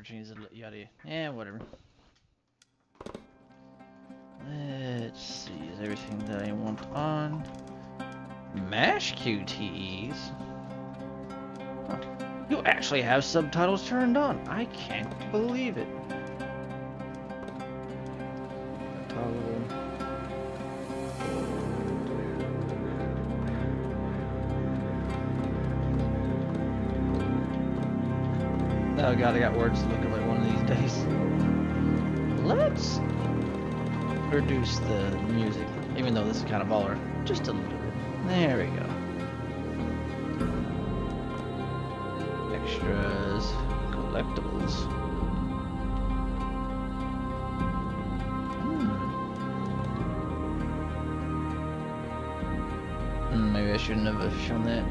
opportunities, yada. Yeah, whatever. Let's see, is everything that I want on? Mash QTEs? Huh. You actually have subtitles turned on. I can't believe it. Toggle. Oh god, I got words to look at like one of these days. Let's reduce the music, even though this is kind of baller, just a little bit. There we go. Extras, collectibles. Maybe I shouldn't have shown that.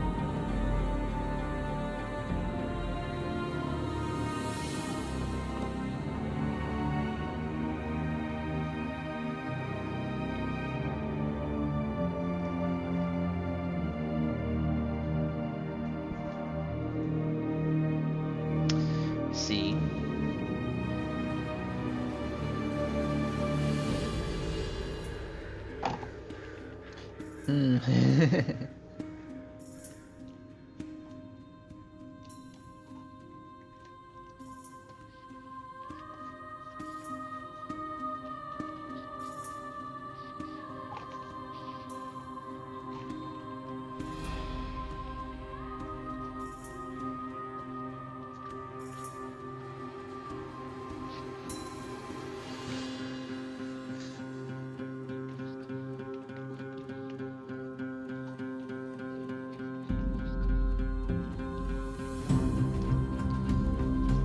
See.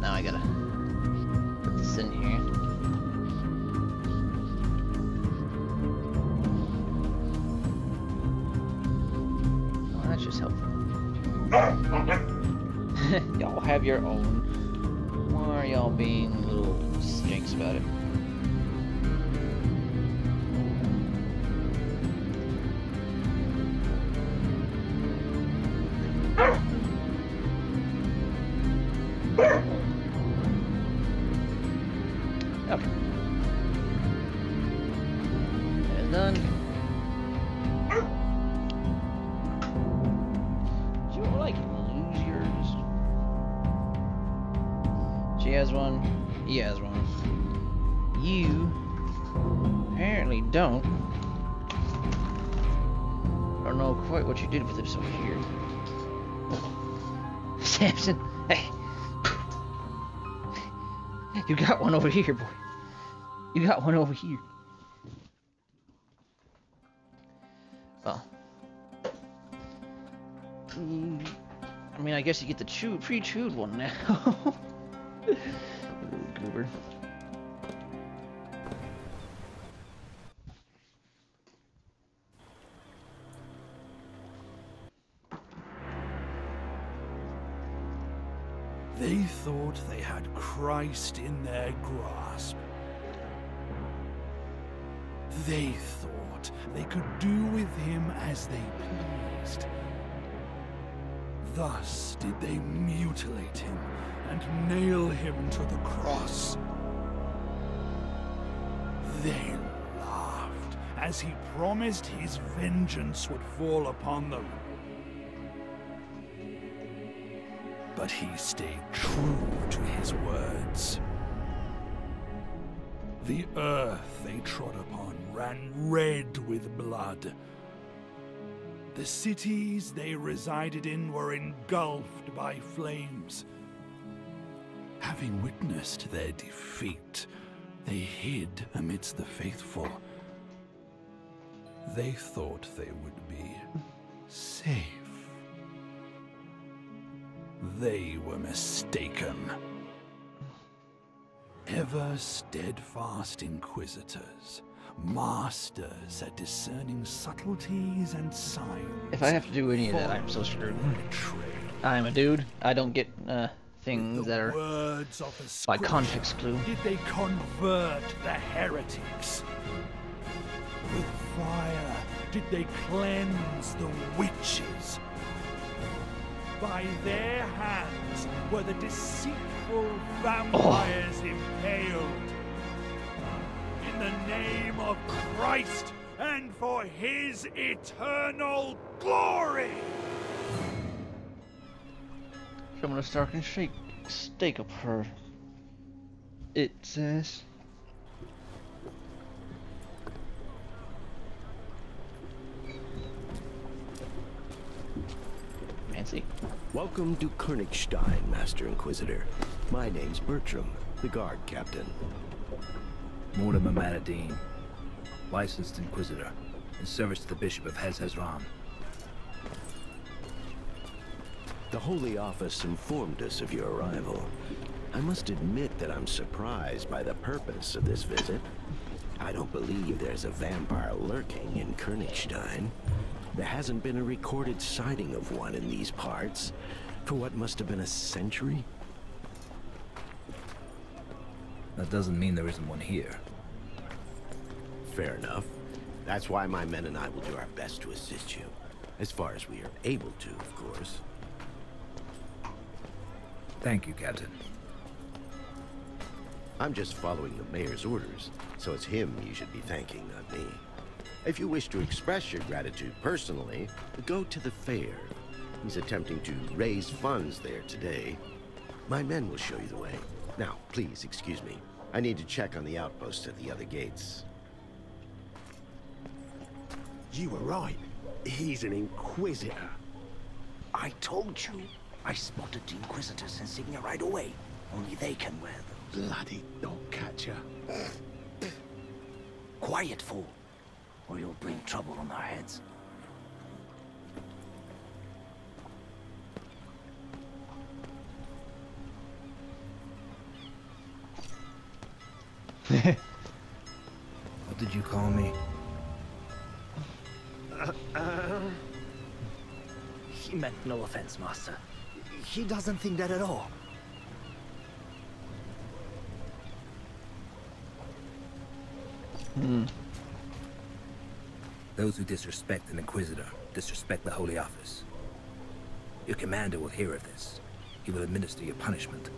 Now I gotta put this in here. Oh, that's just helpful. Y'all have your own. Why are y'all being little stinks about it? Okay. That is done. Did you like lose yours? She has one. He has one. You apparently don't. I don't know quite what you did with it so here. Samson, hey. You got one over here, boy. You got one over here. Well. I mean, I guess you get the pre-chewed one now. Little goober. They thought they had Christ in their grasp. They thought they could do with him as they pleased. Thus did they mutilate him and nail him to the cross. They laughed as he promised his vengeance would fall upon them. But he stayed true to his words. The earth they trod upon ran red with blood. The cities they resided in were engulfed by flames. Having witnessed their defeat, they hid amidst the faithful. They thought they would be safe. They were mistaken. Ever steadfast Inquisitors, masters at discerning subtleties and signs. If I have to do any of that, I'm so screwed. I'm a dude. I don't get things that are by context clue. Did they convert the heretics? With fire did they cleanse the witches? By their hands were the deceitful vampires impaled. In the name of Christ and for his eternal glory! I'm gonna start and stake up her. It says. Fancy. Welcome to Königstein, Master Inquisitor. My name's Bertram, the guard captain. Mortimer Manadine, licensed Inquisitor, in service to the Bishop of Hez-Hezron. The Holy Office informed us of your arrival. I must admit that I'm surprised by the purpose of this visit. I don't believe there's a vampire lurking in Königstein. There hasn't been a recorded sighting of one in these parts for what must have been a century. That doesn't mean there isn't one here. Fair enough. That's why my men and I will do our best to assist you. As far as we are able to, of course. Thank you, Captain. I'm just following the mayor's orders, so it's him you should be thanking, not me. If you wish to express your gratitude personally, go to the fair. He's attempting to raise funds there today. My men will show you the way. Now, please excuse me. I need to check on the outposts at the other gates. You were right. He's an Inquisitor. I told you. I spotted the Inquisitor's insignia right away. Only they can wear them. Bloody dog catcher. Quiet, fool, or you'll bring trouble on our heads. What did you call me? He meant no offense, Master. He doesn't think that at all. Those who disrespect an Inquisitor disrespect the Holy Office. Your commander will hear of this. He will administer your punishment.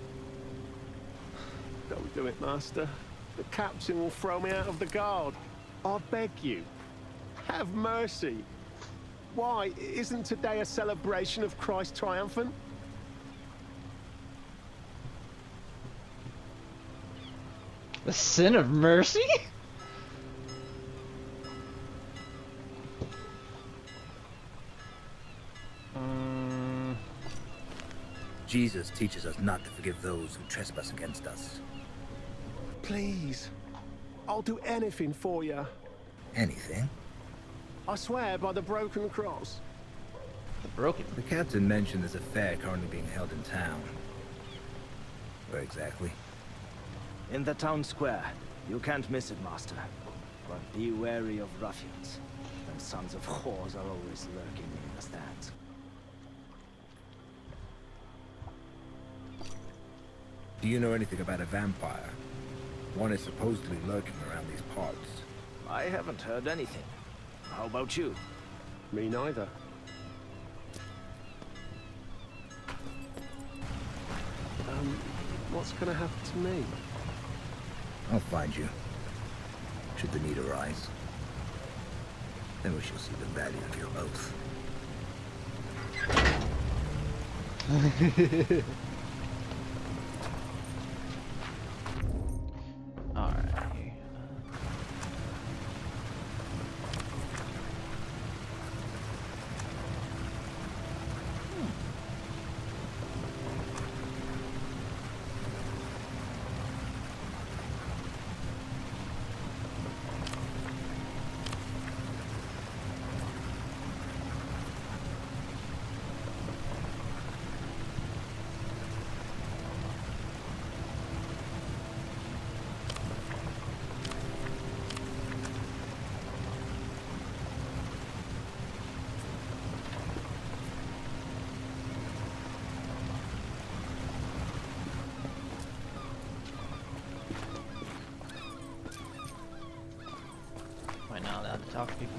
Don't do it, Master. The captain will throw me out of the guard. I beg you. Have mercy. Why? Isn't today a celebration of Christ triumphant? The sin of mercy? Jesus teaches us not to forgive those who trespass against us. Please. I'll do anything for you. Anything? I swear by the broken cross. The broken. The captain mentioned there's a fair currently being held in town. Where exactly? In the town square. You can't miss it, Master. But be wary of ruffians. And sons of whores are always lurking in the stands. Do you know anything about a vampire? One is supposedly lurking around these parts. I haven't heard anything. How about you? Me neither. What's gonna happen to me? I'll find you. Should the need arise. Then we shall see the value of your oath. Alright. Am I not allowed to talk to people?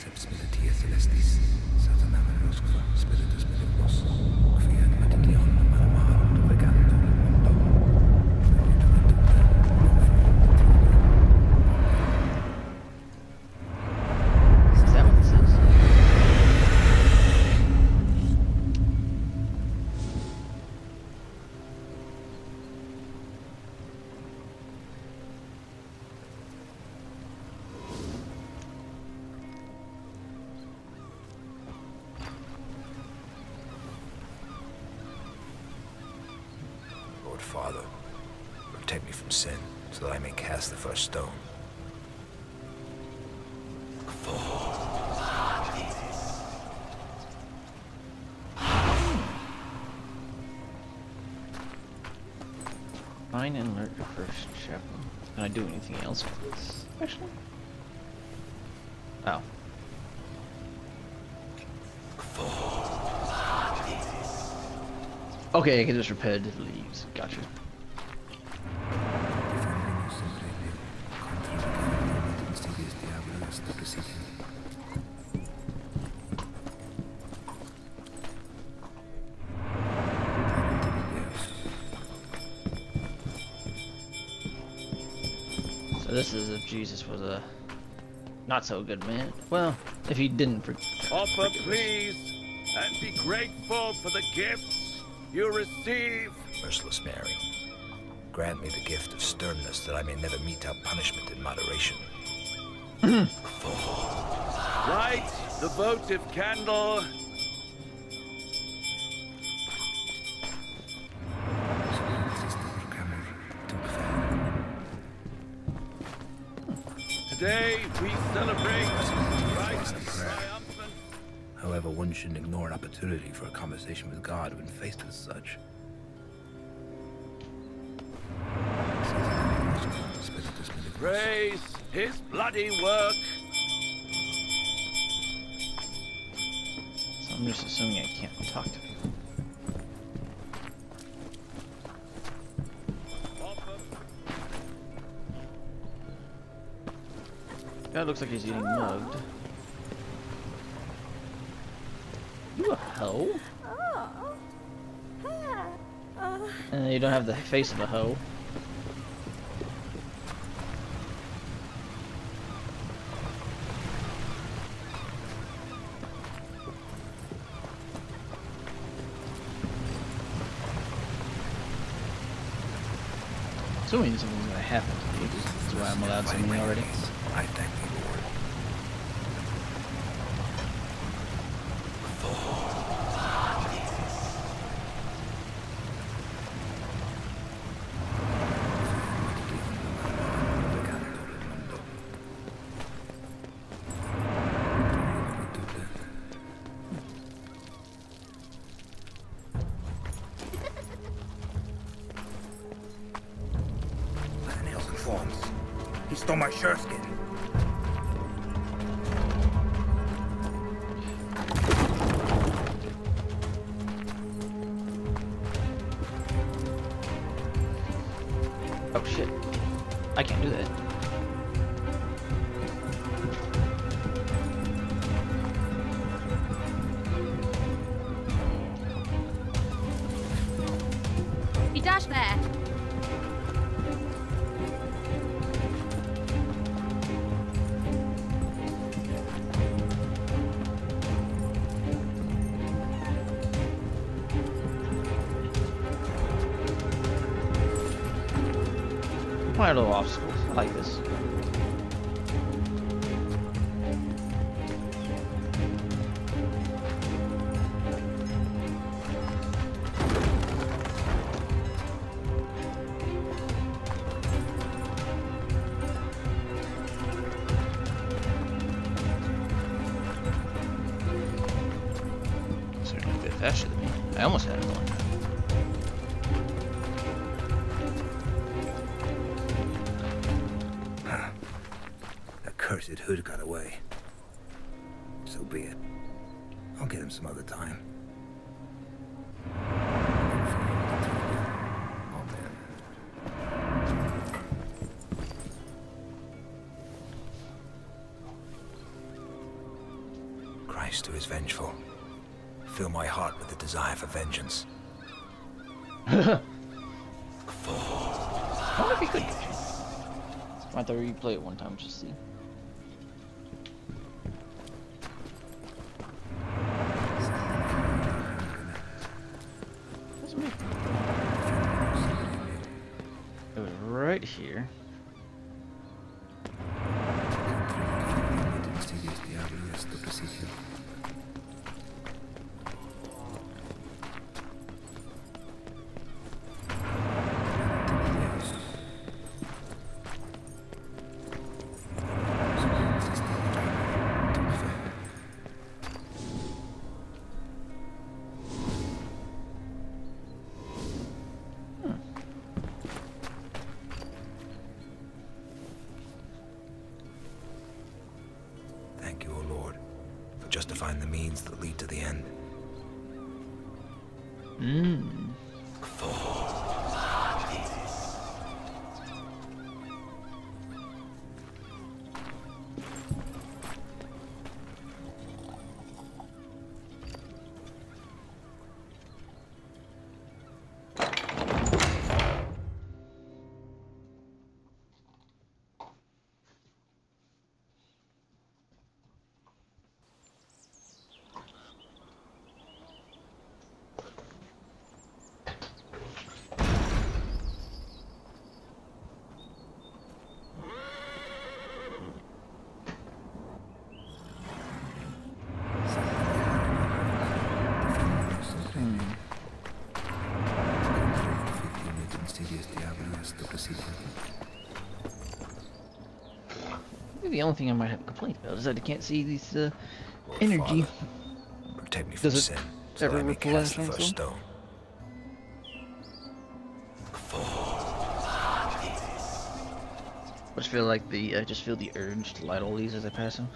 Is that what this is? Lord Father, protect me from sin, so that I may cast the first stone. Find and alert your first chaplain. Can I do anything else with this? Actually? Oh. Okay, I can just repetitively use. Gotcha. So this is if Jesus was a not so good man. Well, if he didn't Offer please, and be grateful for the gifts you receive. Merciless Mary, grant me the gift of sternness that I may never mete out punishment in moderation. Light the votive candle. Today we celebrate Christ's triumphant. However, one shouldn't ignore an opportunity for a conversation with God when faced with such. Praise his bloody work. So I'm just assuming I can't talk to people. Guy looks like he's getting mugged. You a hoe? And you don't have the face of a hoe. Assuming something's gonna happen to me. That's why I'm allowed something already. I thank you, Lord. Nails and forms. He stole my shirskin. Oh shit. I can't do that. You dash there. My little obstacles. I like this. Certainly a bit faster than me. I almost had one. Cursed hood got away. So be it. I'll get him some other time. Oh man. Christ who is vengeful. Fill my heart with the desire for vengeance. I wonder if he could. I have to replay it one time just to see. That's me. It was right here. Thank you, O Lord, for justifying the means that lead to the end. The only thing I might have a complaint about is that I can't see these energy. Father, protect me from Does it sin, so ever that I may ripple cast the out first from? stone. I just feel like I just feel the urge to light all these as I pass them.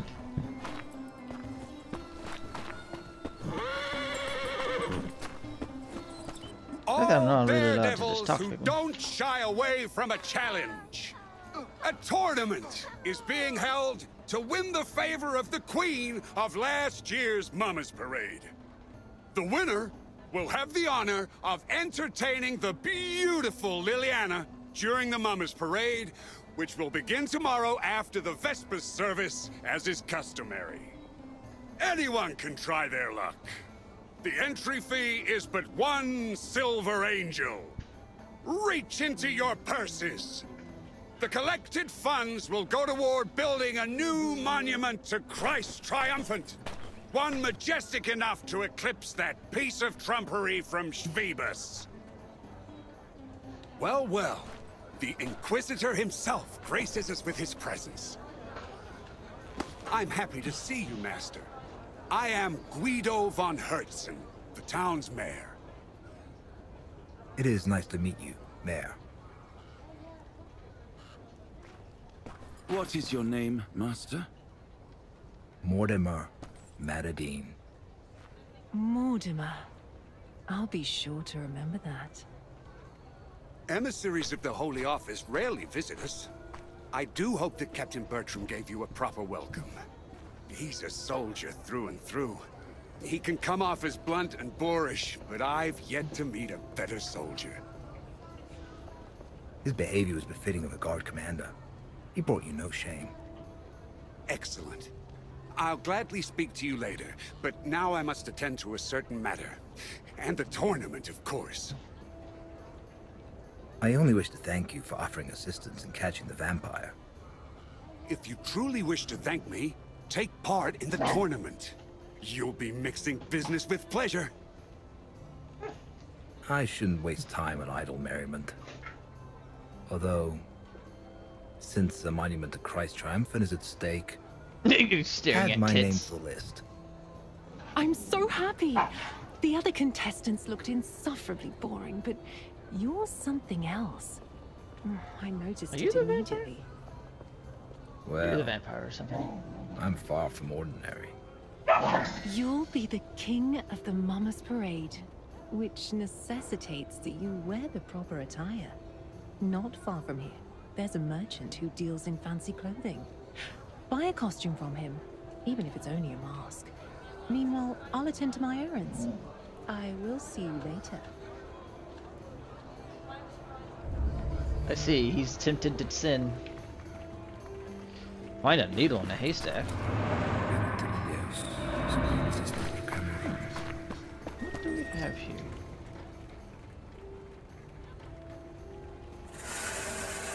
I think I'm not really allowed to just talk to who people. don't shy away from a challenge. A tournament is being held to win the favor of the queen of last year's Mama's Parade. The winner will have the honor of entertaining the beautiful Liliana during the Mama's Parade, which will begin tomorrow after the Vespers service, as is customary. Anyone can try their luck. The entry fee is but 1 silver angel. Reach into your purses. The collected funds will go toward building a new monument to Christ Triumphant. One majestic enough to eclipse that piece of trumpery from Schwebus. Well, well, the Inquisitor himself graces us with his presence. I'm happy to see you, Master. I am Guido von Hertzen, the town's mayor. It is nice to meet you, Mayor. What is your name, Master? Mortimer Matadine. Mortimer. I'll be sure to remember that. Emissaries of the Holy Office rarely visit us. I do hope that Captain Bertram gave you a proper welcome. He's a soldier through and through. He can come off as blunt and boorish, but I've yet to meet a better soldier. His behavior was befitting of a guard commander. He brought you no shame. Excellent. I'll gladly speak to you later, but now I must attend to a certain matter. And the tournament, of course. I only wish to thank you for offering assistance in catching the vampire. If you truly wish to thank me, take part in the tournament. You'll be mixing business with pleasure. I shouldn't waste time on idle merriment. Although, since the monument to Christ Triumphant is at stake, Staring add my at name tits. to the list. I'm so happy. The other contestants looked insufferably boring, but you're something else. I noticed Are it you the vampire? immediately. You're the Well, vampire or something. I'm far from ordinary. You'll be the king of the Mama's Parade, which necessitates that you wear the proper attire. Not far from here, there's a merchant who deals in fancy clothing. Buy a costume from him, even if it's only a mask. Meanwhile, I'll attend to my errands. I will see you later. I see, he's tempted to sin. Find a needle in a haystack. What do we have here?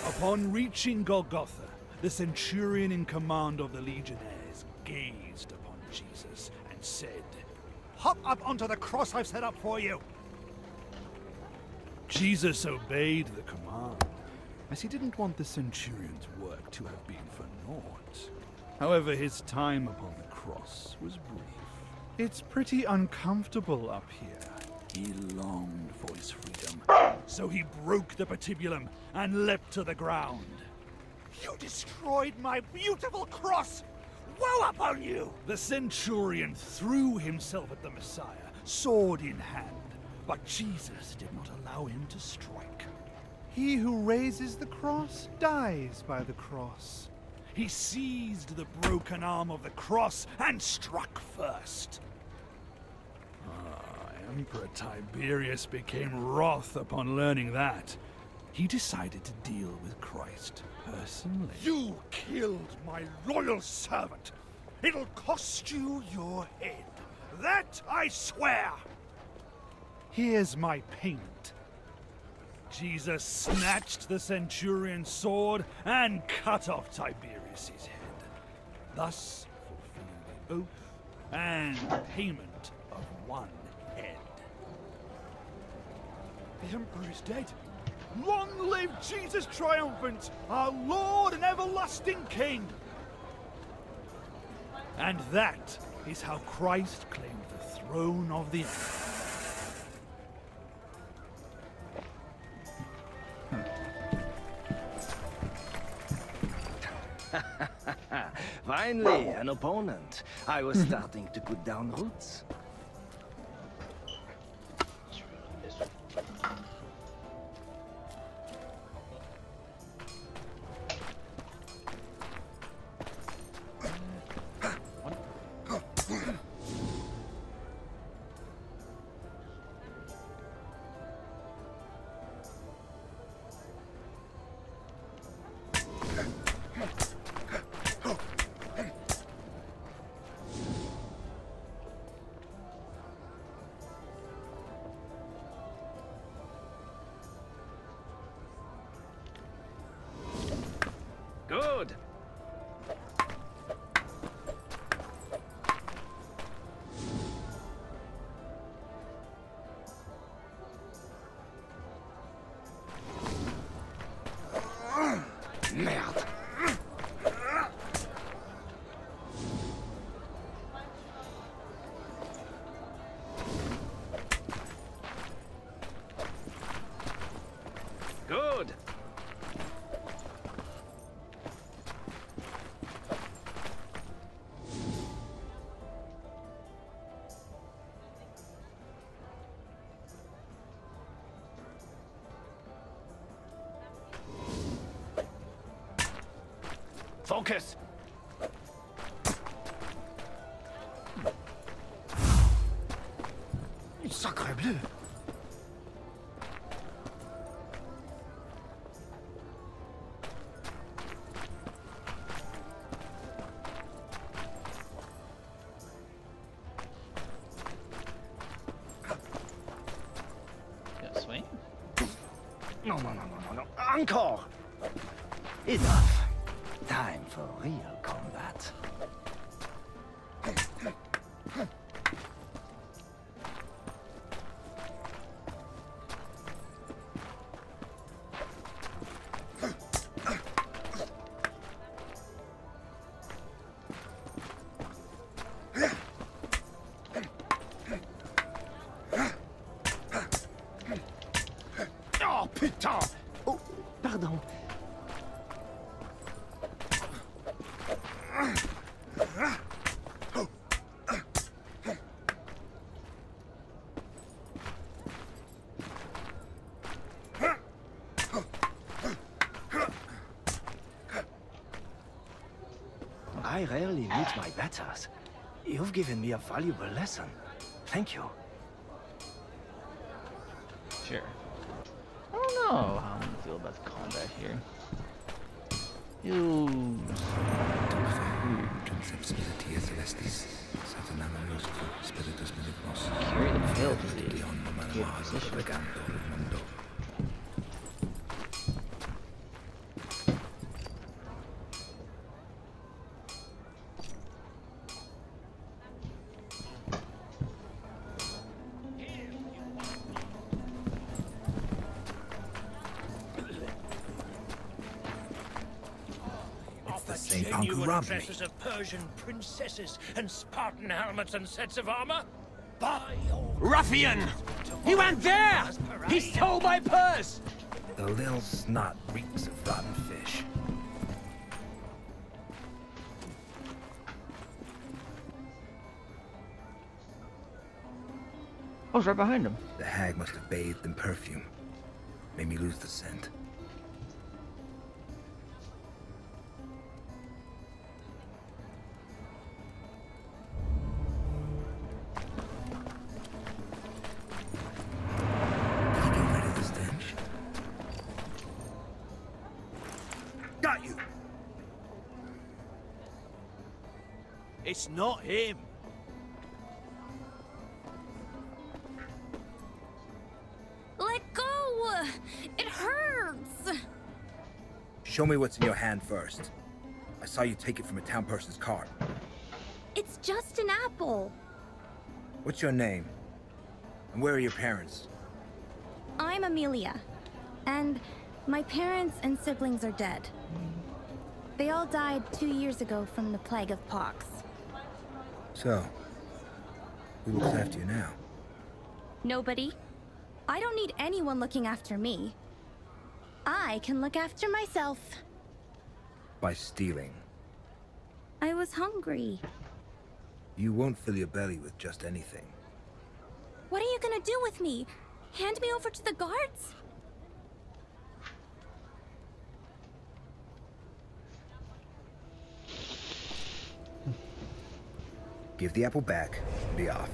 Upon reaching Golgotha, the centurion in command of the legionnaires gazed upon Jesus and said, "Hop up onto the cross I've set up for you." Jesus obeyed the command, as he didn't want the centurion's work to have been for naught. However, his time upon the cross was brief. It's pretty uncomfortable up here. He longed for his freedom, so he broke the patibulum and leapt to the ground. "You destroyed my beautiful cross! Woe upon you!" The centurion threw himself at the Messiah, sword in hand, but Jesus did not allow him to strike. He who raises the cross dies by the cross. He seized the broken arm of the cross and struck first. Emperor Tiberius became wroth upon learning that. He decided to deal with Christ personally. "You killed my loyal servant. It'll cost you your head. That I swear." Here's my payment. Jesus snatched the centurion's sword and cut off Tiberius's head, thus fulfilling the oath and payment of one head. The Emperor is dead. Long live Jesus triumphant, our Lord and everlasting King! And that is how Christ claimed the throne of the Empire. Finally, an opponent. I was starting to put down roots. Good. Merde. Good. Focus. Sacre bleu. Got swing? No. Encore. Enough. Time for real combat. Oh putain! Oh, pardon. I rarely meet my betters. You've given me a valuable lesson. Thank you. Sure. I don't know how I'm gonna feel about the combat here. Carry the field to the good position. Genuine dresses of Persian princesses and Spartan helmets and sets of armor? By your Ruffian! He went there! He stole my purse! The little snot reeks of rotten fish. I was right behind him. The hag must have bathed in perfume. Made me lose the scent. Got you! It's not him. Let go! It hurts! Show me what's in your hand first. I saw you take it from a town person's cart. It's just an apple. What's your name? And where are your parents? I'm Amelia. And my parents and siblings are dead. They all died 2 years ago from the plague of pox. So, who looks after you now? Nobody. I don't need anyone looking after me. I can look after myself. By stealing. I was hungry. You won't fill your belly with just anything. What are you gonna do with me? Hand me over to the guards? Give the apple back and be off.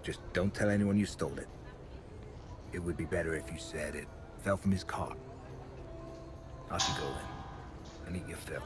Just don't tell anyone you stole it. It would be better if you said it fell from his cart. Off you go then, and eat your fill.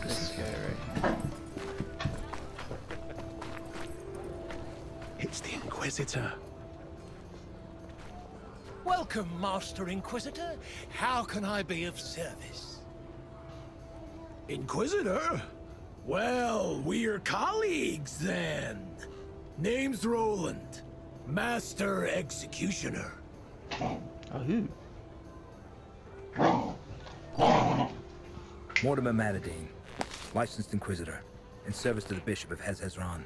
This guy right here. It's the Inquisitor. Welcome, Master Inquisitor. How can I be of service? Inquisitor? Well, we're colleagues then. Name's Roland, Master Executioner. Mortimer Manadine, licensed Inquisitor, in service to the Bishop of Hezron.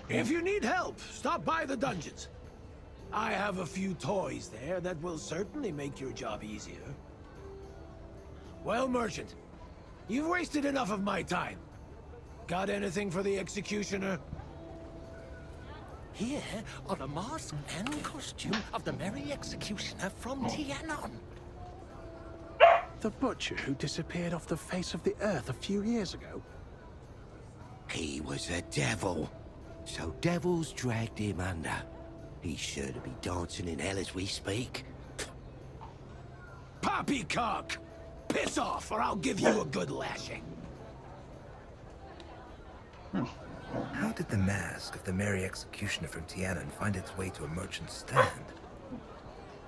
If you need help, stop by the dungeons. I have a few toys there that will certainly make your job easier. Well, Merchant, you've wasted enough of my time. Got anything for the Executioner? Here are the mask and costume of the Merry Executioner from Tianon. The butcher who disappeared off the face of the earth a few years ago? He was a devil. So devils dragged him under. He's sure to be dancing in hell as we speak. Poppycock! Piss off, or I'll give you a good lashing. How did the mask of the Merry Executioner from Tianan find its way to a merchant's stand?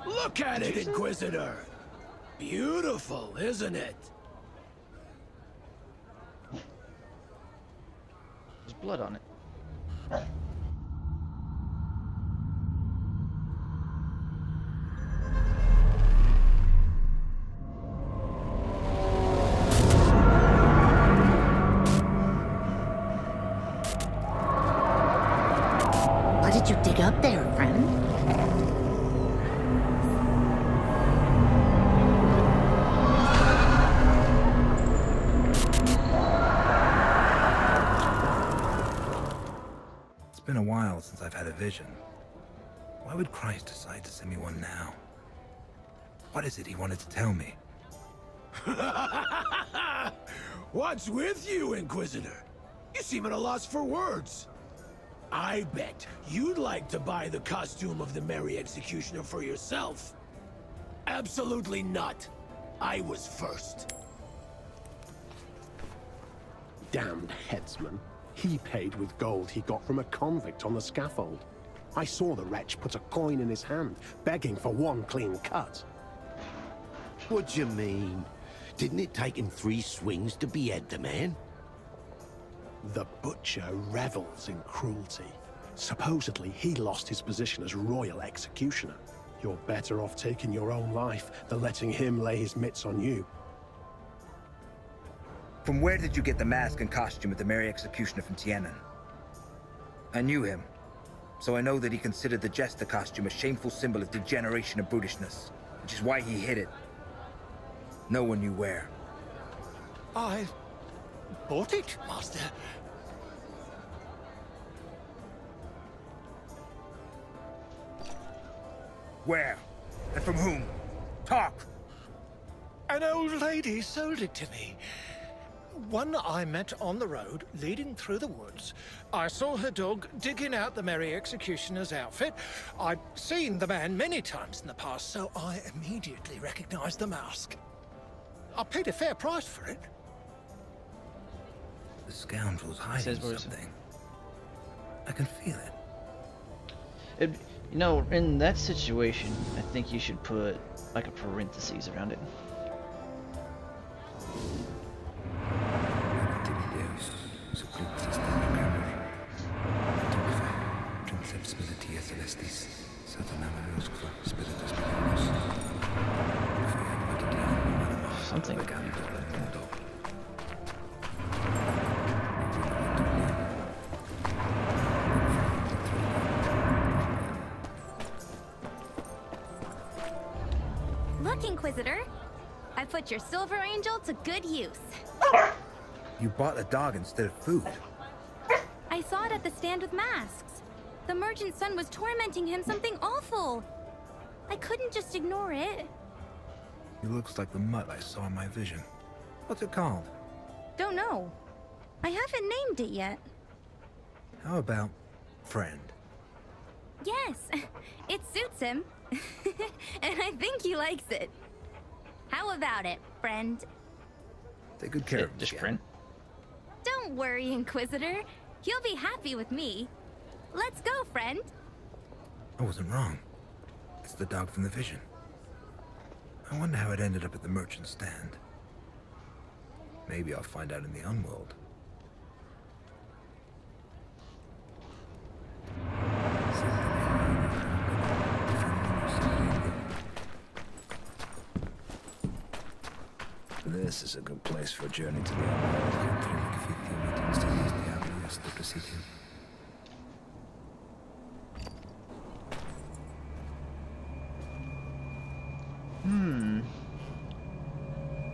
Look at it, Inquisitor! Beautiful, isn't it? There's blood on it. What did you dig up there, friend? It's been a while since I've had a vision. Why would Christ decide to send me one now? What is it he wanted to tell me? What's with you, Inquisitor? You seem at a loss for words. I bet you'd like to buy the costume of the Merry Executioner for yourself. Absolutely not. I was first. Damned headsman. He paid with gold he got from a convict on the scaffold. I saw the wretch put a coin in his hand, begging for one clean cut. What do you mean? Didn't it take him 3 swings to behead the man? The butcher revels in cruelty. Supposedly, he lost his position as royal executioner. You're better off taking your own life than letting him lay his mitts on you. From where did you get the mask and costume of the Merry Executioner from Tianan? I knew him, so I know that he considered the jester costume a shameful symbol of degeneration and brutishness, which is why he hid it. No one knew where. I bought it, Master. Where? And from whom? Talk! An old lady sold it to me. One I met on the road, leading through the woods. I saw her dog digging out the Merry Executioner's outfit. I'd seen the man many times in the past, so I immediately recognized the mask. I paid a fair price for it. The scoundrel's hiding something. I can feel it. You know, in that situation, I think you should put like a parentheses around it. Something. Look, Inquisitor. I put your silver angel to good use. You bought a dog instead of food. I saw it at the stand with masks. The merchant's son was tormenting him something awful. I couldn't just ignore it. He looks like the mutt I saw in my vision. What's it called? Don't know. I haven't named it yet. How about friend? Yes, it suits him. And I think he likes it. How about it, friend? Take good care of him. Just friend. Don't worry, Inquisitor. He'll be happy with me. Let's go, friend. I wasn't wrong. It's the dog from the vision. I wonder how it ended up at the merchant's stand. Maybe I'll find out in the Unworld. This is a good place for a journey to the Unworld.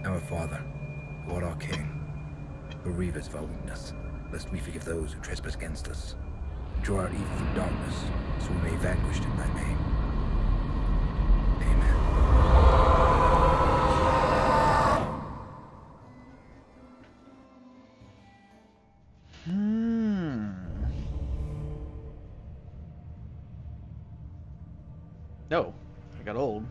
Our Father, Lord our King, bereave us of our weakness, lest we forgive those who trespass against us. Draw our evil from darkness, so we may be vanquished in thy name. Amen. No, I got old.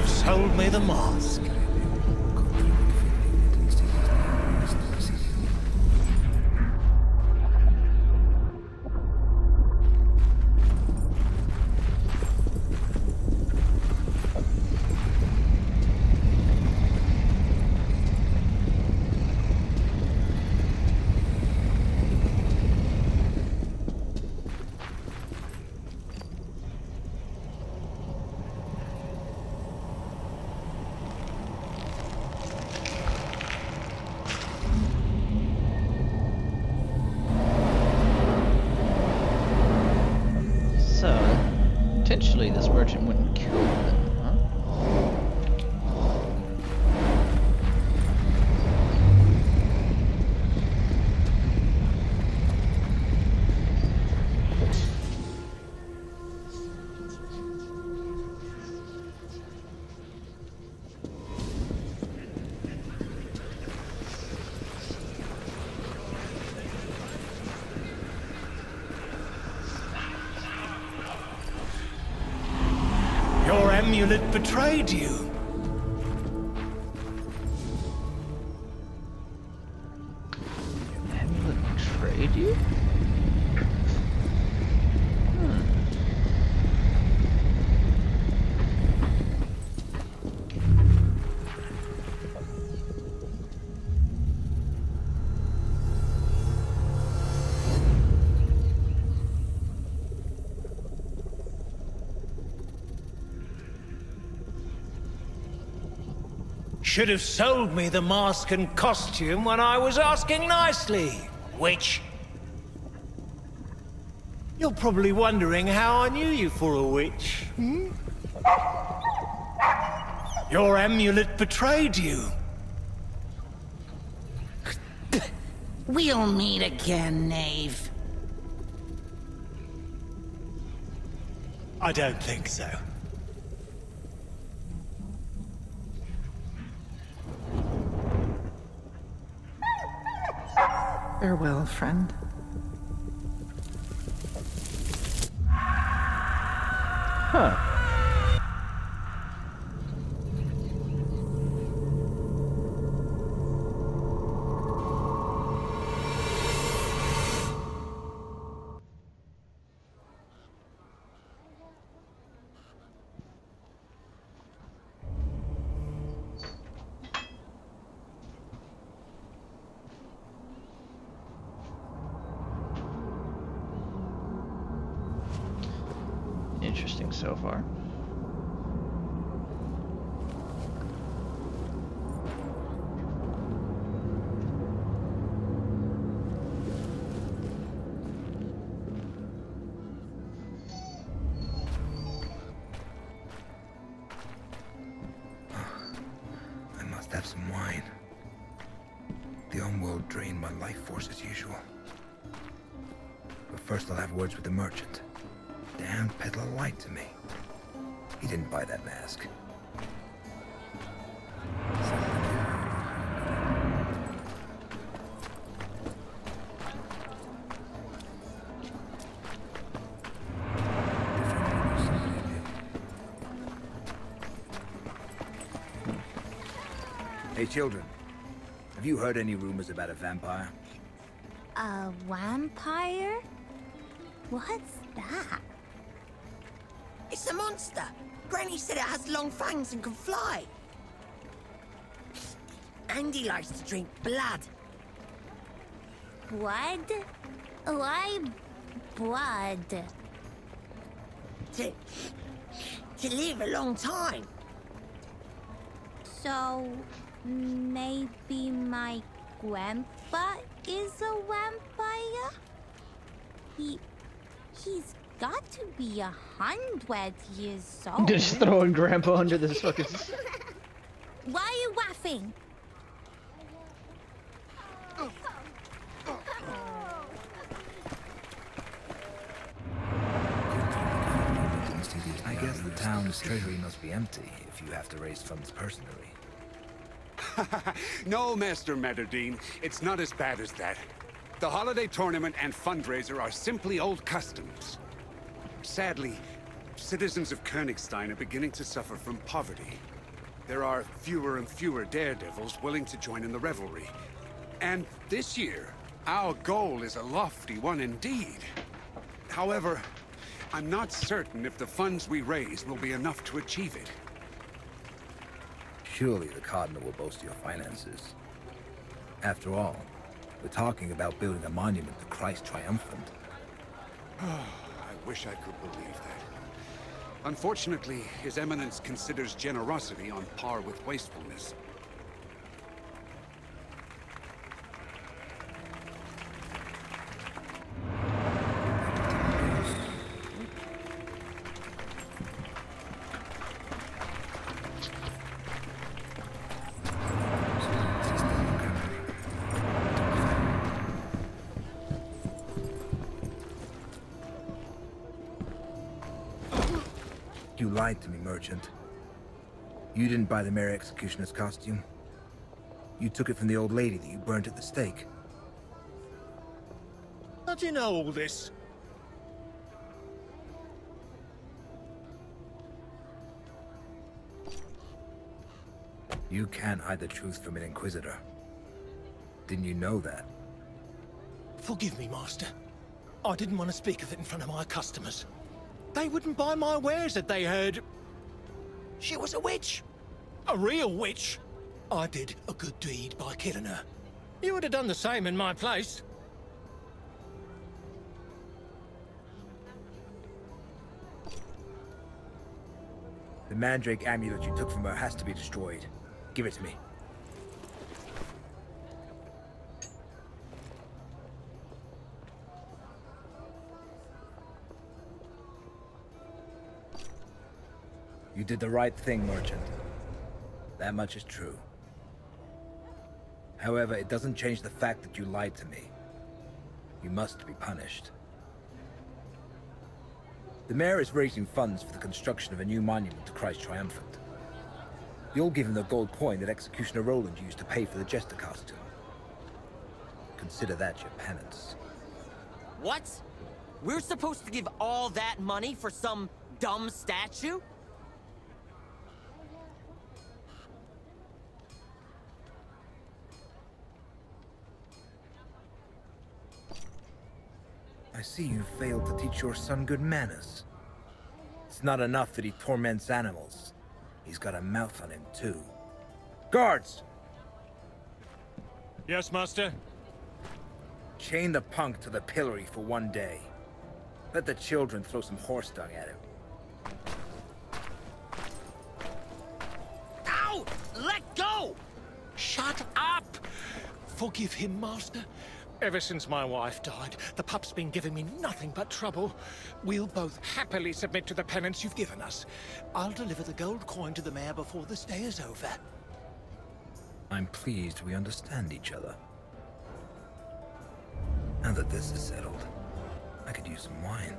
have sold me the mask. Potentially this merchant wouldn't kill them, huh? Your amulet betrayed you. Your amulet betrayed you? Should have sold me the mask and costume when I was asking nicely, witch. You're probably wondering how I knew you for a witch, hmm? Your amulet betrayed you. We'll meet again, knave. I don't think so. Farewell, friend. Huh. Interesting so far. I must have some wine. The Homeworld drained my life force as usual. But first I'll have words with the merchant. Damn peddler lied to me. He didn't buy that mask. Hey children, have you heard any rumors about a vampire? A vampire? What's that? It's a monster. Granny said it has long fangs and can fly. And he likes to drink blood. Blood? Why blood? To live a long time. So, maybe my grandpa is a vampire? He's got to be 100 years old. Just throwing Grandpa under this fucking... Why are you laughing? I guess the town's treasury must be empty if you have to raise funds personally. No, Master Matterdine, it's not as bad as that. The holiday tournament and fundraiser are simply old customs. Sadly, citizens of Königstein are beginning to suffer from poverty. there are fewer and fewer daredevils willing to join in the revelry. And this year, our goal is a lofty one indeed. However, I'm not certain if the funds we raise will be enough to achieve it. Surely the Cardinal will boast your finances. After all, we're talking about building a monument to Christ Triumphant. I wish I could believe that. Unfortunately, His Eminence considers generosity on par with wastefulness. You lied to me, merchant. You didn't buy the Mary Executioner's costume. You took it from the old lady that you burned at the stake. How do you know all this? You can't hide the truth from an Inquisitor. Didn't you know that? Forgive me, Master. I didn't want to speak of it in front of my customers. They wouldn't buy my wares if they heard... she was a witch. A real witch. I did a good deed by killing her. You would have done the same in my place. The Mandrake amulet you took from her has to be destroyed. Give it to me. You did the right thing, merchant. That much is true. However, it doesn't change the fact that you lied to me. You must be punished. The mayor is raising funds for the construction of a new monument to Christ Triumphant. You'll give him the gold coin that Executioner Roland used to pay for the jester costume. Consider that your penance. What? We're supposed to give all that money for some dumb statue? I see you failed to teach your son good manners. It's not enough that he torments animals. He's got a mouth on him, too. Guards! Yes, Master? Chain the punk to the pillory for one day. Let the children throw some horse dung at him. Ow! Let go! Shut up! Forgive him, Master. Ever since my wife died, the pup's been giving me nothing but trouble. We'll both happily submit to the penance you've given us. I'll deliver the gold coin to the mayor before this day is over. I'm pleased we understand each other. Now that this is settled, I could use some wine.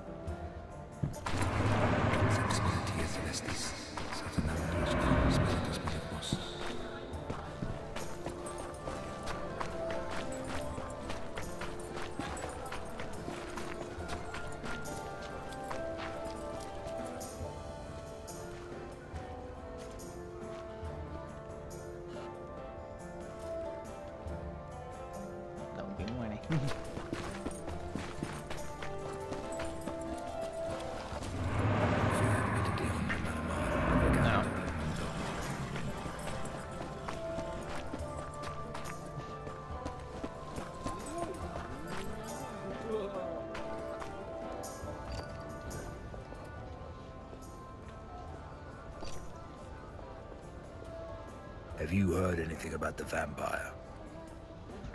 Have you heard anything about the vampire?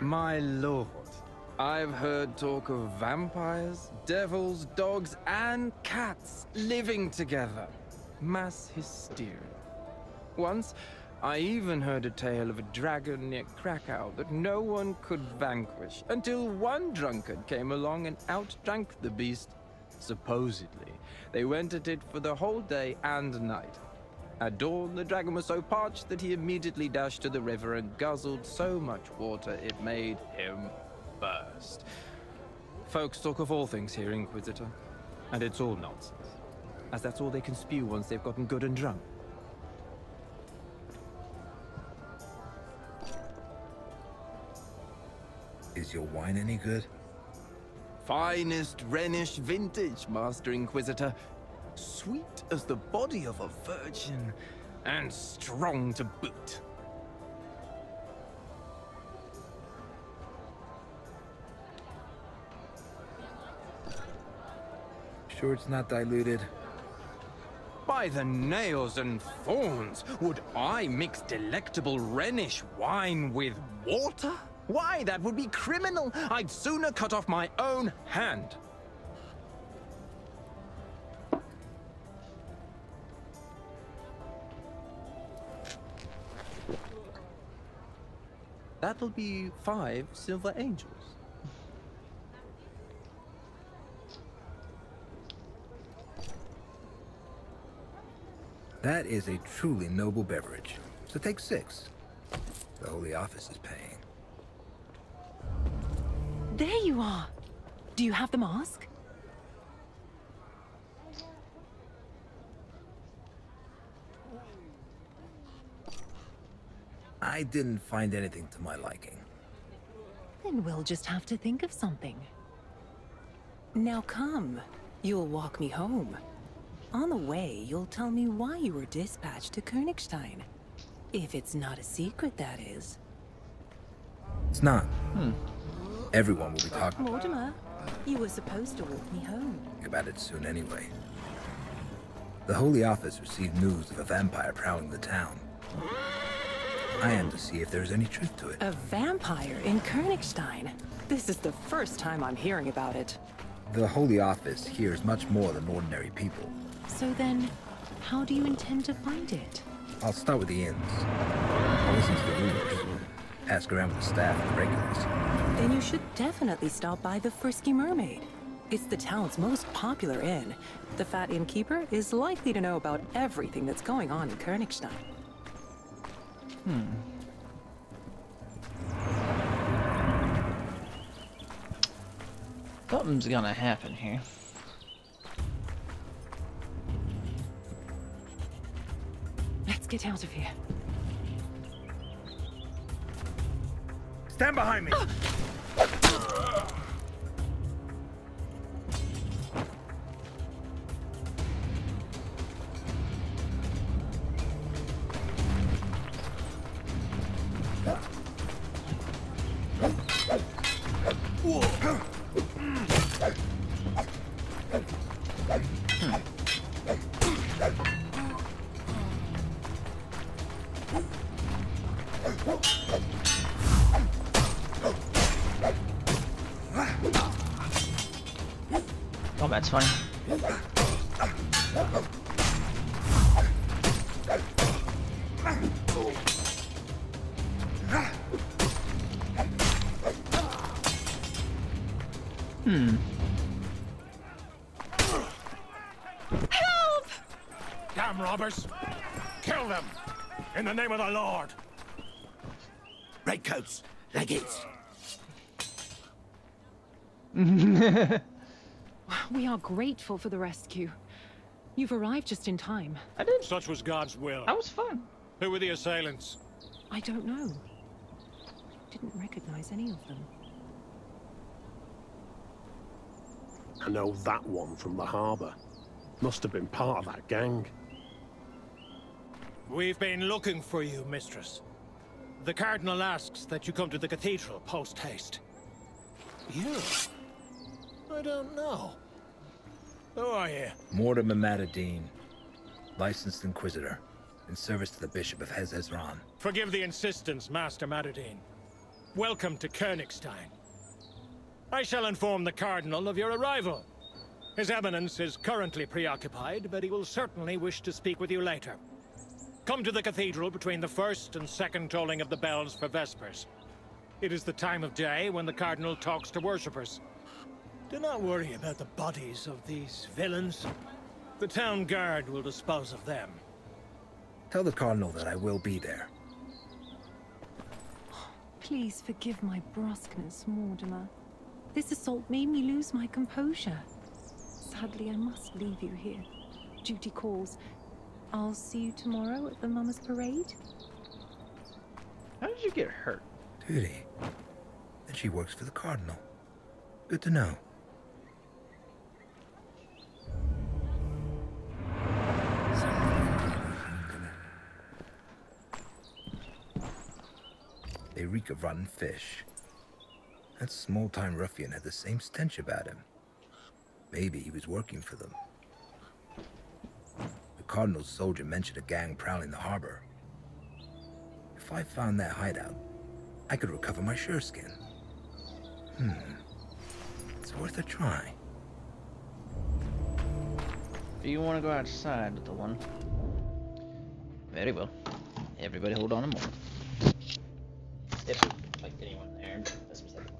My lord, I've heard talk of vampires, devils, dogs, and cats living together. Mass hysteria. Once, I even heard a tale of a dragon near Krakow that no one could vanquish, until one drunkard came along and outdrank the beast. Supposedly, they went at it for the whole day and night. At dawn, the dragon was so parched that he immediately dashed to the river and guzzled so much water it made him burst. Folks talk of all things here, Inquisitor, and it's all nonsense, as that's all they can spew once they've gotten good and drunk. Is your wine any good? Finest Rhenish vintage, Master Inquisitor. Sweet as the body of a virgin, and strong to boot. Sure it's not diluted? By the nails and thorns, would I mix delectable Rhenish wine with water? Why, that would be criminal. I'd sooner cut off my own hand. That'll be 5 silver angels. That is a truly noble beverage. So take 6. The Holy Office is paying. There you are. Do you have the mask? I didn't find anything to my liking. Then we'll just have to think of something. Now come. You'll walk me home. On the way, you'll tell me why you were dispatched to Königstein. If it's not a secret, that is. It's not. Everyone will be talking Mortimer, you were supposed to walk me home. about it soon anyway. The Holy Office received news of a vampire prowling the town. I am to see if there's any truth to it. A vampire in Königstein? This is the first time I'm hearing about it. The Holy Office hears much more than ordinary people. So then, how do you intend to find it? I'll start with the inns. I'll listen to the rumors. Ask around with the staff and the regulars. Then you should definitely stop by the Frisky Mermaid. It's the town's most popular inn. The fat innkeeper is likely to know about everything that's going on in Königstein. Something's gonna happen here. Let's get out of here. Stand behind me! Oh, that's funny. Help! Damn robbers! Kill them! In the name of the Lord! Redcoats, leggates. We are grateful for the rescue. You've arrived just in time. I did. Such was God's will. That was fun. Who were the assailants? I don't know. Didn't recognize any of them. I know that one from the harbor. Must have been part of that gang. We've been looking for you, mistress. The Cardinal asks that you come to the cathedral post-haste. You? I don't know. Who are you? Mortimer Matadine, licensed Inquisitor, in service to the Bishop of Hezron. Forgive the insistence, Master Matadine. Welcome to Königstein. I shall inform the Cardinal of your arrival. His Eminence is currently preoccupied, but he will certainly wish to speak with you later. Come to the cathedral between the first and second tolling of the bells for Vespers. It is the time of day when the Cardinal talks to worshippers. Do not worry about the bodies of these villains. The town guard will dispose of them. Tell the Cardinal that I will be there. Please forgive my brusqueness, Mortimer. This assault made me lose my composure. Sadly, I must leave you here. Duty calls. I'll see you tomorrow at the Mama's Parade. How did you get hurt? Duty? And she works for the Cardinal. Good to know. They reek of rotten fish. That small-time ruffian had the same stench about him. Maybe he was working for them. The Cardinal's soldier mentioned a gang prowling the harbor. If I found that hideout, I could recover my sureskin. It's worth a try. Do you want to go outside with the one? Very well. Everybody hold on a moment. If like anyone there, that's what's happening.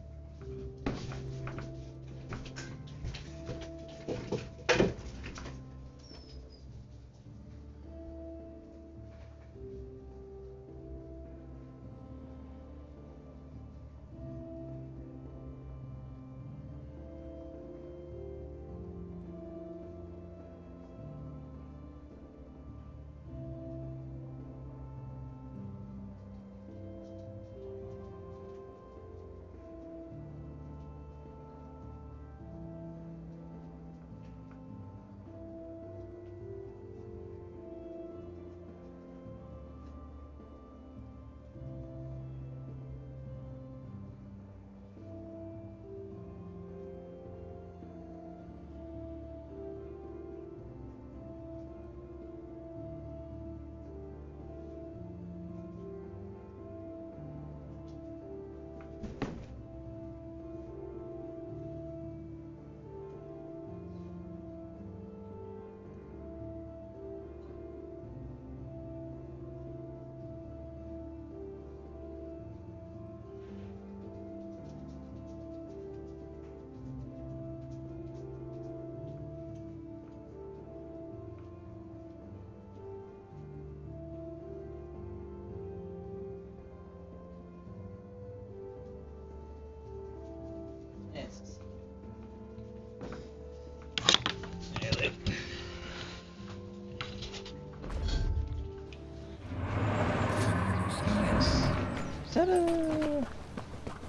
Is that a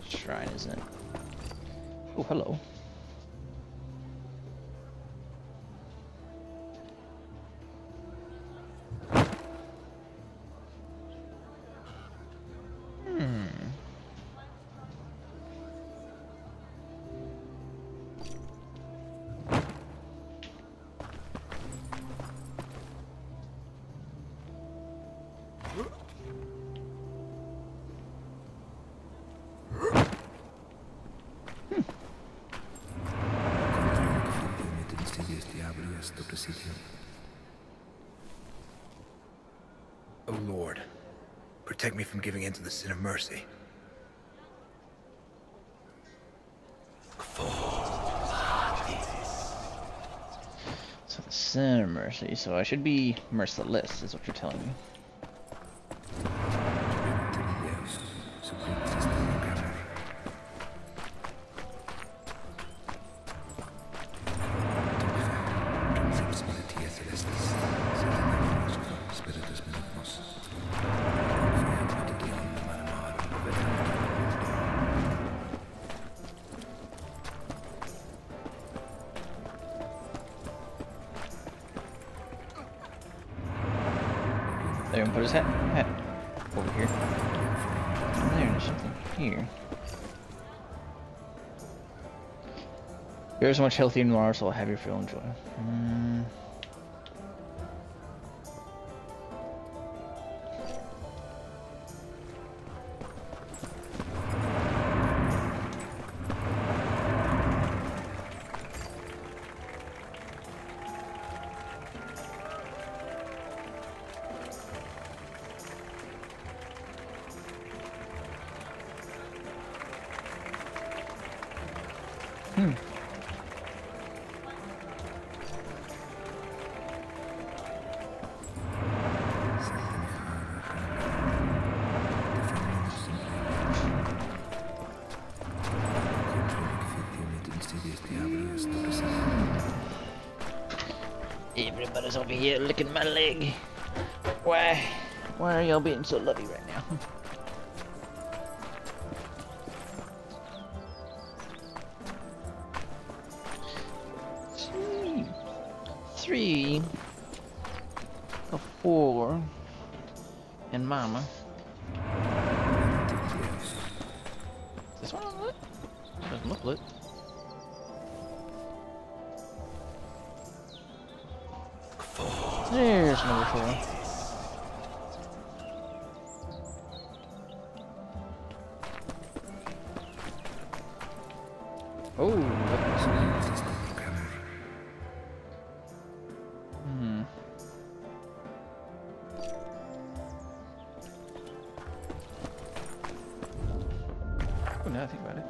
shrine, isn't it? Oh, hello. Oh Lord, protect me from giving in to the sin of mercy. So the sin of mercy, so I should be merciless, is what you're telling me. There, and put his hat over here. There's something here. You're so much healthier than you are, so I'll have your full enjoy. Everybody's over here licking my leg. Why are y'all being so lovey right now? 3, a 4, and Mama. Is this one lit? It doesn't look lit. There's number 4. Oh, that's nice. Oh, now I think about it.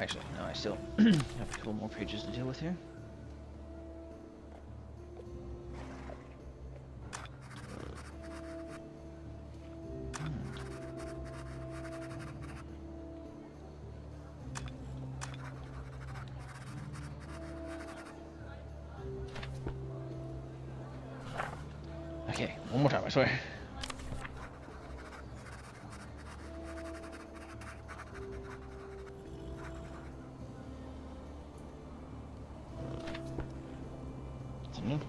Actually, no, I still have a couple more pages to deal with here. Okay, one more time, I swear.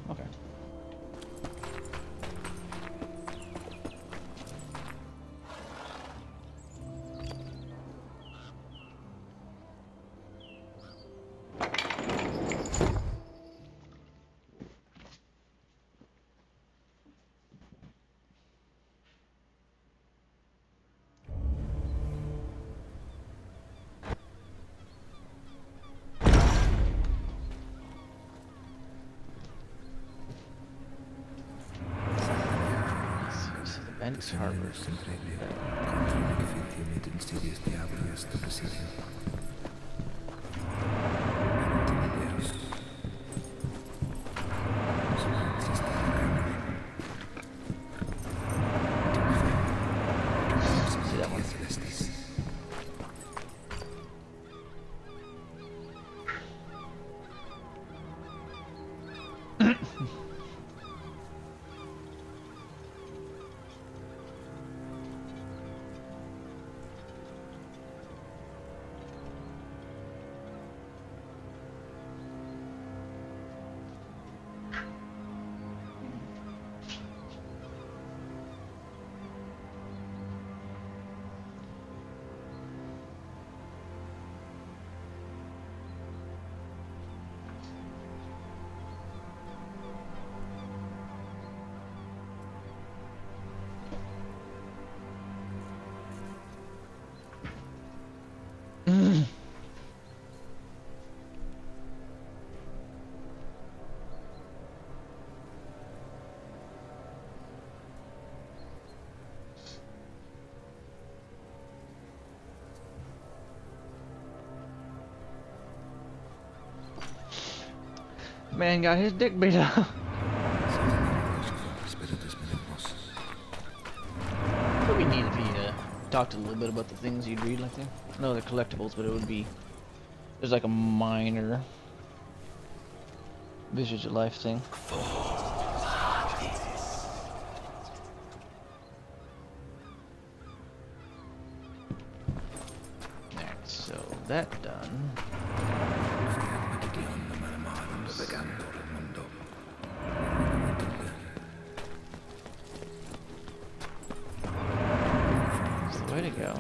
Okay. Knights Harbor. See that one. Man got his dick beat up. Would be neat if he talked a little bit about the things you'd read like that. I know they're collectibles, but it would be there's like a minor Visions of Life thing. Alright, so that done. Way to go.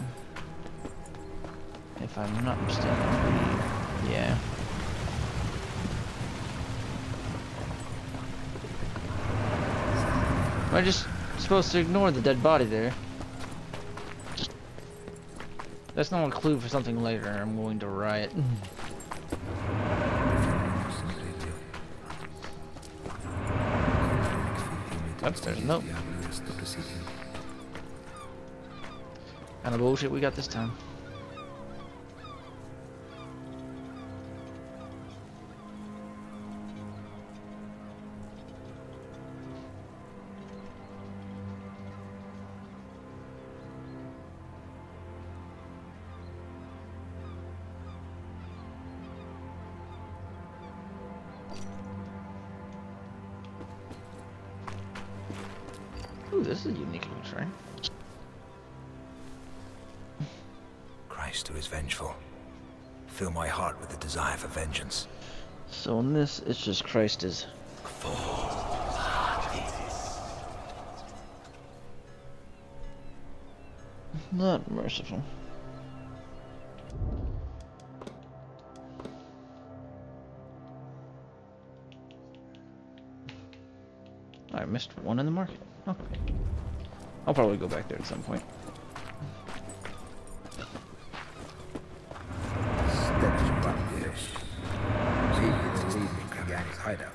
If I'm not mistaken, yeah. Am I just supposed to ignore the dead body there? That's not a clue for something later. I'm going to riot. Oops, there's nope. Kind of bullshit we got this time. Ooh, this is a unique little train. Christ, who is vengeful. Fill my heart with the desire for vengeance. So in this, it's just Christ is not merciful. I missed one in the market. Oh. I'll probably go back there at some point. Hideout.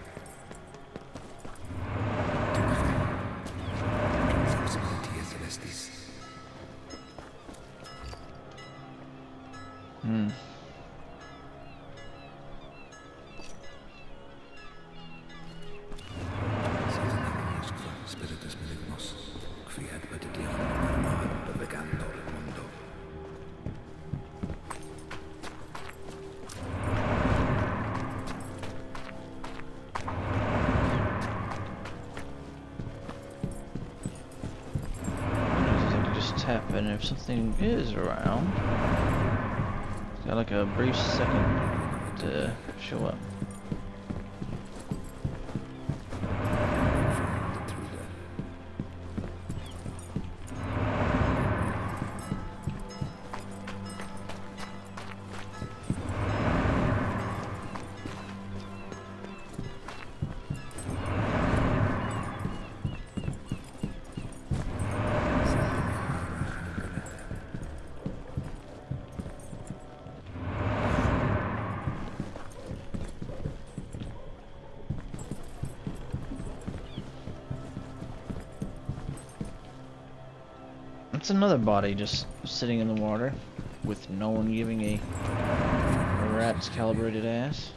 Happen if something is around. It's got like a brief second to show up. That's another body just sitting in the water with no one giving a rat's calibrated ass.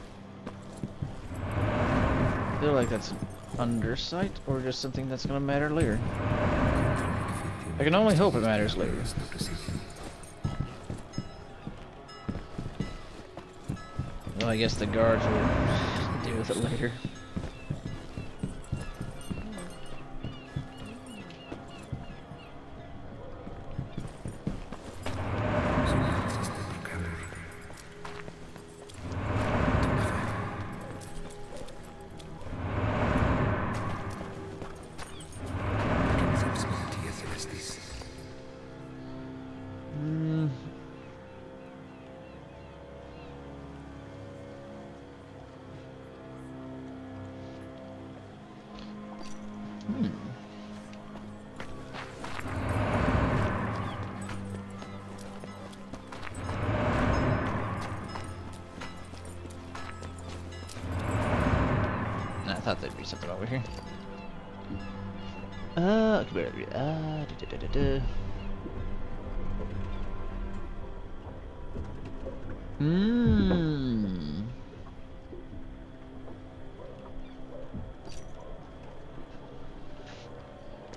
I feel like that's an undersight or just something that's gonna matter later. I can only hope it matters later. Well, I guess the guards will deal with it later. I thought there'd be something over here.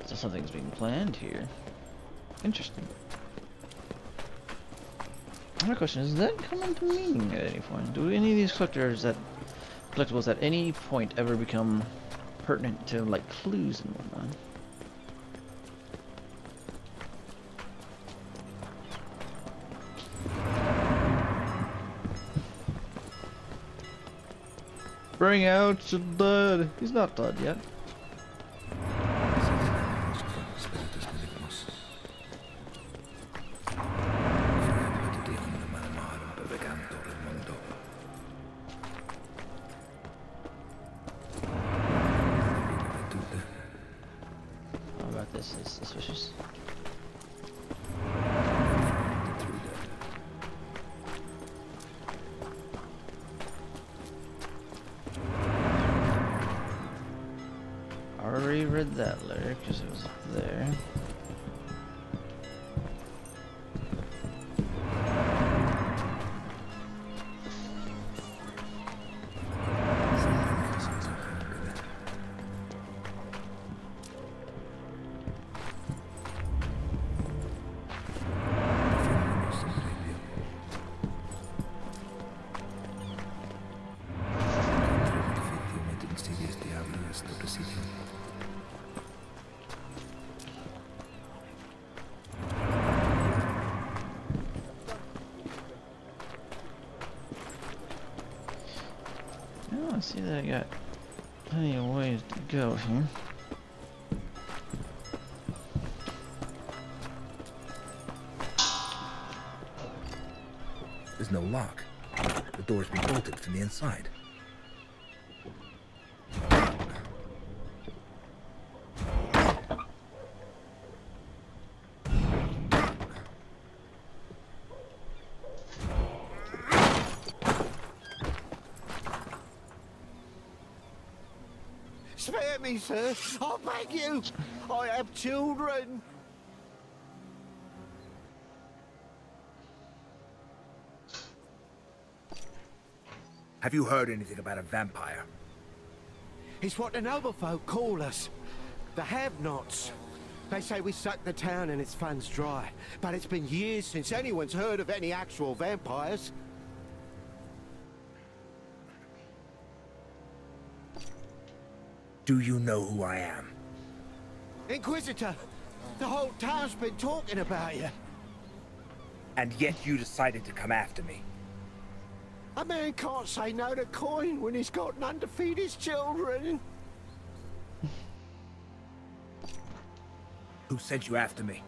So something's being planned here. Interesting. My question is that come into meaning at any point? Do any of these collectibles at any point ever become pertinent to like clues and whatnot? Bring out the dead. He's not dead yet. This is suspicious. I already read that letter because it was up there. I see that I got plenty of ways to go here. There's no lock. The door's been bolted from the inside. Spare me, sir. I beg you. I have children. Have you heard anything about a vampire? It's what the noble folk call us. The have-nots. They say we suck the town and its funds dry. But it's been years since anyone's heard of any actual vampires. Do you know who I am? Inquisitor! The whole town's been talking about you. And yet you decided to come after me. A man can't say no to coin when he's got none to feed his children. Who sent you after me?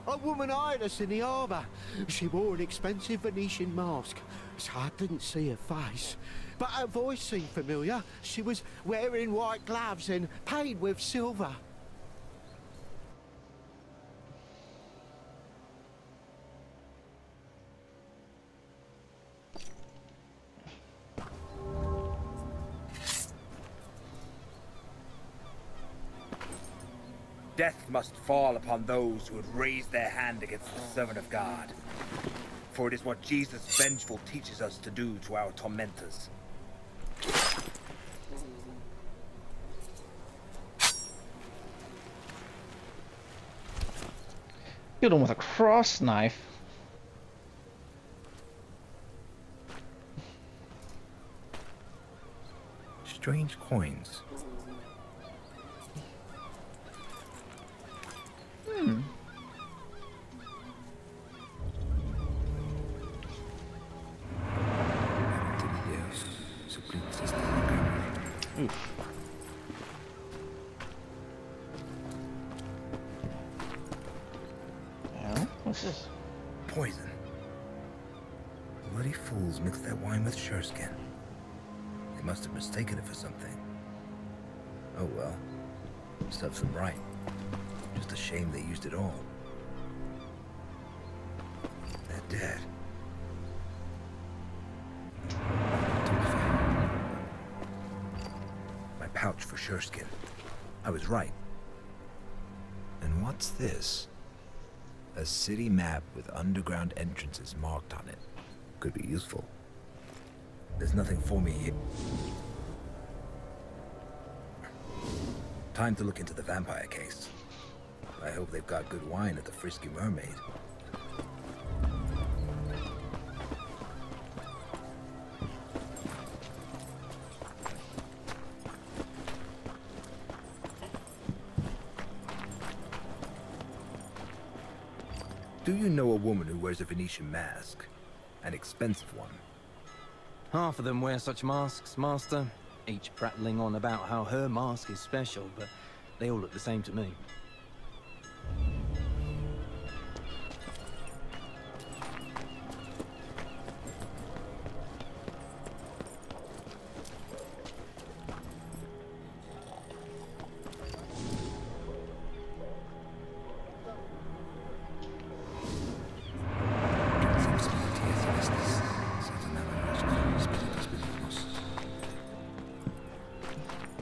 A woman eyed us in the harbour. She wore an expensive Venetian mask, so I didn't see her face. But her voice seemed familiar. She was wearing white gloves and paid with silver. Death must fall upon those who would raise their hand against the servant of God. For it is what Jesus vengeful teaches us to do to our tormentors. Killed him with a cross knife. Strange coins. What's this? Poison. Bloody fools mixed that wine with sureskin. They must have mistaken it for something. Oh well. Serves them right. Just a shame they used it all. They're dead. My pouch for sureskin. I was right. And what's this? A city map with underground entrances marked on it. Could be useful. There's nothing for me here. Time to look into the vampire case. I hope they've got good wine at the Frisky Mermaid. Do you know a woman who wears a Venetian mask? An expensive one. Half of them wear such masks, Master. Each prattling on about how her mask is special, but they all look the same to me.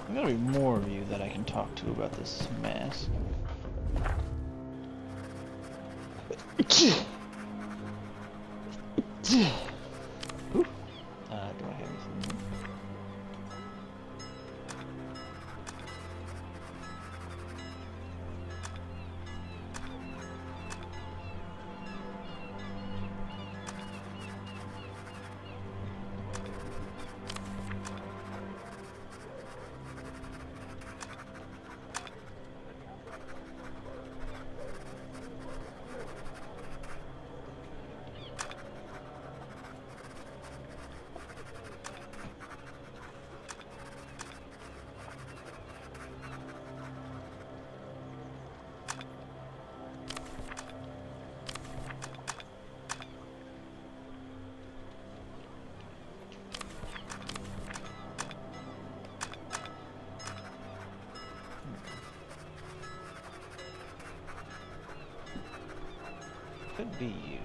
There's gotta be more of you that I can talk to about this mask. Ooh. Do I have anything? Could be you.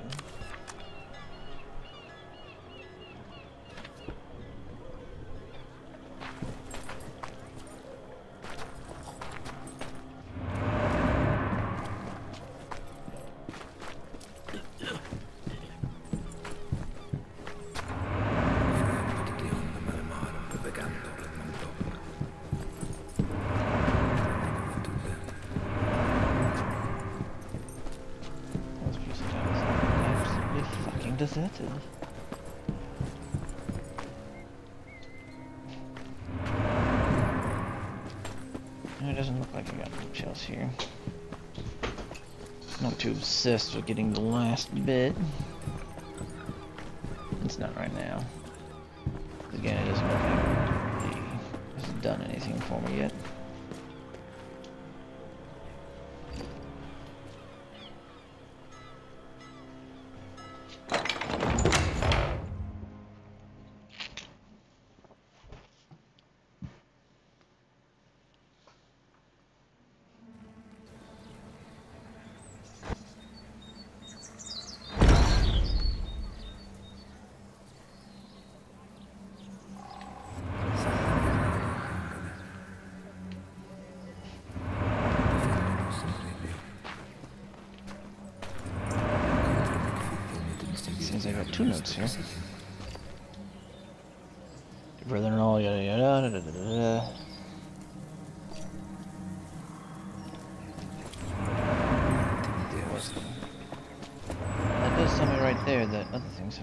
Deserted. It doesn't look like I got much else here. Not too obsessed with getting the last bit. It's not right now. Again, it doesn't look like it hasn't done anything for me yet. Seems like I got 2 notes here. Your brother-in-law, yada yada, da da da da. That does tell me right there that other things.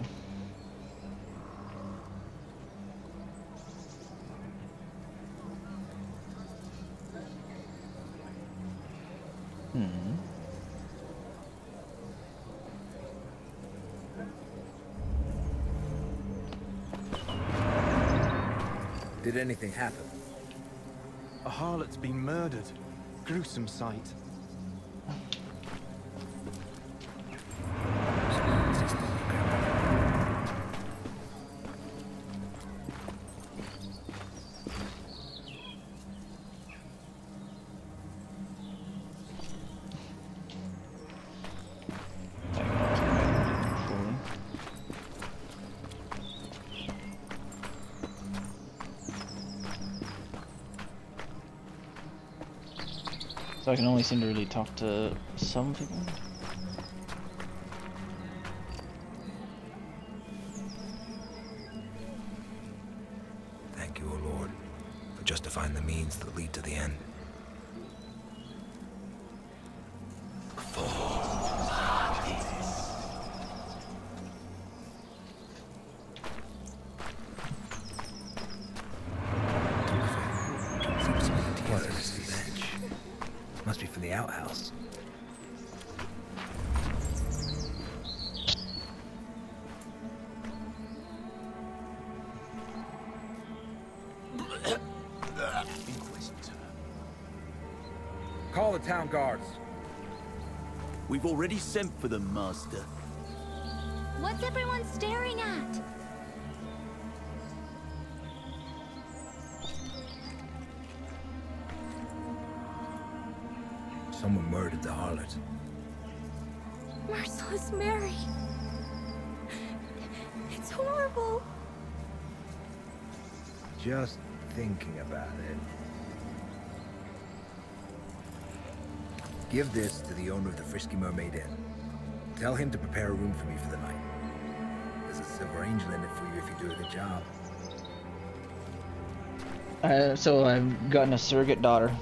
Did anything happen? A harlot's been murdered. Gruesome sight. So I can only seem to really talk to some people. Thank you, O Lord, for justifying the means that lead to the end. Must be from the outhouse. Inquisitor. Call the town guards. We've already sent for them, Master. What's everyone staring at? Someone murdered the harlot. Merciless Mary. It's horrible. Just thinking about it. Give this to the owner of the Frisky Mermaid Inn. Tell him to prepare a room for me for the night. There's a silver angel in it for you if you do a good job. So I've gotten a surrogate daughter.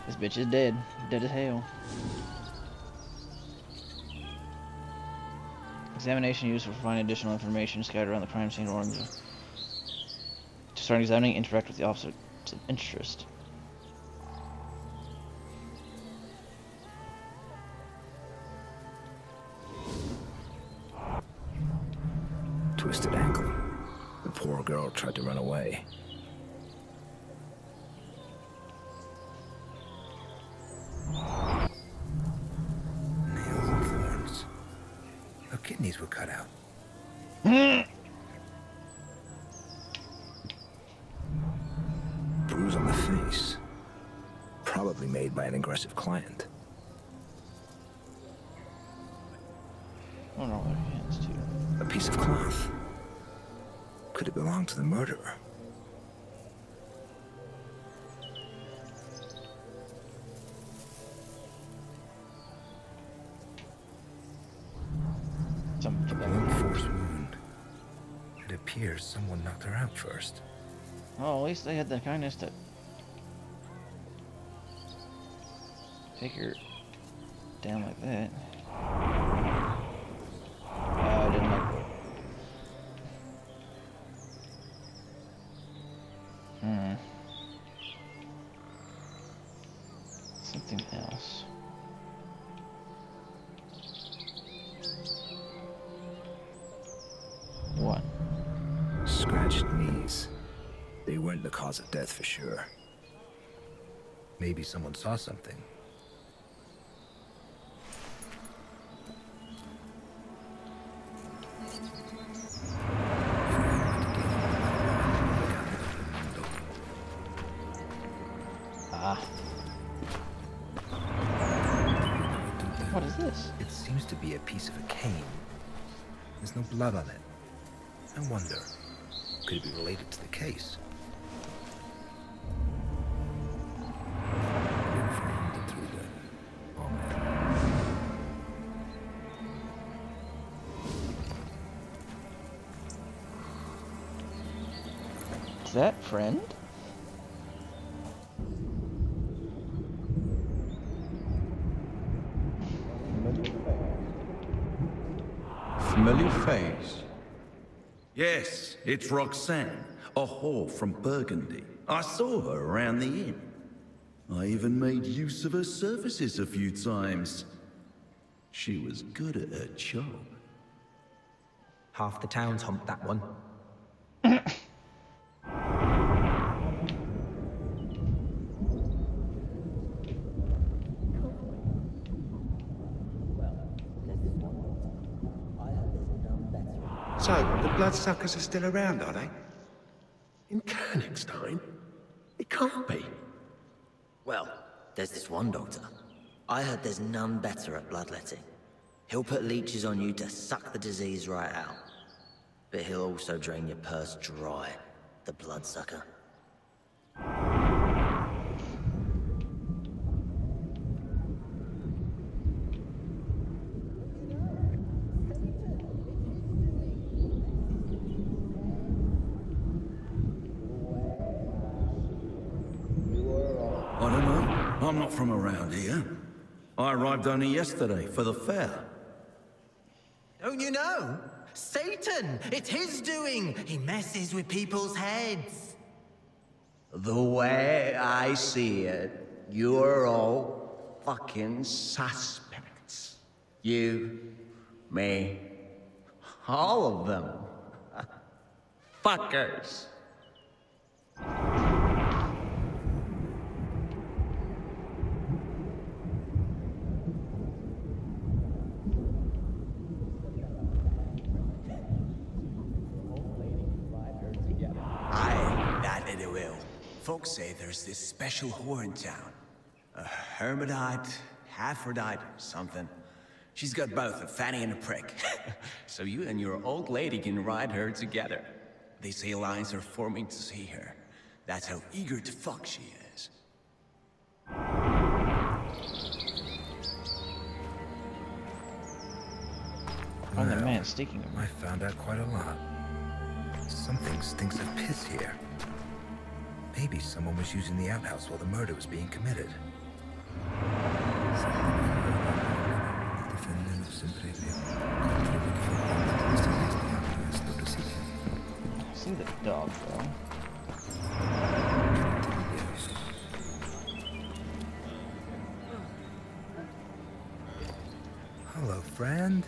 This bitch is dead. Dead as hell. Examination used for finding additional information scattered around the crime scene or to start examining, interact with the officers of interest. Twisted ankle. The poor girl tried to run away. Nails and thorns. Her kidneys were cut out. Bruise on the face. Probably made by an aggressive client. Oh no, their hands too. A piece of cloth. Could it belong to the murderer? A blunt force wound. It appears someone knocked her out first. Oh, at least they had the kindness to take her down like that. I didn't like it. Something else. What? Scratched knees. They weren't the cause of death for sure. Maybe someone saw something. What is this? It seems to be a piece of a cane. There's no blood on it. I wonder, could it be related to the case? What's that, friend? Familiar face. Yes, it's Roxanne, a whore from Burgundy. I saw her around the inn. I even made use of her services a few times. She was good at her job. Half the town's humped that one. So, the bloodsuckers are still around, are they? In Königstein? It can't be. Well, there's this one doctor. I heard there's none better at bloodletting. He'll put leeches on you to suck the disease right out. But he'll also drain your purse dry, the bloodsucker. I don't know. I'm not from around here. I arrived only yesterday for the fair. Don't you know? Satan! It's his doing! He messes with people's heads. The way I see it, you're all fucking suspects. You, me, all of them. Fuckers. Folks say there's this special whore in town. A hermaphrodite, Aphrodite, something. She's got both a fanny and a prick. So you and your old lady can ride her together. They say lines are forming to see her. That's how eager to fuck she is. I'm the man sticking him. I found out quite a lot. Something stinks of piss here. Maybe someone was using the outhouse while the murder was being committed. See the dog, though. Hello, friend.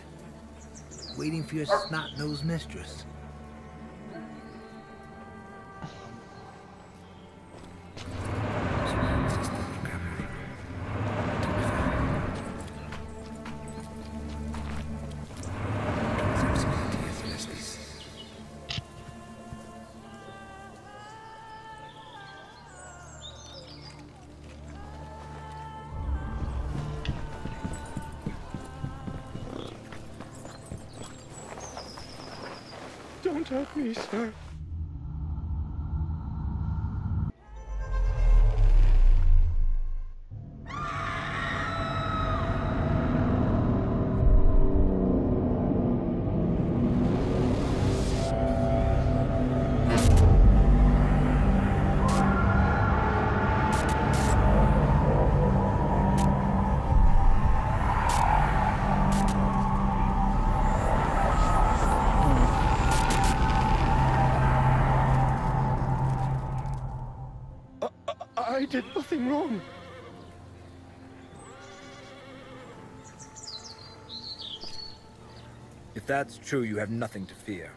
Waiting for your snot-nosed mistress. Don't hurt me, sir. I did nothing wrong. If that's true, you have nothing to fear.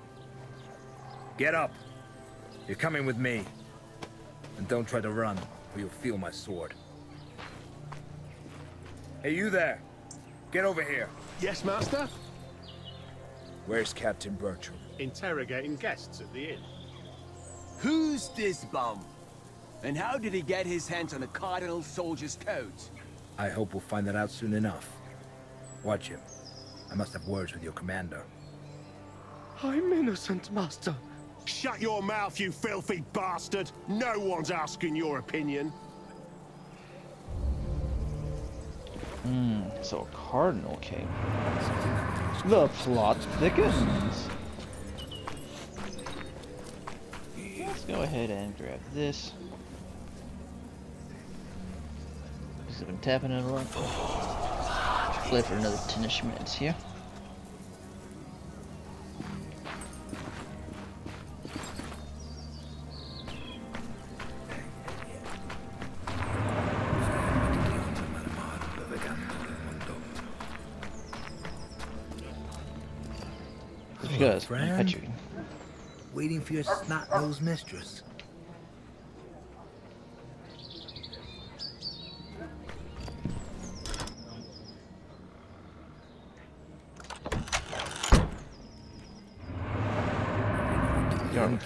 Get up. You're coming with me. And don't try to run, or you'll feel my sword. Hey, you there. Get over here. Yes, master? Where's Captain Bertram? Interrogating guests at the inn. Who's this bum? And how did he get his hands on a cardinal soldier's coat? I hope we'll find that out soon enough. Watch him. I must have words with your commander. I'm innocent, master. Shut your mouth, you filthy bastard! No one's asking your opinion. So a cardinal came. The plot thickens. What's go ahead and grab this. Because I've been tapping it a lot. Play for another 10-ish minutes here. Because friend. Waiting for your snot-nosed mistress.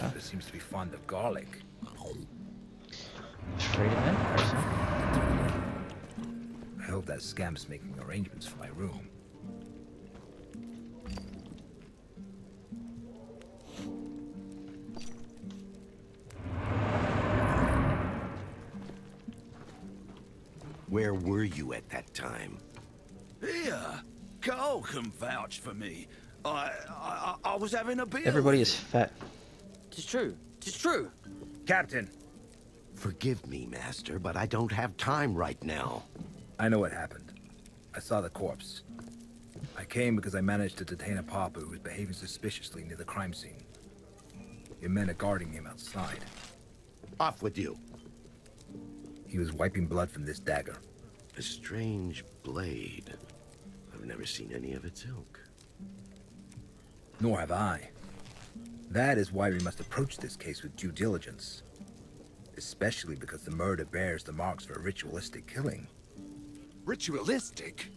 That seems to be fond of garlic. Afraid of vampires, huh? I hope that scamp's making arrangements for my room. Where were you at that time? Here, Carl can vouch for me. I was having a beer. Everybody is fat. Tis true. Tis true. Captain. Forgive me, Master, but I don't have time right now. I know what happened. I saw the corpse. I came because I managed to detain a pauper who was behaving suspiciously near the crime scene. Your men are guarding him outside. Off with you. He was wiping blood from this dagger. A strange blade. I've never seen any of its ilk. Nor have I. That is why we must approach this case with due diligence. Especially because the murder bears the marks for a ritualistic killing. Ritualistic?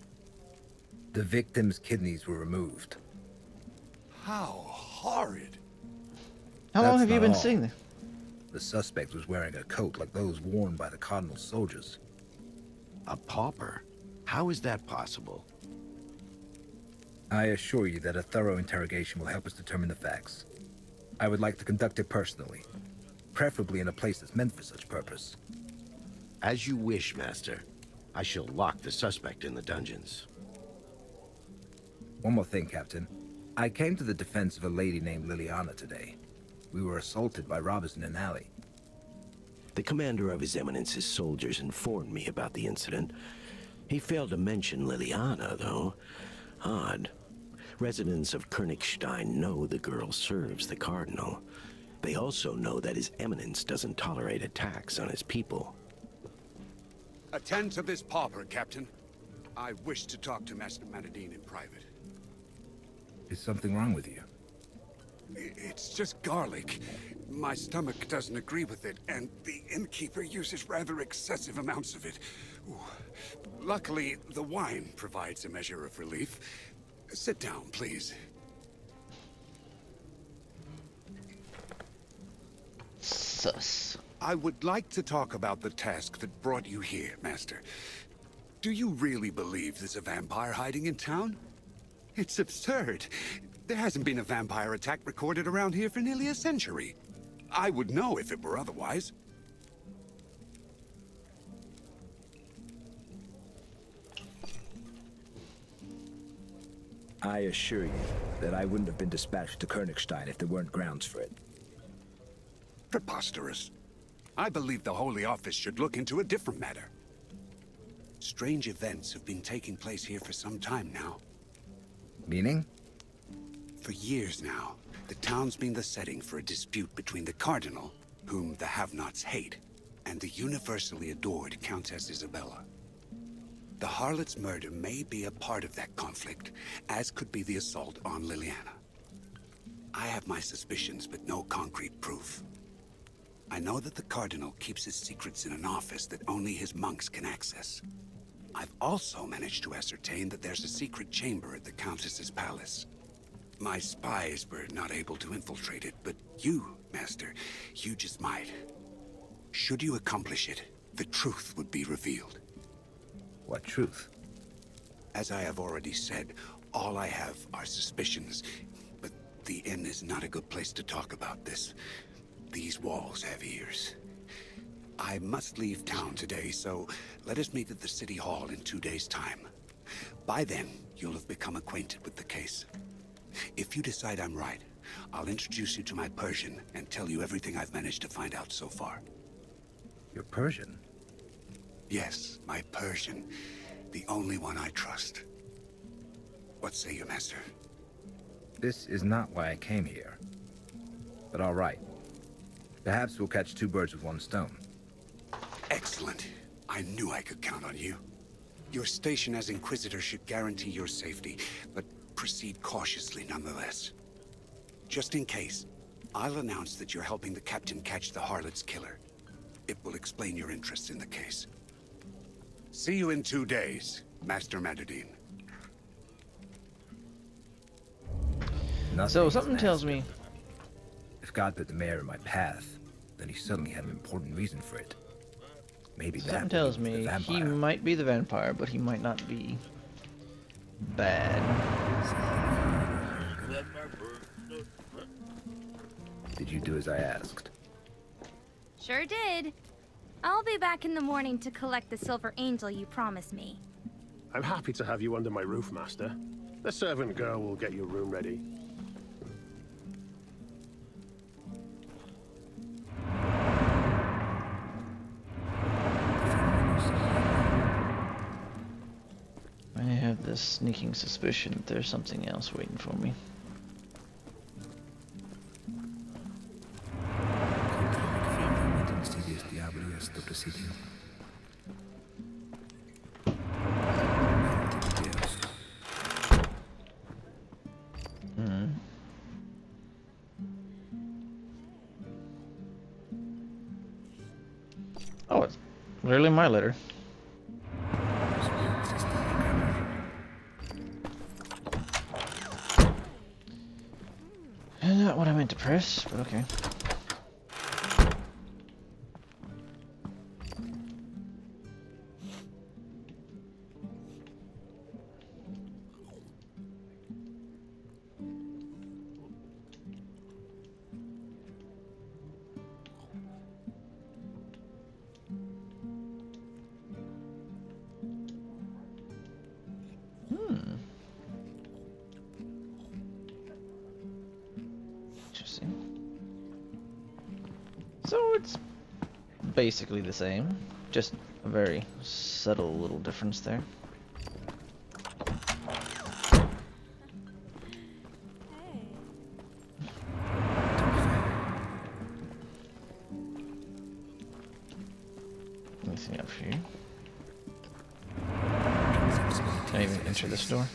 The victim's kidneys were removed. How horrid. How long have you been seeing this? The suspect was wearing a coat like those worn by the Cardinal's soldiers. A pauper? How is that possible? I assure you that a thorough interrogation will help us determine the facts. I would like to conduct it personally, preferably in a place that's meant for such purpose. As you wish, Master. I shall lock the suspect in the dungeons. One more thing, Captain. I came to the defense of a lady named Liliana today. We were assaulted by robbers in an alley. The commander of His Eminence's soldiers informed me about the incident. He failed to mention Liliana, though. Odd. Residents of Königstein know the girl serves the Cardinal. They also know that His Eminence doesn't tolerate attacks on his people. Attend to this pauper, Captain. I wish to talk to Master Manadine in private. Is something wrong with you? It's just garlic. My stomach doesn't agree with it, and the innkeeper uses rather excessive amounts of it. Ooh. Luckily, the wine provides a measure of relief. Sit down, please. Sus. I would like to talk about the task that brought you here, Master. Do you really believe there's a vampire hiding in town? It's absurd. There hasn't been a vampire attack recorded around here for nearly a century. I would know if it were otherwise. I assure you that I wouldn't have been dispatched to Königstein if there weren't grounds for it. Preposterous. I believe the Holy Office should look into a different matter. Strange events have been taking place here for some time now. Meaning? For years now, the town's been the setting for a dispute between the Cardinal, whom the have-nots hate, and the universally adored Countess Isabella. The harlot's murder may be a part of that conflict, as could be the assault on Liliana. I have my suspicions, but no concrete proof. I know that the Cardinal keeps his secrets in an office that only his monks can access. I've also managed to ascertain that there's a secret chamber at the Countess's palace. My spies were not able to infiltrate it, but you, Master, you just might. Should you accomplish it, the truth would be revealed. What truth? As I have already said, all I have are suspicions, but the inn is not a good place to talk about this. These walls have ears. I must leave town today, so let us meet at the City Hall in 2 days' time. By then, you'll have become acquainted with the case. If you decide I'm right, I'll introduce you to my Persian and tell you everything I've managed to find out so far. Your Persian? Yes, my Persian. The only one I trust. What say you, Master? This is not why I came here. But all right. Perhaps we'll catch two birds with one stone. Excellent. I knew I could count on you. Your station as Inquisitor should guarantee your safety, but proceed cautiously nonetheless. Just in case, I'll announce that you're helping the Captain catch the Harlot's killer. It will explain your interest in the case. See you in 2 days, Master Madadine. So something tells me... If God put the mayor in my path, then he suddenly had an important reason for it. Maybe that something tells me he might be the vampire, but he might not be bad. Did you do as I asked? Sure did. I'll be back in the morning to collect the silver angel you promised me. I'm happy to have you under my roof, Master. The servant girl will get your room ready. I have this sneaking suspicion that there's something else waiting for me. Oh, it's literally my letter. Not what I meant to press, but okay. So it's basically the same, just a very subtle little difference there. Anything up here? Can I even enter this door?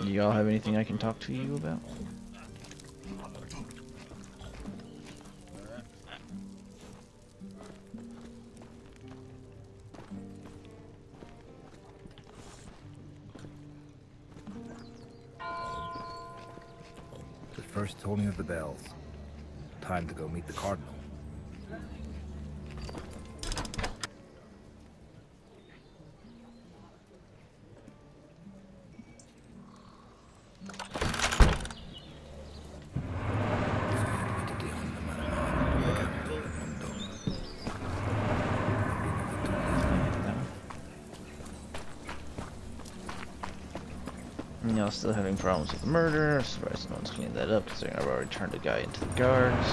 Do y'all have anything I can talk to you about? The first tolling of the bells. Time to go meet the Cardinal. Y'all still having problems with the murder. Surprised no one's cleaned that up considering I've already turned a guy into the guards.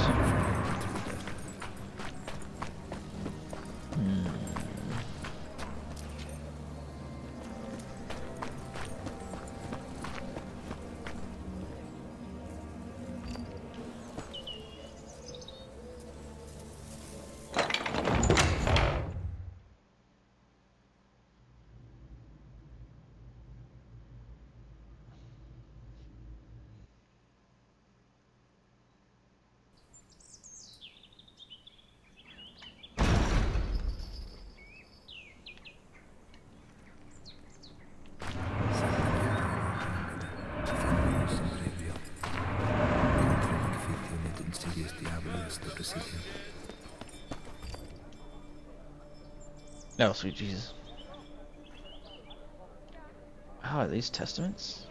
Oh, sweet Jesus. Wow, are these testaments?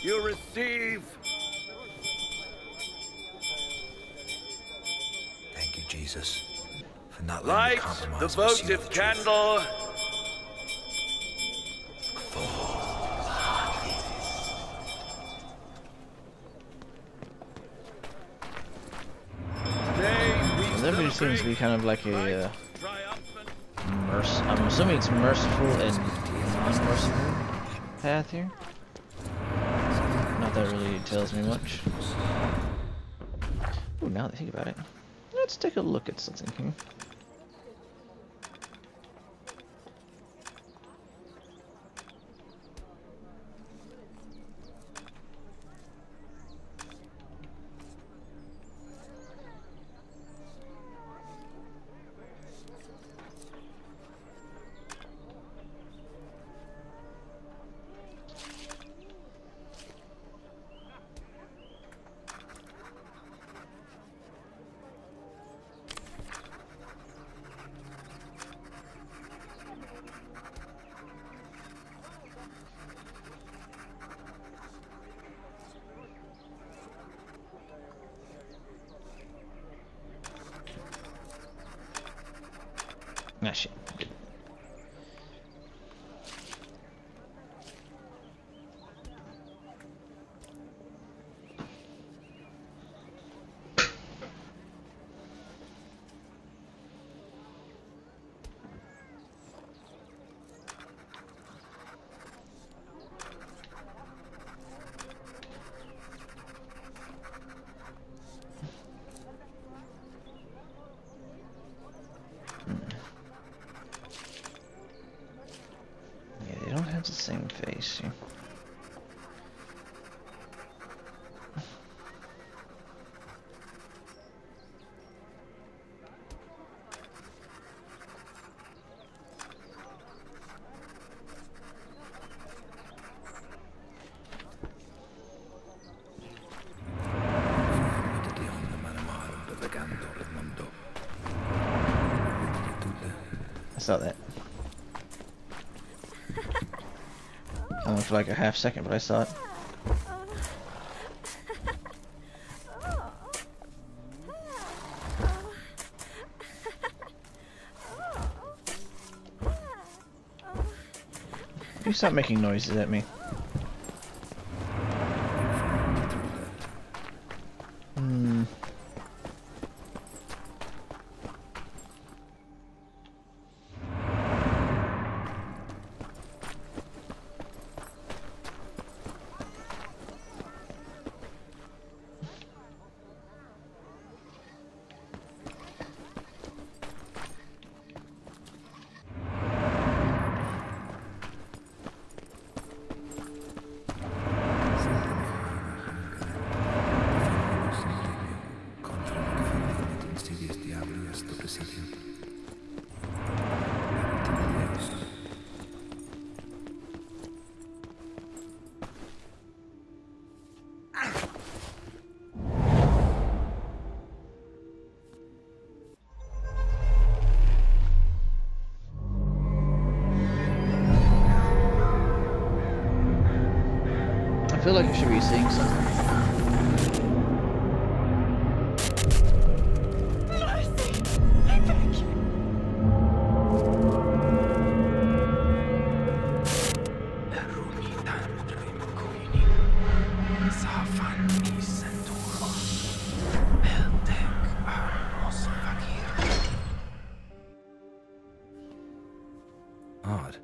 you receive. Thank you, Jesus, for not letting me Light compromise the my seal votive of truth. candle. So that video seems to be kind of like a I'm assuming it's merciful and non-merciful path here. Not that really tells me much. Ooh, now that I think about it, let's take a look at something here. Ah, shit. Good. The same face here. I saw that. Only for like a half second, but I saw it. You stop making noises at me. I feel like I should be seeing something. Odd.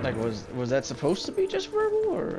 Like, was that supposed to be just verbal, or?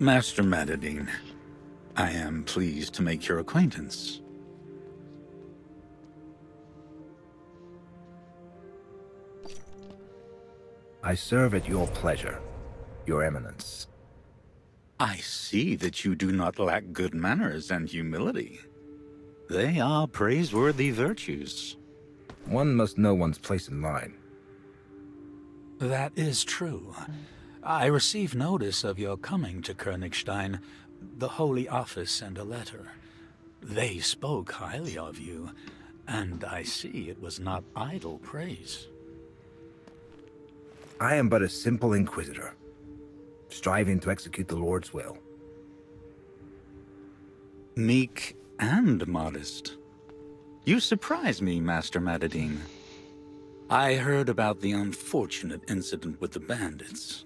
Master Madadine, I am pleased to make your acquaintance. I serve at your pleasure, Your Eminence. I see that you do not lack good manners and humility. They are praiseworthy virtues. One must know one's place in line. That is true. I received notice of your coming to Königstein, the Holy Office and a letter. They spoke highly of you, and I see it was not idle praise. I am but a simple Inquisitor, striving to execute the Lord's will. Meek and modest. You surprise me, Master Madadine. I heard about the unfortunate incident with the bandits.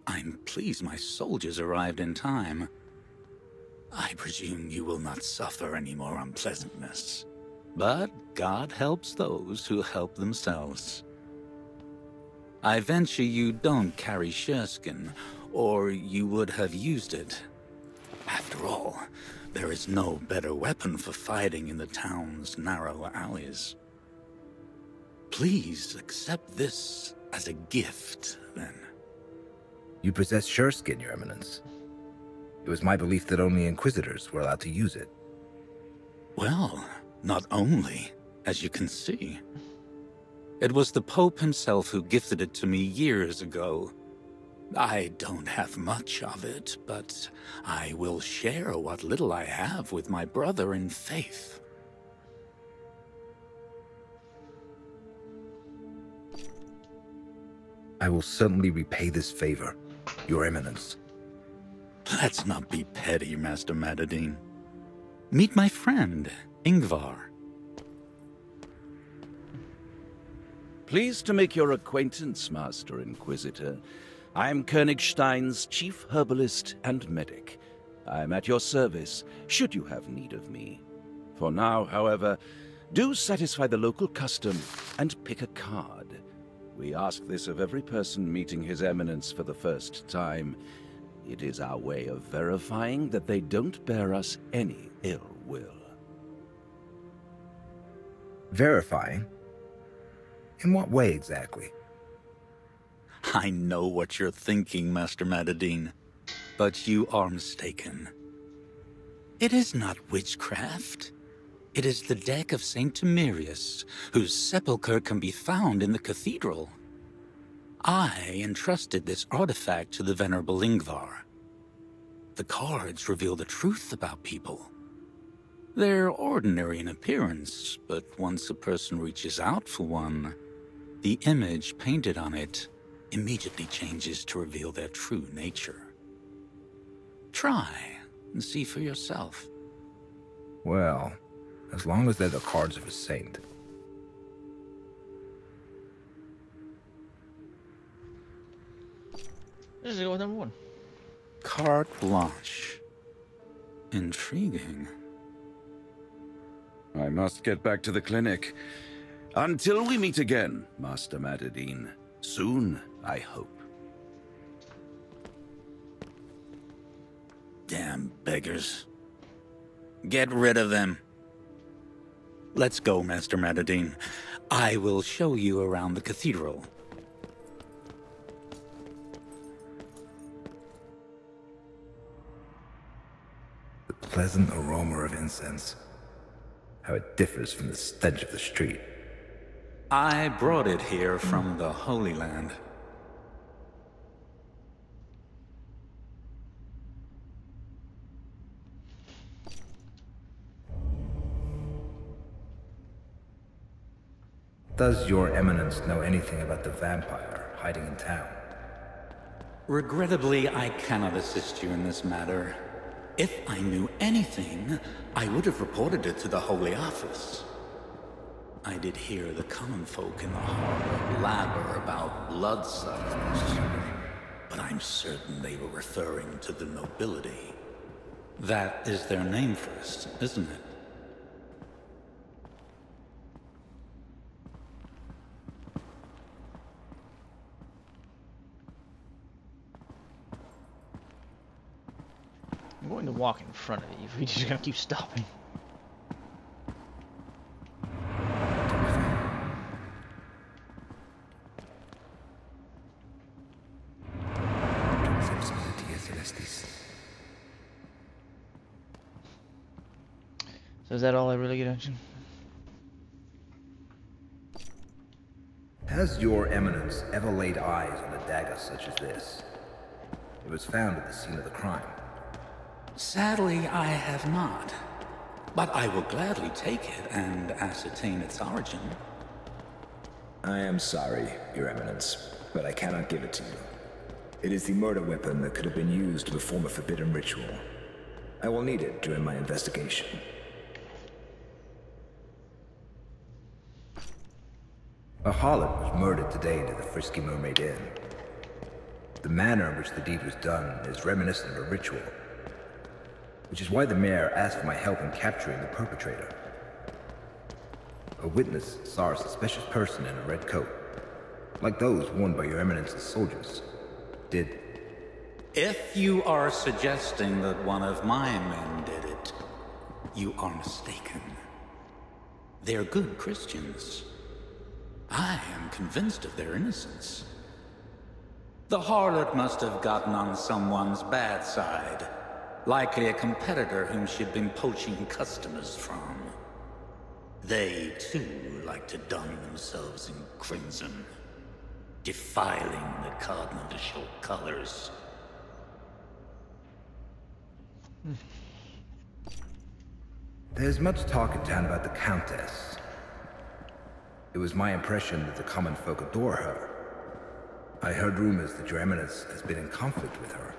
I'm pleased my soldiers arrived in time. I presume you will not suffer any more unpleasantness. But God helps those who help themselves. I venture you don't carry shearskin, or you would have used it. After all, there is no better weapon for fighting in the town's narrow alleys. Please accept this as a gift, then. You possess shearskin, Your Eminence. It was my belief that only Inquisitors were allowed to use it. Well, not only, as you can see. It was the Pope himself who gifted it to me years ago. I don't have much of it, but I will share what little I have with my brother in faith. I will certainly repay this favor, Your Eminence. Let's not be petty, Master Madadine. Meet my friend, Ingvar. Pleased to make your acquaintance, Master Inquisitor. I am Königstein's chief herbalist and medic. I am at your service, should you have need of me. For now, however, do satisfy the local custom and pick a card. We ask this of every person meeting His Eminence for the first time. It is our way of verifying that they don't bear us any ill will. Verifying? In what way exactly? I know what you're thinking, Master Madadine, but you are mistaken. It is not witchcraft. It is the deck of Saint Timerius, whose sepulchre can be found in the cathedral. I entrusted this artifact to the Venerable Ingvar. The cards reveal the truth about people. They're ordinary in appearance, but once a person reaches out for one, the image painted on it immediately changes to reveal their true nature. Try and see for yourself. Well, as long as they're the cards of a saint. This is go number one. Carte blanche. Intriguing. I must get back to the clinic. Until we meet again, Master Madadine. Soon, I hope. Damn beggars. Get rid of them. Let's go, Master Madadine. I will show you around the cathedral. The pleasant aroma of incense. How it differs from the stench of the street. I brought it here from the Holy Land. Does Your Eminence know anything about the vampire hiding in town? Regrettably, I cannot assist you in this matter. If I knew anything, I would have reported it to the Holy Office. I did hear the common folk in the harbor blabber about bloodsuckers, but I'm certain they were referring to the nobility. That is their name first, isn't it? I'm going to walk in front of you if you're just gonna keep stopping. So is that all I really get into? Has your eminence ever laid eyes on a dagger such as this? It was found at the scene of the crime. Sadly, I have not. But I will gladly take it and ascertain its origin. I am sorry, Your Eminence, but I cannot give it to you. It is the murder weapon that could have been used to perform a forbidden ritual. I will need it during my investigation. A harlot was murdered today near the Frisky Mermaid Inn. The manner in which the deed was done is reminiscent of a ritual, which is why the mayor asked for my help in capturing the perpetrator. A witness saw a suspicious person in a red coat, like those worn by Your Eminence's soldiers. Did... If you are suggesting that one of my men did it, you are mistaken. They're good Christians. I am convinced of their innocence. The harlot must have gotten on someone's bad side. Likely a competitor whom she'd been poaching customers from. They, too, like to don themselves in crimson, defiling the cardinal colors. There's much talk in town about the Countess. It was my impression that the common folk adore her. I heard rumors that Your Eminence has been in conflict with her.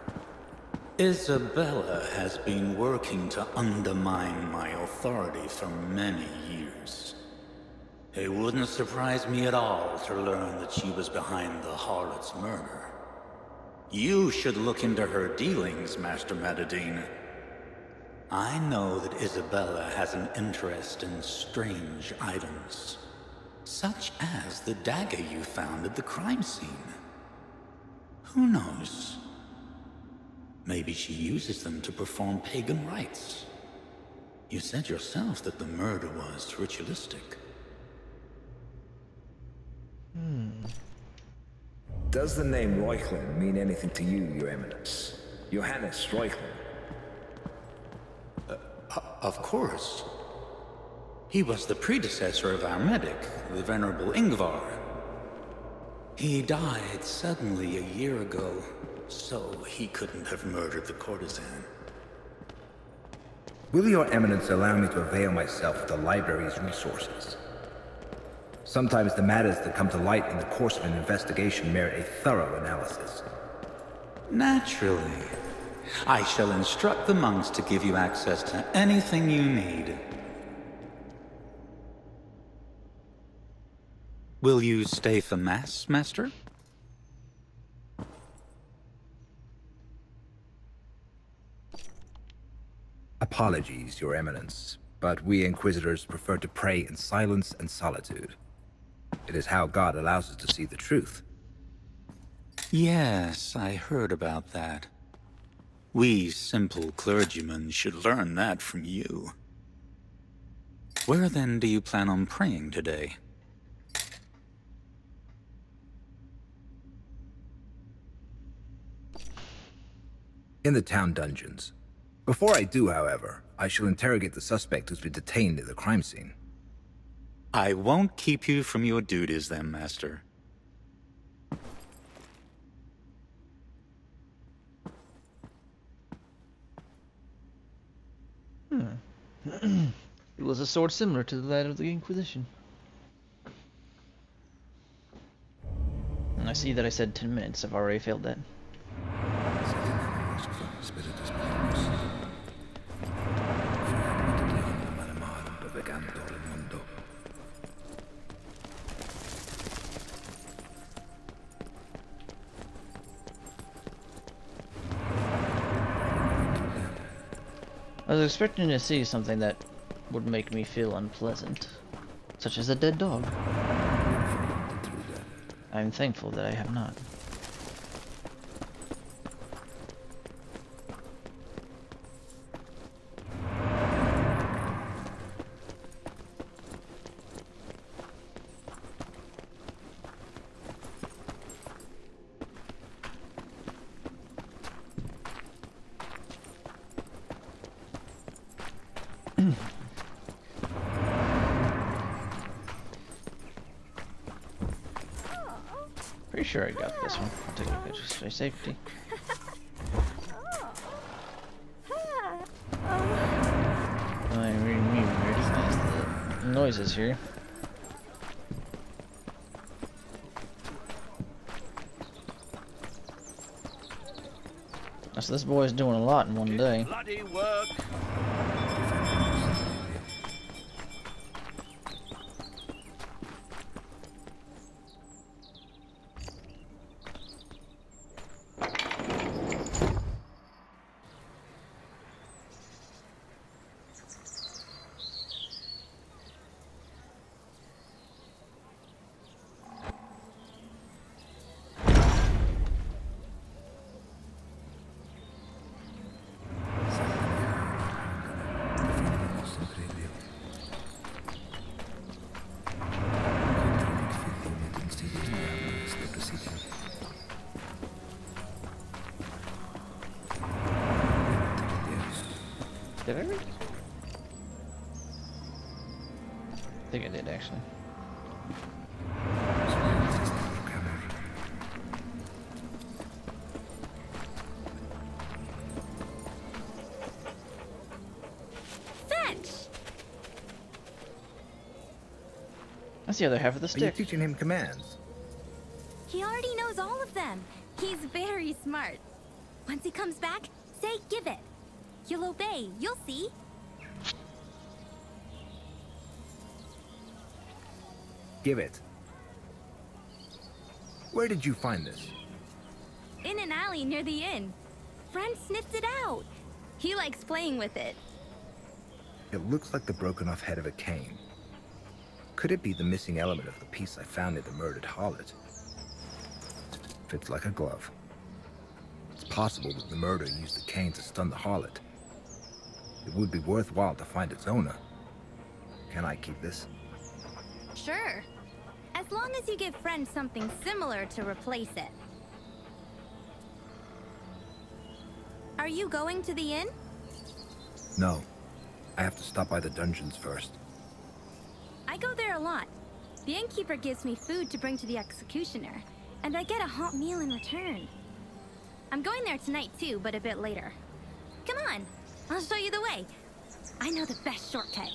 Isabella has been working to undermine my authority for many years. It wouldn't surprise me at all to learn that she was behind the harlot's murder. You should look into her dealings, Master Madadine. I know that Isabella has an interest in strange items, such as the dagger you found at the crime scene. Who knows? Maybe she uses them to perform pagan rites. You said yourself that the murder was ritualistic. Does the name Reuchlin mean anything to you, Your Eminence? Johannes Reuchlin? Of course. He was the predecessor of our medic, the Venerable Ingvar. He died suddenly a year ago, so he couldn't have murdered the courtesan. Will Your Eminence allow me to avail myself of the library's resources? Sometimes the matters that come to light in the course of an investigation merit a thorough analysis. Naturally. I shall instruct the monks to give you access to anything you need. Will you stay for Mass, Master? Apologies, Your Eminence, but we Inquisitors prefer to pray in silence and solitude. It is how God allows us to see the truth. Yes, I heard about that. We simple clergymen should learn that from you. Where then do you plan on praying today? In the town dungeons. Before I do, however, I shall interrogate the suspect who's been detained at the crime scene. I won't keep you from your duties then, Master. It was a sword similar to that of the Inquisition. And I see that I said 10 minutes. I've already failed that. I was expecting to see something that would make me feel unpleasant, such as a dead dog. I'm thankful that I have not. Pretty sure I got this one. I'll take a picture for safety. I really recognize the noises here. So this boy's doing a lot in one day. Bloody work. Did I read? I think I did actually. Fetch! That's the other half of the stick. Are you teaching him commands? He already knows all of them. He's very smart. Once he comes back, say give it. He'll obey, you'll see. Give it. Where did you find this? In an alley near the inn. Friend sniffed it out. He likes playing with it. It looks like the broken off head of a cane. Could it be the missing element of the piece I found near the murdered harlot? Fits like a glove. It's possible that the murderer used the cane to stun the harlot. It would be worthwhile to find its owner. Can I keep this? Sure. As long as you give Friend something similar to replace it. Are you going to the inn? No. I have to stop by the dungeons first. I go there a lot. The innkeeper gives me food to bring to the executioner, and I get a hot meal in return. I'm going there tonight too, but a bit later. Come on, I'll show you the way. I know the best shortcut.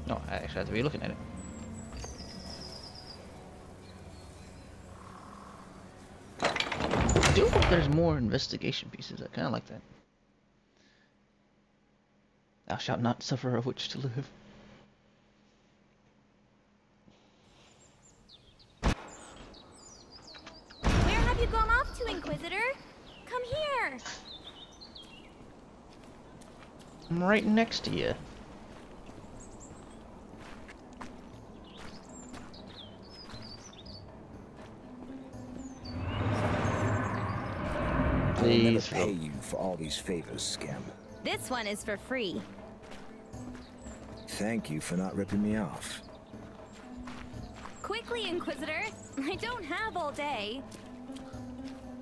No, I actually have to be looking at it. I do hope there's more investigation pieces. I kind of like that. Thou shalt not suffer a witch to live. Where have you gone off to, Inquisitor? Come here! I'm right next to you. I'll never pay you for all these favors, Scam. This one is for free. Thank you for not ripping me off. Quickly, Inquisitor. I don't have all day.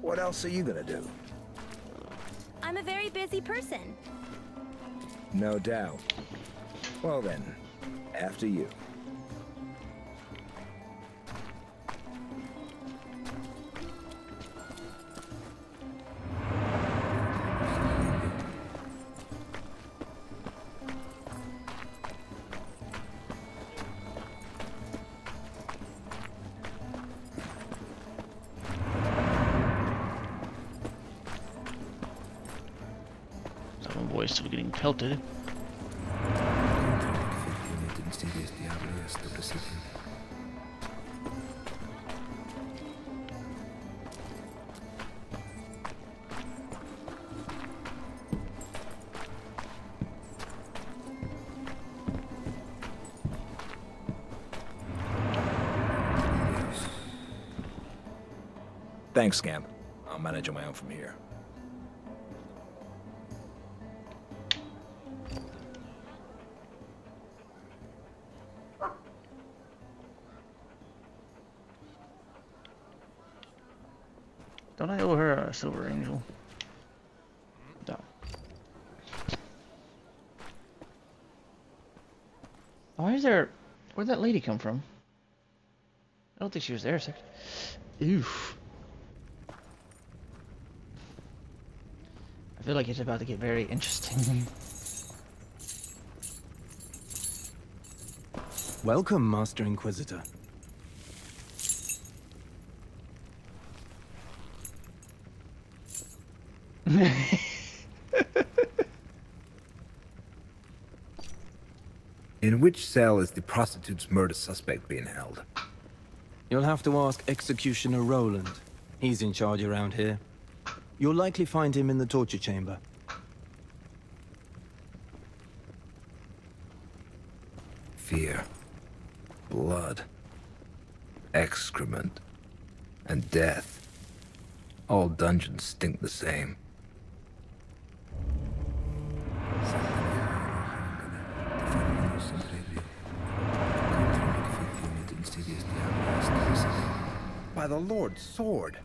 What else are you gonna do? I'm a very busy person. No doubt. Well then, after you. Some boy's still getting pelted. Thanks, Scamp. I'll manage on my own from here. Don't I owe her a silver angel? No. Why is there... Where'd that lady come from? I don't think she was there a second. Oof. I feel like it's about to get very interesting. Welcome, Master Inquisitor. In which cell is the prostitute's murder suspect being held? You'll have to ask Executioner Roland. He's in charge around here. You'll likely find him in the torture chamber. Fear, blood, excrement, and death. All dungeons stink the same. By the Lord's sword!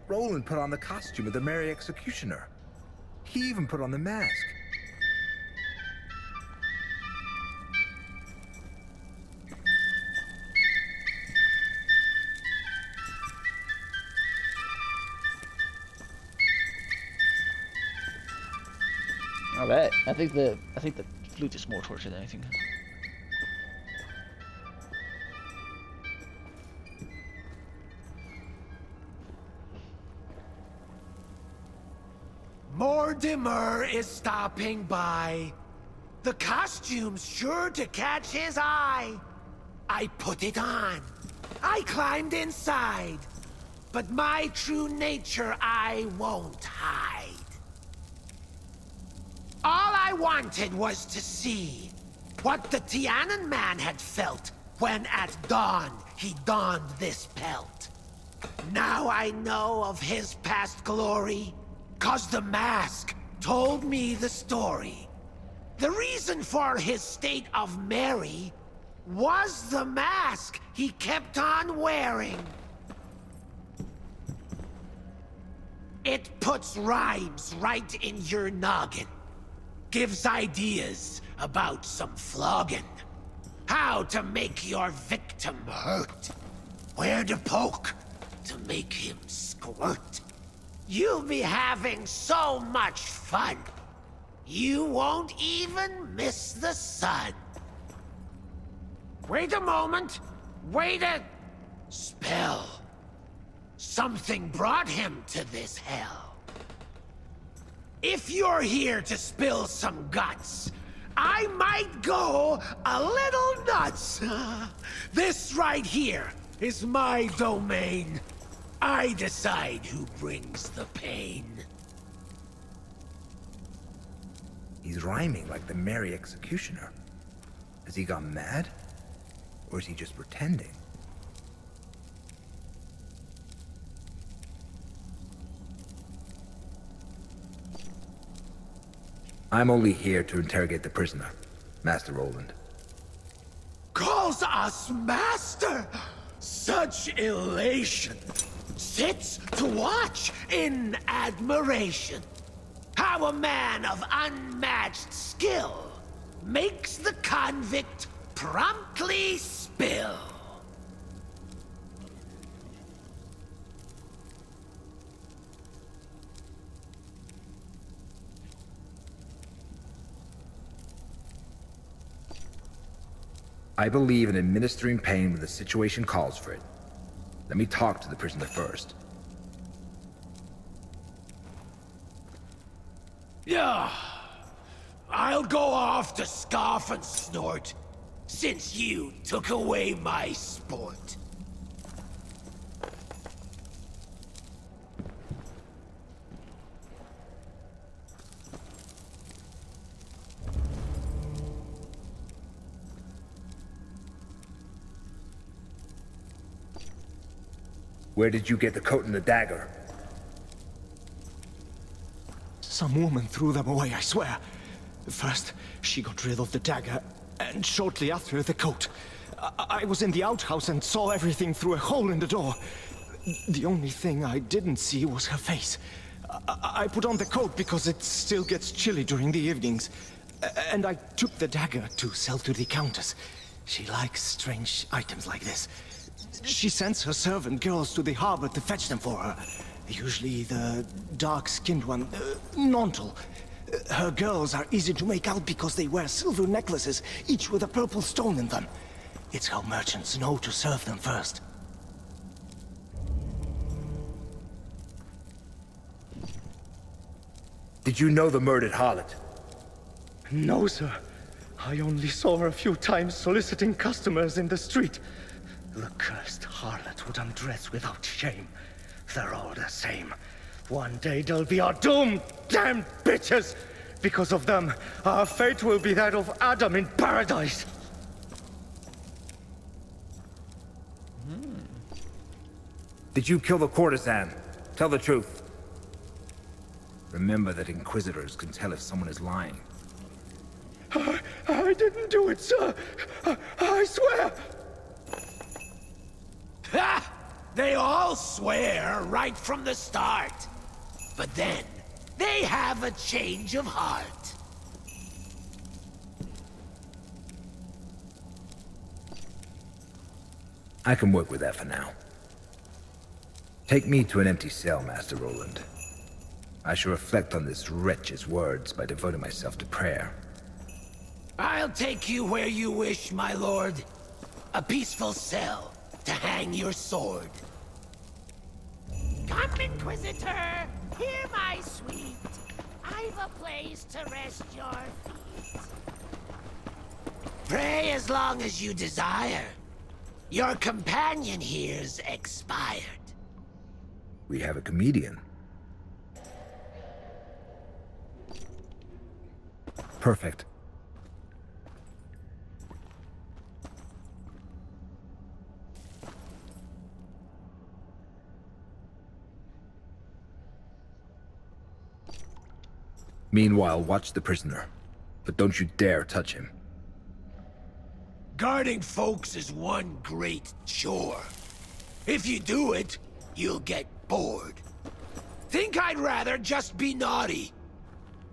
Roland put on the costume of the Merry Executioner. He even put on the mask. I bet. I think the flute is more torture than anything. Mortimer is stopping by. The costume's sure to catch his eye. I put it on. I climbed inside. But my true nature I won't hide. All I wanted was to see what the Tianan man had felt when at dawn he donned this pelt. Now I know of his past glory, 'cause the mask told me the story. The reason for his state of merry was the mask he kept on wearing. It puts rhymes right in your noggin. Gives ideas about some flogging. How to make your victim hurt. Where to poke to make him squirt. You'll be having so much fun. You won't even miss the sun. Wait a moment. Wait a spell. Something brought him to this hell. If you're here to spill some guts, I might go a little nuts. This right here is my domain. I decide who brings the pain. He's rhyming like the Merry Executioner. Has he gone mad? Or is he just pretending? I'm only here to interrogate the prisoner, Master Roland. Calls us master! Such elation! Sits to watch in admiration. How a man of unmatched skill makes the convict promptly spill. I believe in administering pain when the situation calls for it. Let me talk to the prisoner first. Yeah, I'll go off to scoff and snort, since you took away my sport. Where did you get the coat and the dagger? Some woman threw them away, I swear. First, she got rid of the dagger, and shortly after, the coat. I was in the outhouse and saw everything through a hole in the door. The only thing I didn't see was her face. I put on the coat because it still gets chilly during the evenings. And I took the dagger to sell to the Countess. She likes strange items like this. She sends her servant girls to the harbor to fetch them for her. Usually the dark-skinned one, Nontal. Her girls are easy to make out because they wear silver necklaces, each with a purple stone in them. It's how merchants know to serve them first. Did you know the murdered harlot? No, sir. I only saw her a few times soliciting customers in the street. The cursed harlot would undress without shame. They're all the same. One day they'll be our doom, damned bitches! Because of them, our fate will be that of Adam in paradise! Did you kill the courtesan? Tell the truth. Remember that Inquisitors can tell if someone is lying. I didn't do it, sir! I swear! Ha! They all swear right from the start. But then, they have a change of heart. I can work with that for now. Take me to an empty cell, Master Roland. I shall reflect on this wretch's words by devoting myself to prayer. I'll take you where you wish, my lord. A peaceful cell to hang your sword. Come, Inquisitor! Hear my sweet. I've a place to rest your feet. Pray as long as you desire. Your companion here's expired. We have a comedian. Perfect. Meanwhile, watch the prisoner. But don't you dare touch him. Guarding folks is one great chore. If you do it, you'll get bored. Think I'd rather just be naughty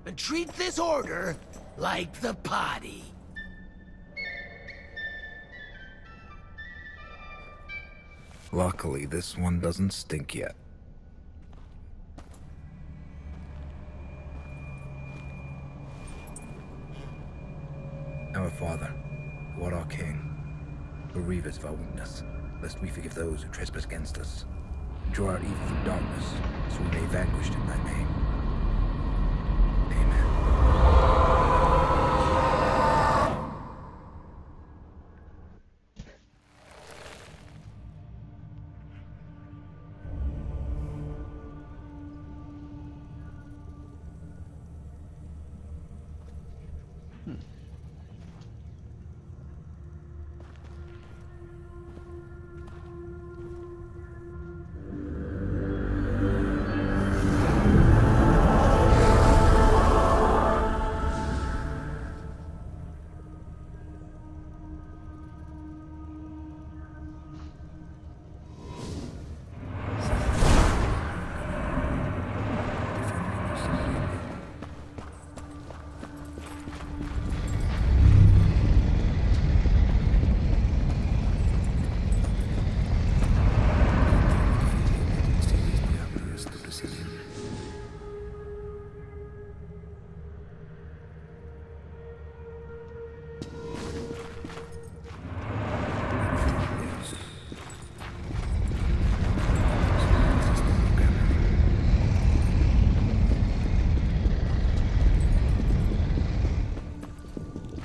and treat this order like the potty. Luckily, this one doesn't stink yet. Our Father, who art our King, bereave us of our weakness, lest we forgive those who trespass against us. Draw out evil from darkness, so we may vanquish it in thy name. Amen.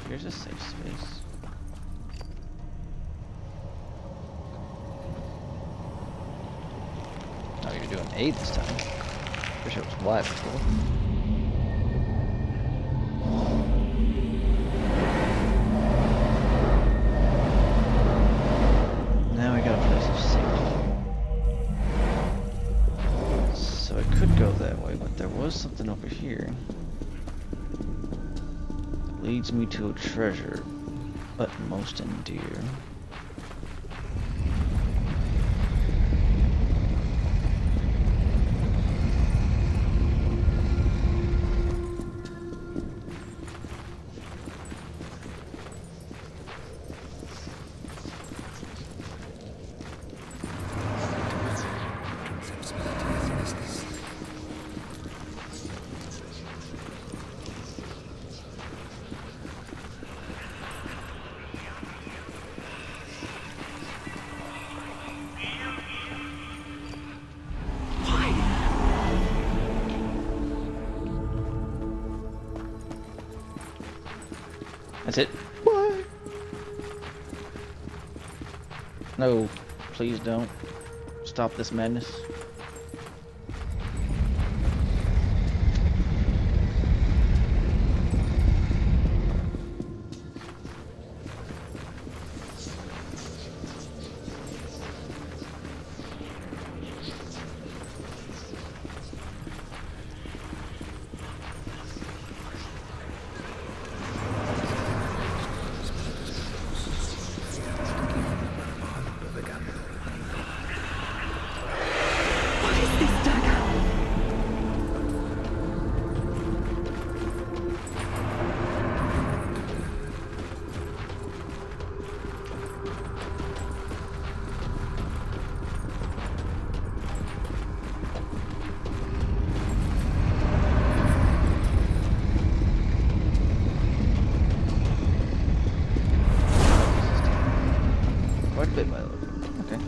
Here's a safe space. Oh, you're doing A this time. Wish it was Y before. Now we got a place of safety. So I could go that way, but there was something over here. Leads me to a treasure, but most endear. That's it. What? No, please don't. Stop this madness. Quite a bit by the look. Okay.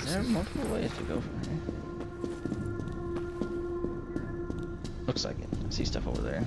There are multiple ways to go from here. Looks like it. I see stuff over there.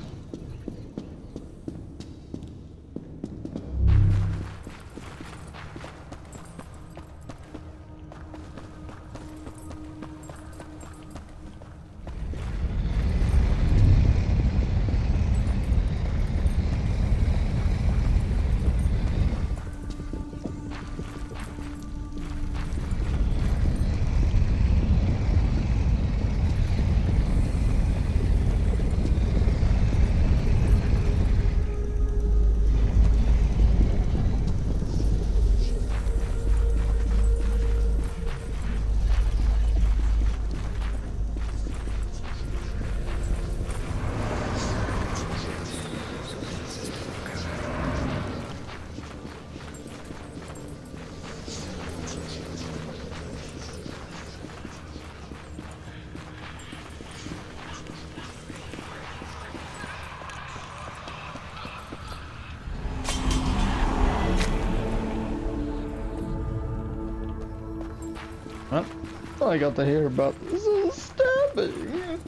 Well, I got to hear about this little stabbing.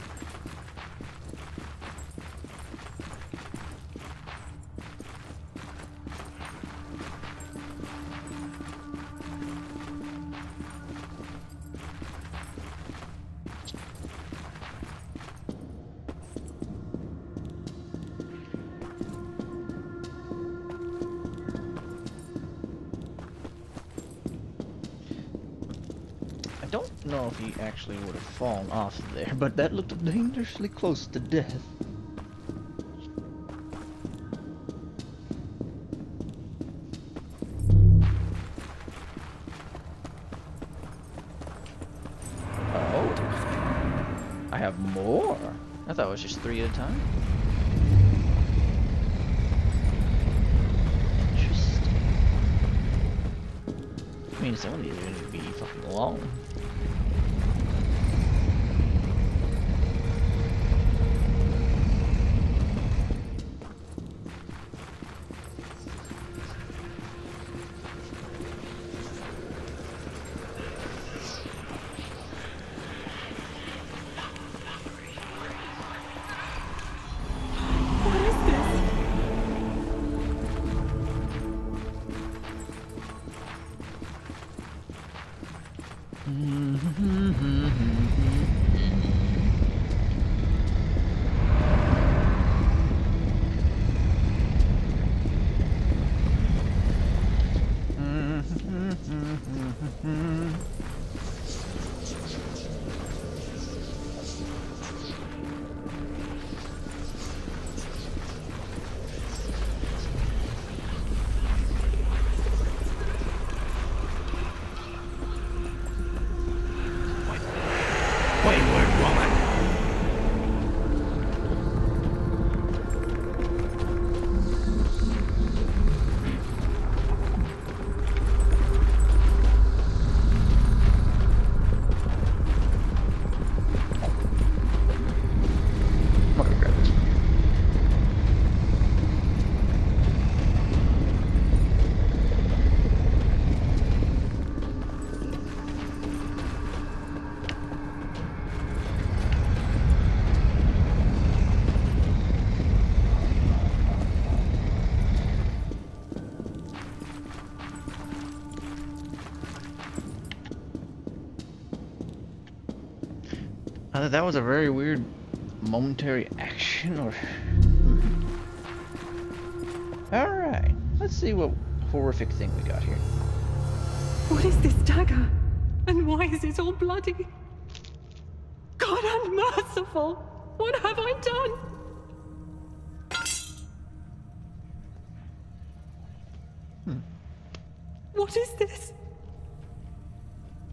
I don't know if he actually would have fallen off there, but that looked dangerously close to death. Oh, I have more. I thought it was just 3 at a time. Interesting. I mean, some of these are going to be fucking long. That was a very weird momentary action, or... Alright, let's see what horrific thing we got here. What is this dagger? And why is it all bloody? God unmerciful! What have I done? What is this?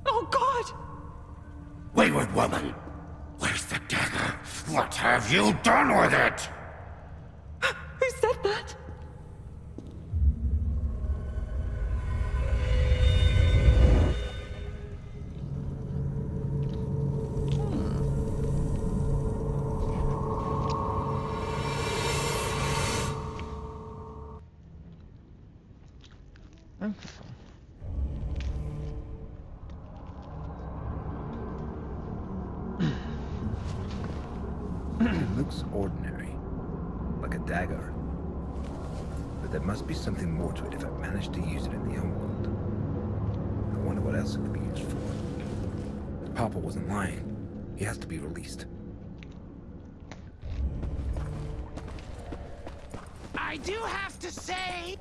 Oh, God! Wayward woman! Where's the dagger? What have you done with it? Who said that? It looks ordinary, like a dagger. But there must be something more to it if I've managed to use it in the homeworld. I wonder what else it could be used for. Papa wasn't lying. He has to be released. I do have to say...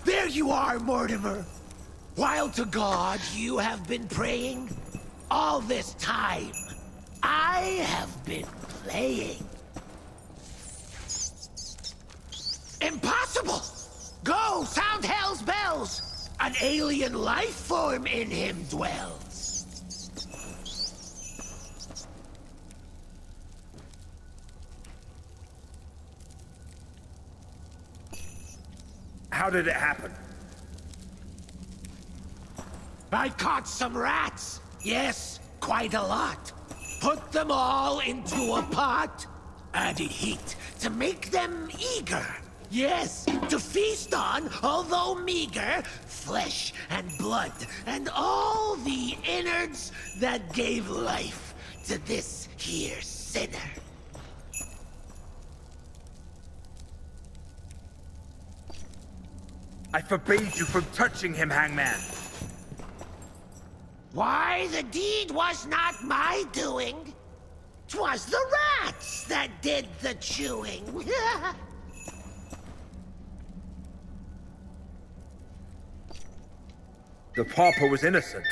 There you are, Mortimer! While to God you have been praying, all this time, I have been playing. Impossible! Go, sound hell's bells! An alien life form in him dwells. How did it happen? I caught some rats. Yes, quite a lot. Put them all into a pot. Added heat to make them eager. Yes, to feast on, although meager, flesh and blood and all the innards that gave life to this here sinner. I forbade you from touching him, Hangman! Why, the deed was not my doing. 'Twas the rats that did the chewing. The pauper was innocent.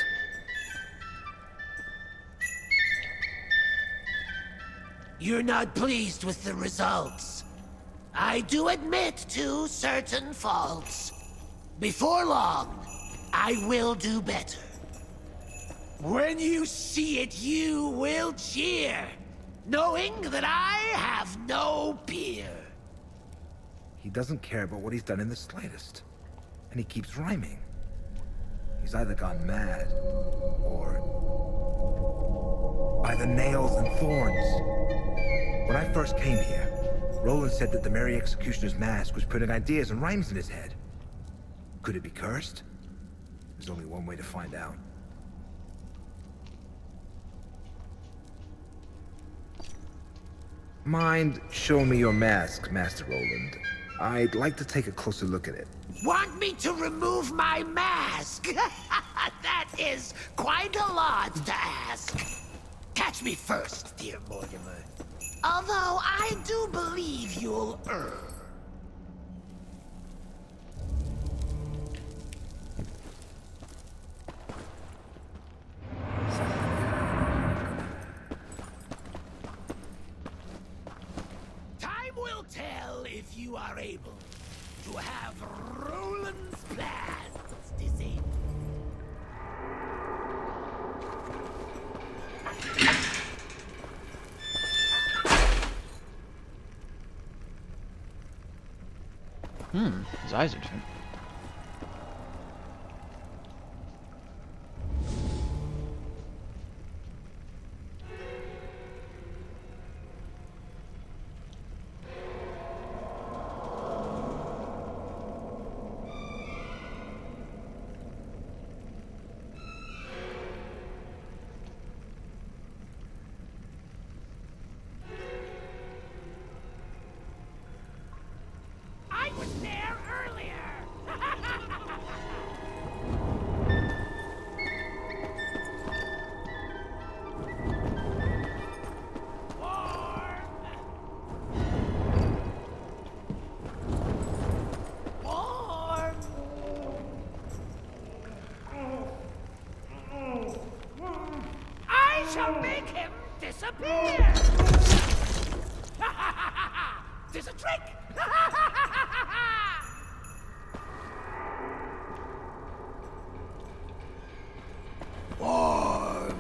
You're not pleased with the results. I do admit to certain faults. Before long, I will do better. When you see it, you will cheer, knowing that I have no peer. He doesn't care about what he's done in the slightest. And he keeps rhyming. He's either gone mad, or... by the nails and thorns. When I first came here, Roland said that the Merry Executioner's mask was putting ideas and rhymes in his head. Could it be cursed? There's only one way to find out. Mind showing me your mask, Master Roland? I'd like to take a closer look at it. Want me to remove my mask? That is quite a lot to ask. Catch me first, dear Mortimer. Although I do believe you'll err. Time will tell if you are able to have Roland's plans disabled. His eyes are turned. disappear! There's a trick! One.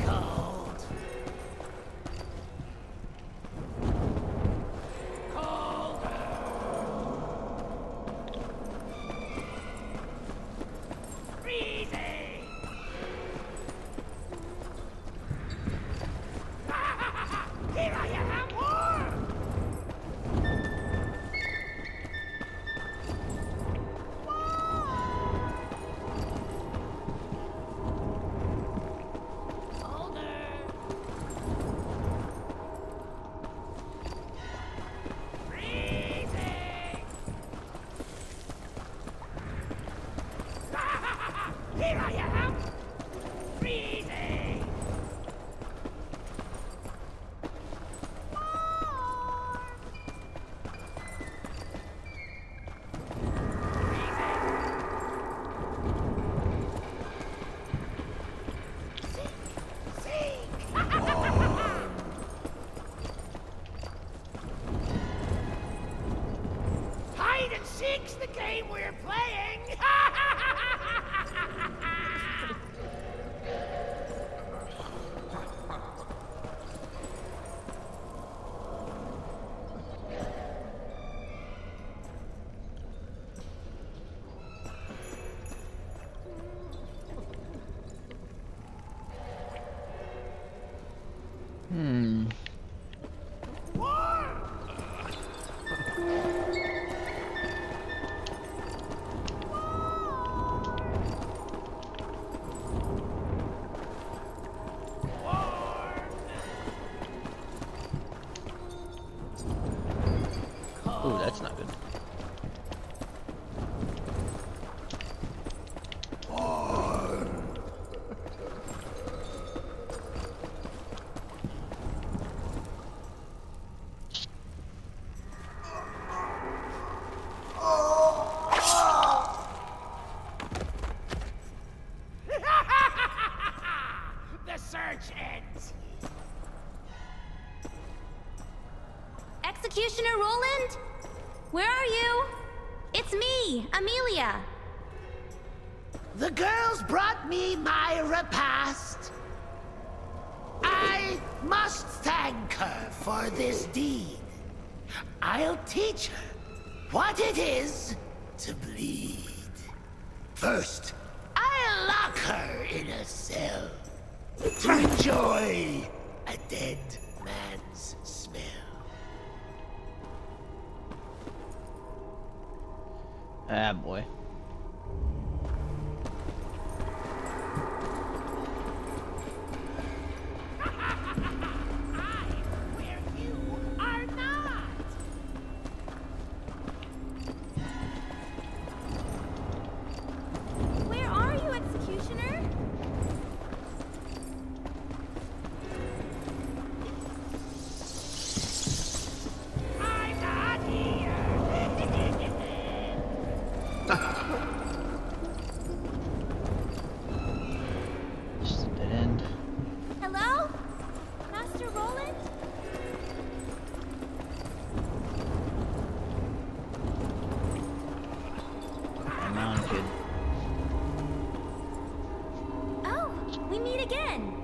Cold. Colder. Freezing. Here I am, warm. Here I am! Freezing! Hide and seek's the game we're playing! Ooh, that's not good. The search ends. Executioner Roland? Where are you? It's me, Amelia. The girls brought me my repast. I must thank her for this deed. I'll teach her what it is to bleed. First, I'll lock her in a cell to enjoy a dead man's smell. Ah, boy. Where you are not. Where are you, Executioner? I'm not here. Just a dead end. Hello? Master Roland? Hang on, kid. Oh, we meet again.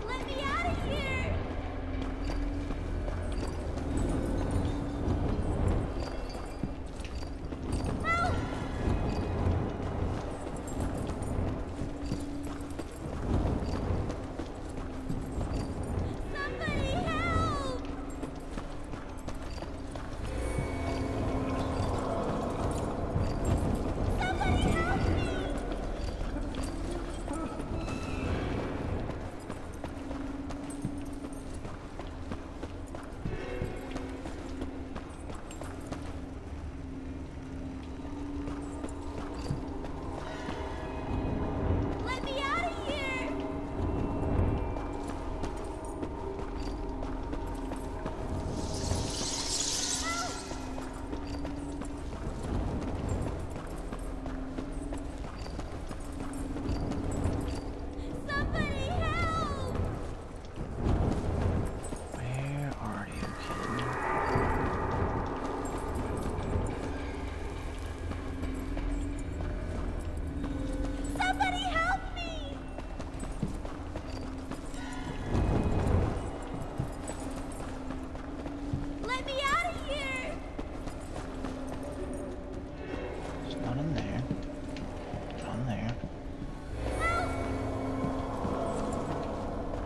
Let me out of here! Help!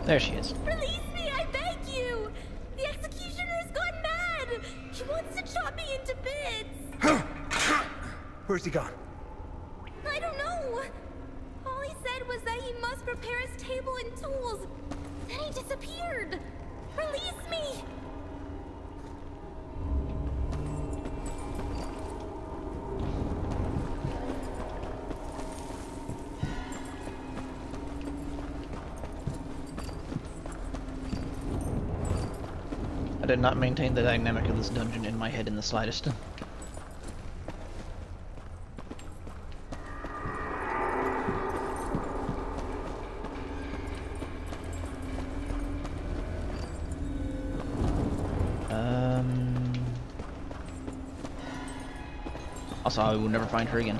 There she is. Release me, I beg you! The executioner's gone mad! He wants to chop me into bits! Where's he gone? I don't know! All he said was that he must prepare his table and tools. Then he disappeared! Release me! I did not maintain the dynamic of this dungeon in my head in the slightest. Also, I will never find her again.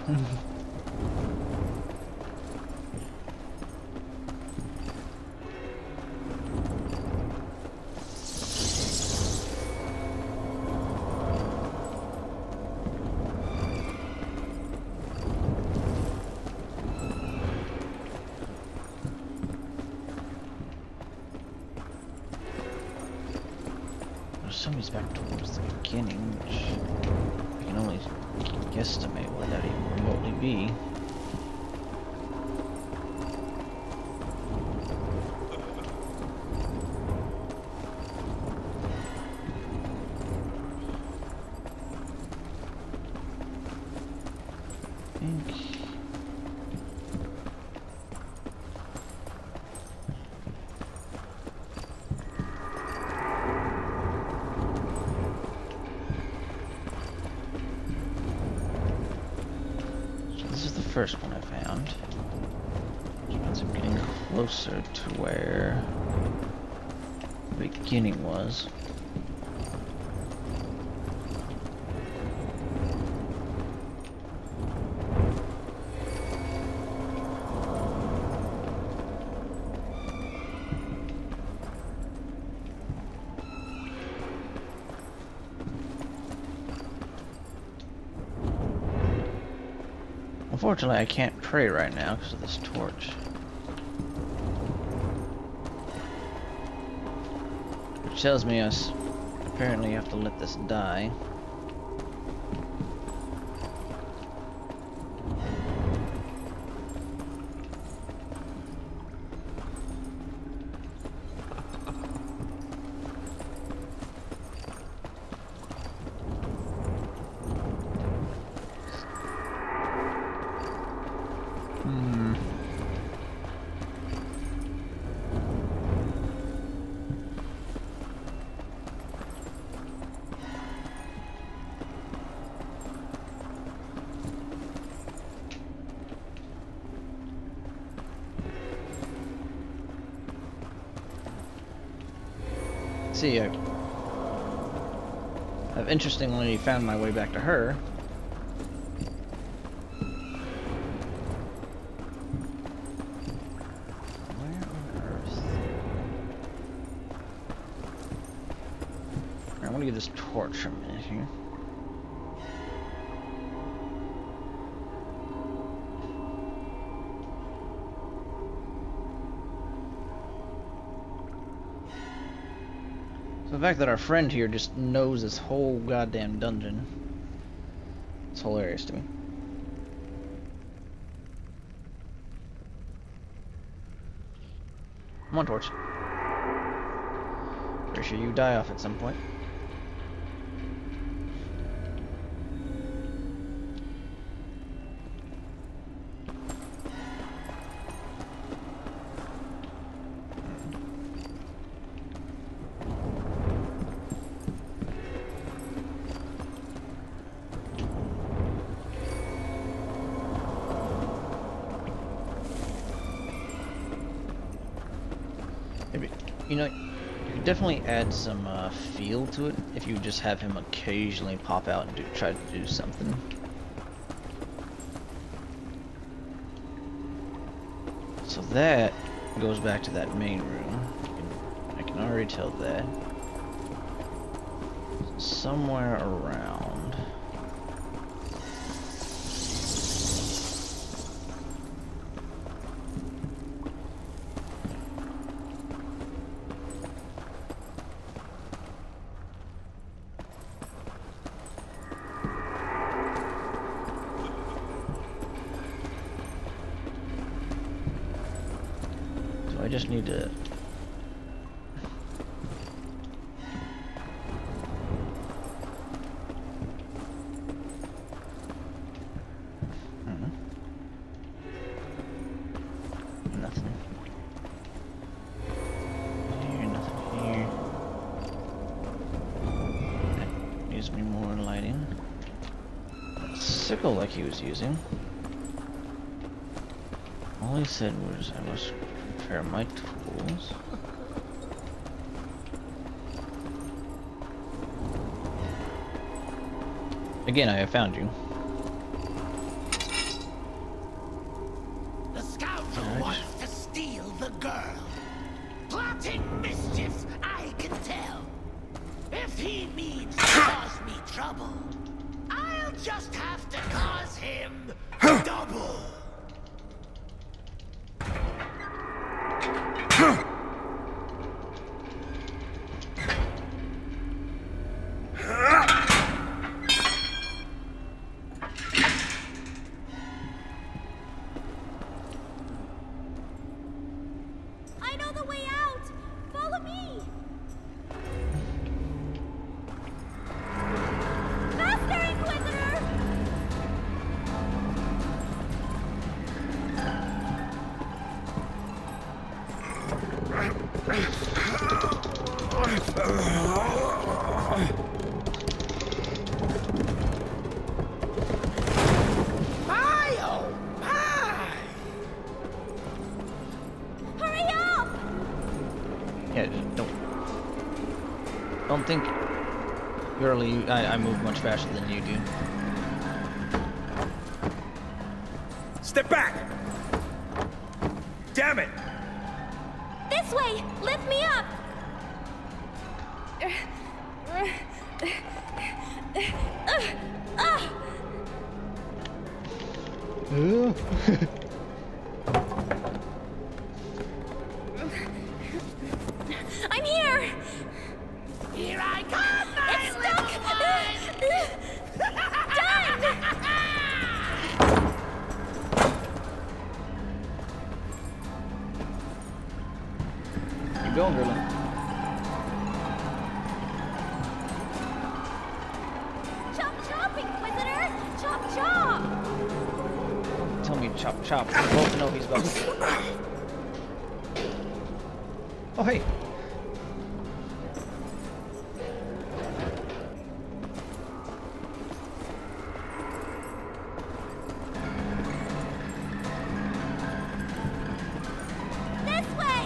Somebody's back towards the beginning, which I can only guesstimate where that even remotely be. First one I found, which means I'm getting closer to where the beginning was. Unfortunately, I can't pray right now because of this torch. Which tells me I apparently have to let this die. See, I've interestingly found my way back to her. Where on earth? I want to give this torch a minute here. The fact that our friend here just knows this whole goddamn dungeon, it's hilarious to me. Come on, Torch. Pretty sure you die off at some point. You know, you could definitely add some feel to it if you just have him occasionally pop out and try to do something. So that goes back to that main room. I can already tell that. Somewhere around. just need to... Nothing. Here, nothing here. That needs me more lighting. That sickle like he was using. All he said was I must prepare my tools. Again, I have found you. The scoundrel wants to steal the girl. Plotting mischief, I can tell. If he means to cause me trouble, I'll just have to cause him double. I know the way out! Follow me! Faster, Inquisitor! My oh my! Hurry up! Yeah, just don't think early. I move much faster than you do. Step back! Damn it! This way! Lift me up! I'm here! Here I come, my little one! Keep going, girl. Chop chop, Inquisitor! Chop chop! Tell me chop chop. We both know he's about to. Oh hey. This way!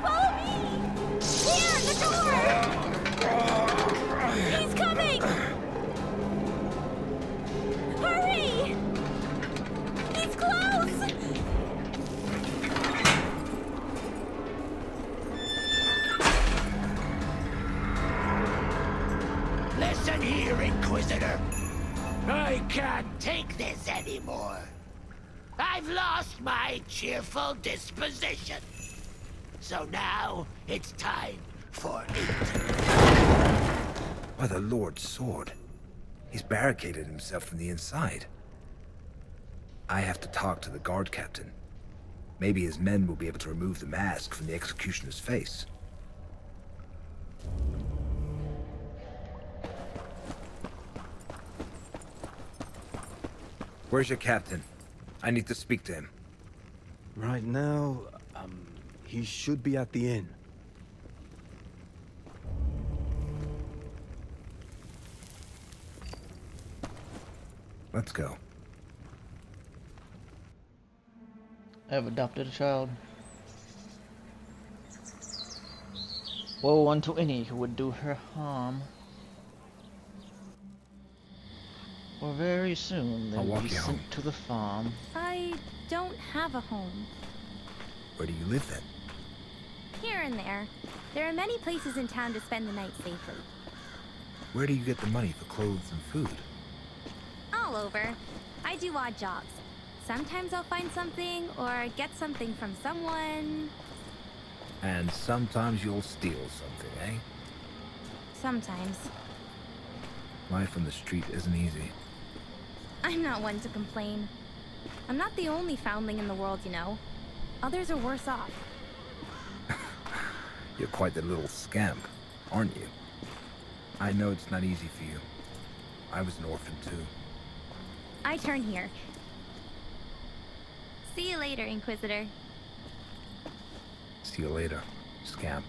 Follow me! Here, the door! He's coming! Hurry! He's close! Listen here, Inquisitor. I can't take this anymore. I've lost my cheerful disposition. So now it's time for it. By the Lord's sword. He's barricaded himself from the inside. I have to talk to the guard captain. Maybe his men will be able to remove the mask from the executioner's face. Where's your captain? I need to speak to him. Right now, he should be at the inn. Let's go. I have adopted a child. Woe unto any who would do her harm. For very soon I'll they'll walk be you sent home. to the farm. I don't have a home. Where do you live then? Here and there. There are many places in town to spend the night safely. Where do you get the money for clothes and food? All over. I do odd jobs. Sometimes I'll find something, or get something from someone. And sometimes you'll steal something, eh? Sometimes. Life on the street isn't easy. I'm not one to complain. I'm not the only foundling in the world, you know. Others are worse off. You're quite the little scamp, aren't you? I know it's not easy for you. I was an orphan too. I turn here. See you later, Inquisitor. See you later, scamp.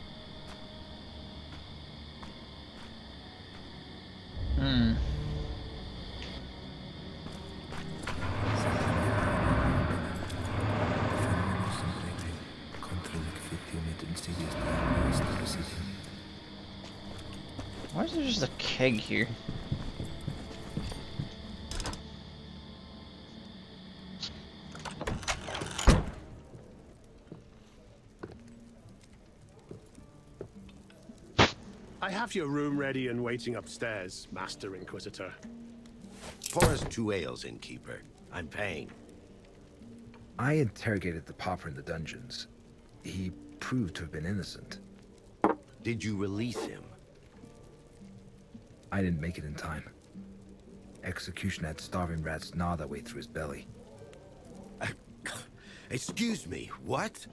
Why is there just a keg here? I have your room ready and waiting upstairs, Master Inquisitor. Pour us 2 ales, innkeeper. I'm paying. I interrogated the pauper in the dungeons. He proved to have been innocent. Did you release him? I didn't make it in time. Execution had starving rats gnaw their way through his belly. Excuse me, what?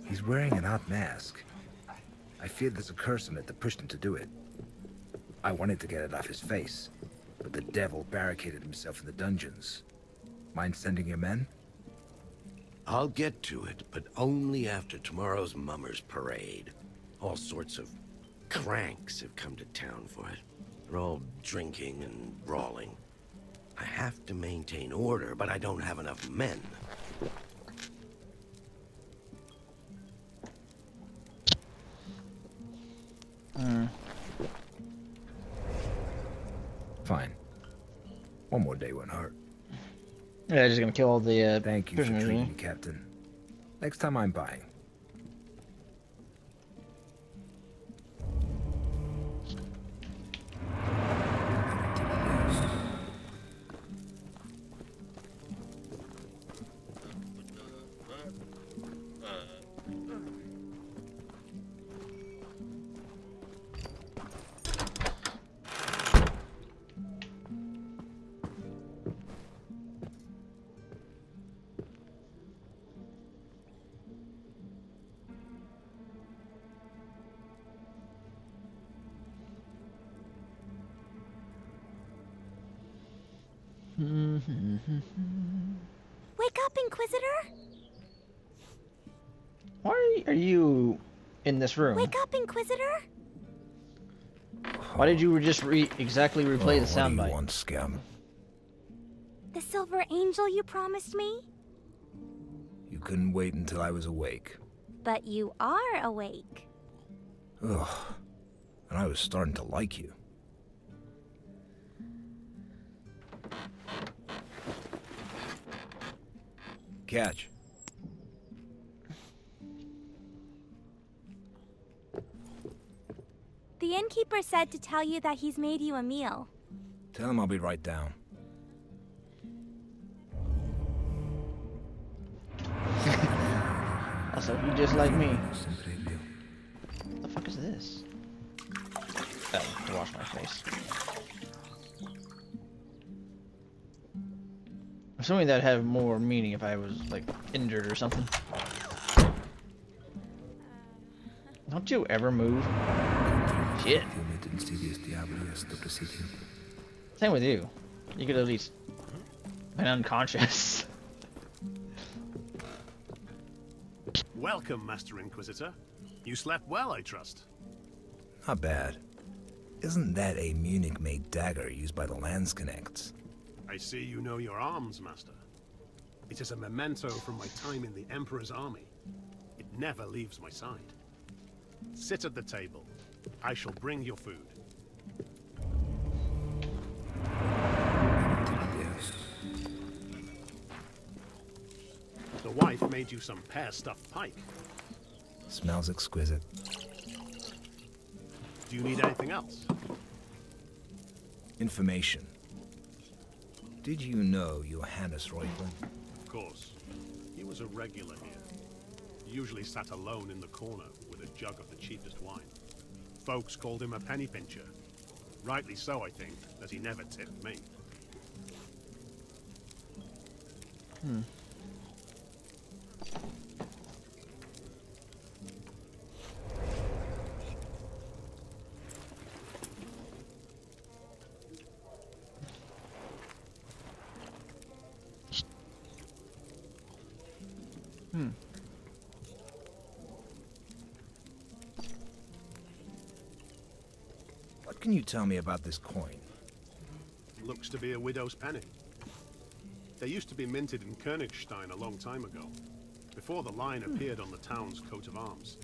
He's wearing an odd mask. I fear there's a curse on it that pushed him to do it. I wanted to get it off his face, but the devil barricaded himself in the dungeons. Mind sending your men? I'll get to it, but only after tomorrow's Mummers Parade. All sorts of cranks have come to town for it. They're all drinking and brawling. I have to maintain order, but I don't have enough men. Fine. One more day won't hurt. Yeah, just gonna kill all the Thank you for treating me, Captain. Next time I'm buying. Wake up, Inquisitor! Why are you in this room? Wake up, Inquisitor! Why did you just exactly replay the soundbite? What do you want, scam? The silver angel you promised me? You couldn't wait until I was awake. But you are awake. Ugh. And I was starting to like you. Catch. The innkeeper said to tell you that he's made you a meal. Tell him I'll be right down. Also, you just like me. What the fuck is this? Oh, to wash my face. I'm assuming that'd have more meaning if I was, like, injured or something. Don't you ever move? Shit. Same with you. You could at least been unconscious. Welcome, Master Inquisitor. You slept well, I trust. Not bad. Isn't that a Munich-made dagger used by the Landsknechts? I see you know your arms, Master. It is a memento from my time in the Emperor's army. It never leaves my side. Sit at the table. I shall bring your food. The wife made you some pear-stuffed pike. Smells exquisite. Do you need anything else? Information. Did you know Johannes Reuchlin? Of course. He was a regular here. He usually sat alone in the corner with a jug of the cheapest wine. Folks called him a penny pincher. Rightly so, I think, as he never tipped me. What can you tell me about this coin? Looks to be a widow's penny. They used to be minted in Königstein a long time ago, before the line appeared on the town's coat of arms.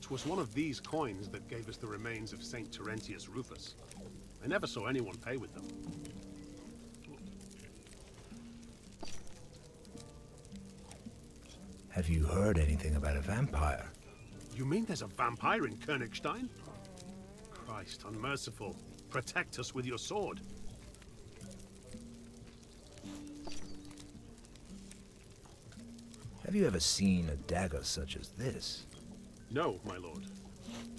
'Twas one of these coins that gave us the remains of Saint Terentius Rufus. I never saw anyone pay with them. Have you heard anything about a vampire? You mean there's a vampire in Königstein? Christ, unmerciful. Protect us with your sword. Have you ever seen a dagger such as this? No, my lord.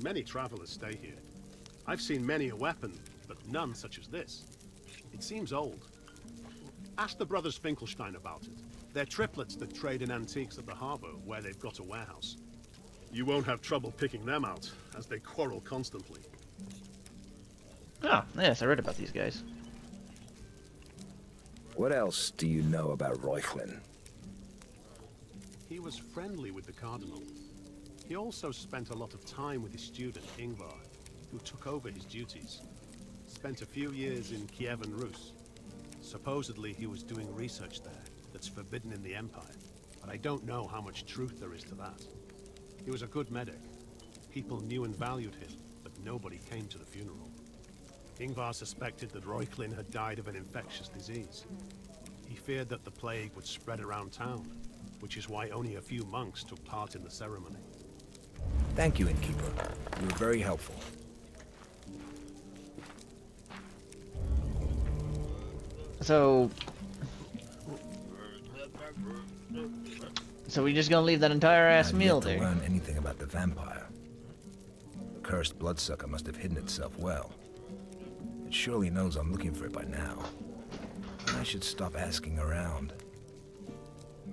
Many travelers stay here. I've seen many a weapon, but none such as this. It seems old. Ask the brothers Finkelstein about it. They're triplets that trade in antiques at the harbor, where they've got a warehouse. You won't have trouble picking them out, as they quarrel constantly. Oh, yes, I read about these guys. What else do you know about Reuchlin? He was friendly with the Cardinal. He also spent a lot of time with his student, Ingvar, who took over his duties. Spent a few years in Kievan Rus. Supposedly he was doing research there that's forbidden in the Empire, but I don't know how much truth there is to that. He was a good medic. People knew and valued him, but nobody came to the funeral. Ingvar suspected that Reuchlin had died of an infectious disease. He feared that the plague would spread around town, which is why only a few monks took part in the ceremony. Thank you, Innkeeper. You were very helpful. So we just gonna leave that entire ass meal there? I've yet to learn anything about the vampire. The cursed bloodsucker must have hidden itself well. It surely knows I'm looking for it by now. I should stop asking around.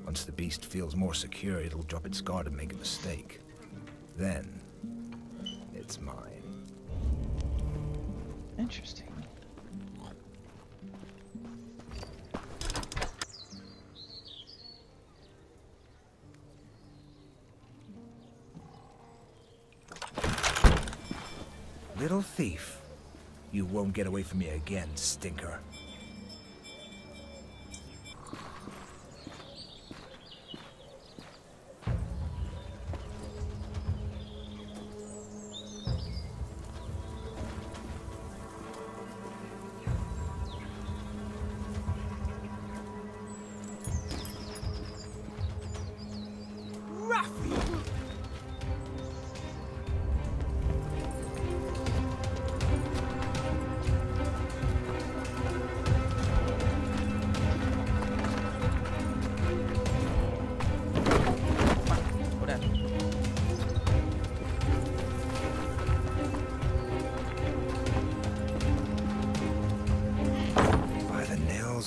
Once the beast feels more secure, it'll drop its guard and make a mistake. Then, it's mine. Interesting. Little thief. You won't get away from me again, stinker.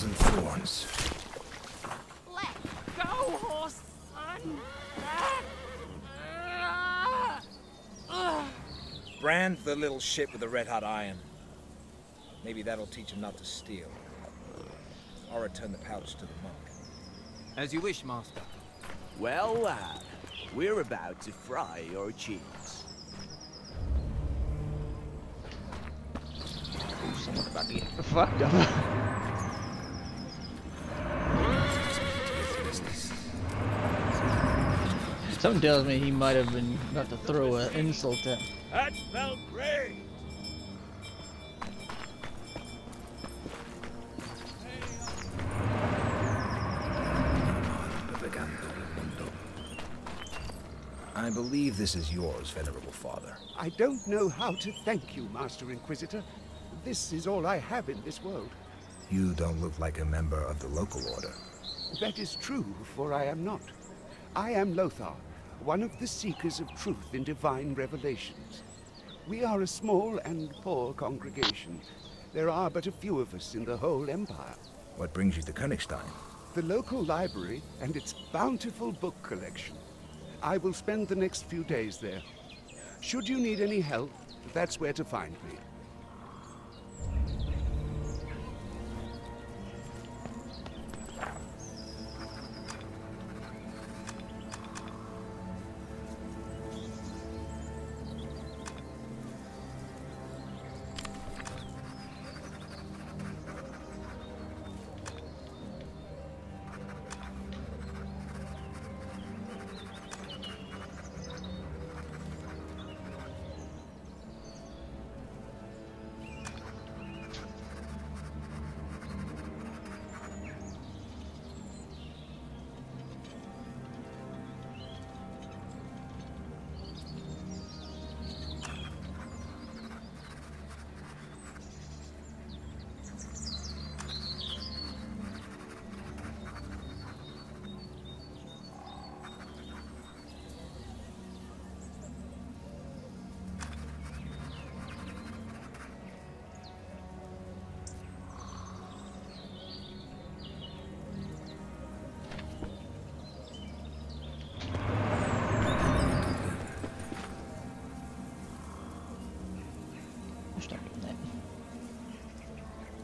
And thorns. Let go, horse son! Brand the little shit with a red-hot iron. Maybe that'll teach him not to steal. I'll return the pouch to the monk. As you wish, master. Well, lad, we're about to fry your cheeks. Ooh, someone about to get fucked up. Something tells me he might have been about to throw an insult at. That felt great! I believe this is yours, venerable father. I don't know how to thank you, Master Inquisitor. This is all I have in this world. You don't look like a member of the local order. That is true, for I am not. I am Lothar, one of the Seekers of Truth in Divine Revelations. We are a small and poor congregation. There are but a few of us in the whole Empire. What brings you to Königstein? The local library and its bountiful book collection. I will spend the next few days there. Should you need any help, that's where to find me.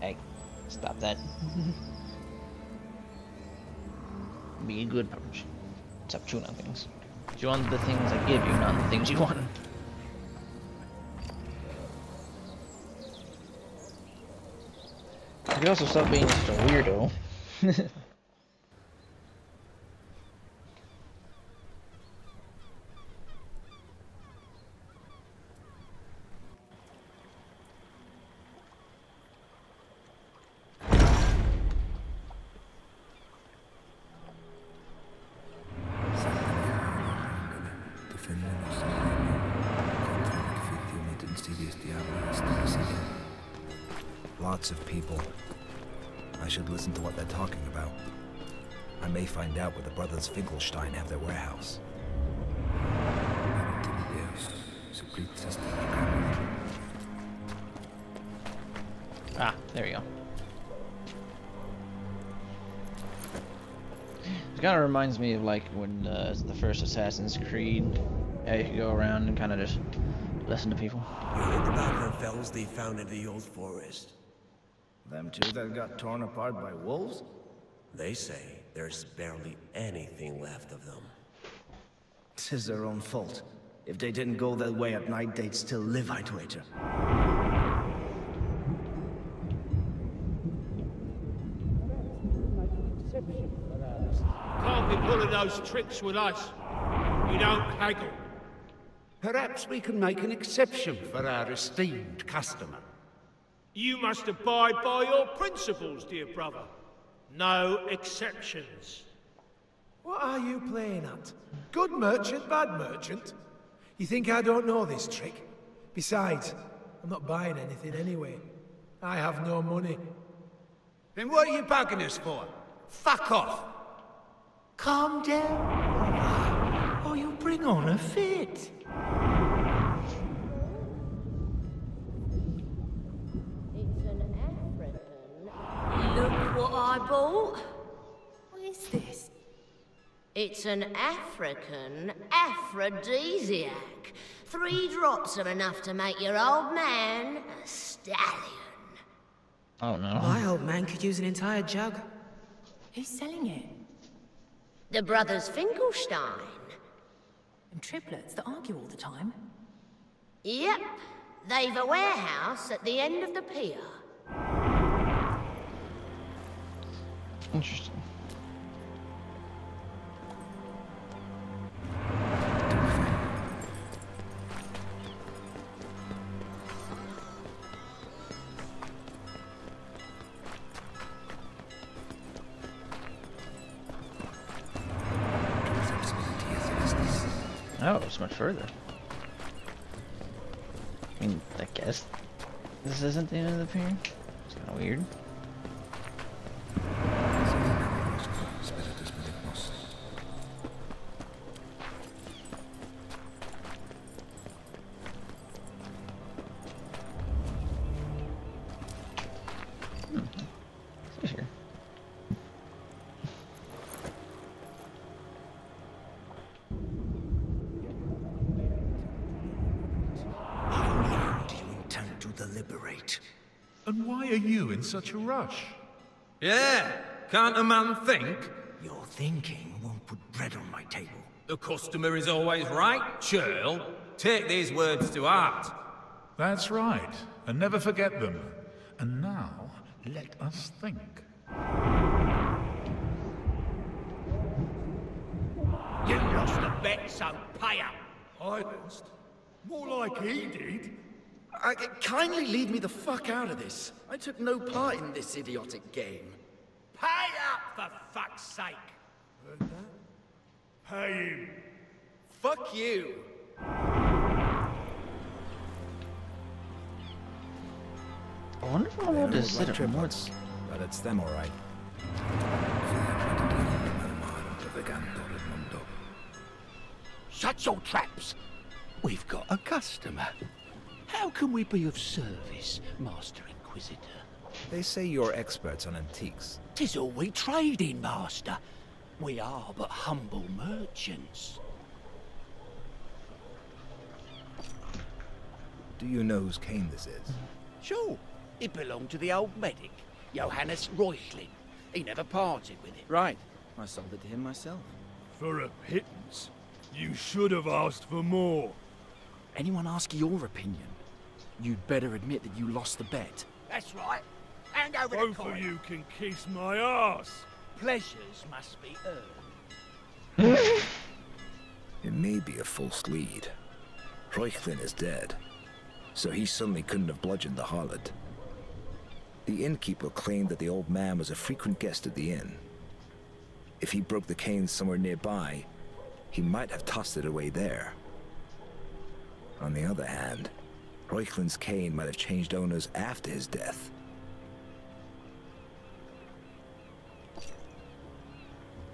Hey, stop that. Be a good person. Stop chewing on things. Chew on the things I give you, not the things you want. You can also stop being such a weirdo. Lots of people. I should listen to what they're talking about. I may find out where the brothers Finkelstein have their warehouse. Ah, there you go. It kind of reminds me of like when the first Assassin's Creed. Yeah, you could go around and kind of just listen to people. You heard about the fells they found in the old forest? Them two that got torn apart by wolves? They say there's barely anything left of them. This is their own fault. If they didn't go that way at night, they'd still live, I'd wager. Can't be pulling those tricks with us. We don't haggle. Perhaps we can make an exception for our esteemed customer. You must abide by your principles, dear brother. No exceptions. What are you playing at? Good merchant, bad merchant? You think I don't know this trick? Besides, I'm not buying anything anyway. I have no money. Then what are you bugging us for? Fuck off! Calm down, or you'll bring on a fit. Look what I bought. What is this? It's an African aphrodisiac. 3 drops are enough to make your old man a stallion. Oh no. My old man could use an entire jug. Who's selling it? The brothers Finkelstein. And triplets that argue all the time? Yep. They've a warehouse at the end of the pier. Interesting. Oh, it's much further. I mean, I guess this isn't the end of the pier. It's kind of weird. great. And why are you in such a rush? Yeah, can't a man think? Your thinking won't put bread on my table. The customer is always right, churl. Take these words to heart. That's right, and never forget them. And now, let us think. You lost the bet, so pay up. I lost. More like he did. Kindly leave me the fuck out of this. I took no part in this idiotic game. Pay up, for fuck's sake. Heard that? Pay him. Fuck you. I wonder if I'm allowed to sit at once. But it's them all right. Shut your traps. We've got a customer. How can we be of service, Master Inquisitor? They say you're experts on antiques. 'Tis all we trade in, Master. We are but humble merchants. Do you know whose cane this is? Sure. It belonged to the old medic, Johannes Reuchlin. He never parted with it. Right. I sold it to him myself. For a pittance. You should have asked for more. Anyone ask your opinion? You'd better admit that you lost the bet. That's right. Hand over the Both coin. of you can kiss my ass. Pleasures must be earned. It may be a false lead. Reuchlin is dead, so he suddenly couldn't have bludgeoned the harlot. The innkeeper claimed that the old man was a frequent guest at the inn. If he broke the cane somewhere nearby, he might have tossed it away there. On the other hand, Reuchlin's cane might have changed owners after his death.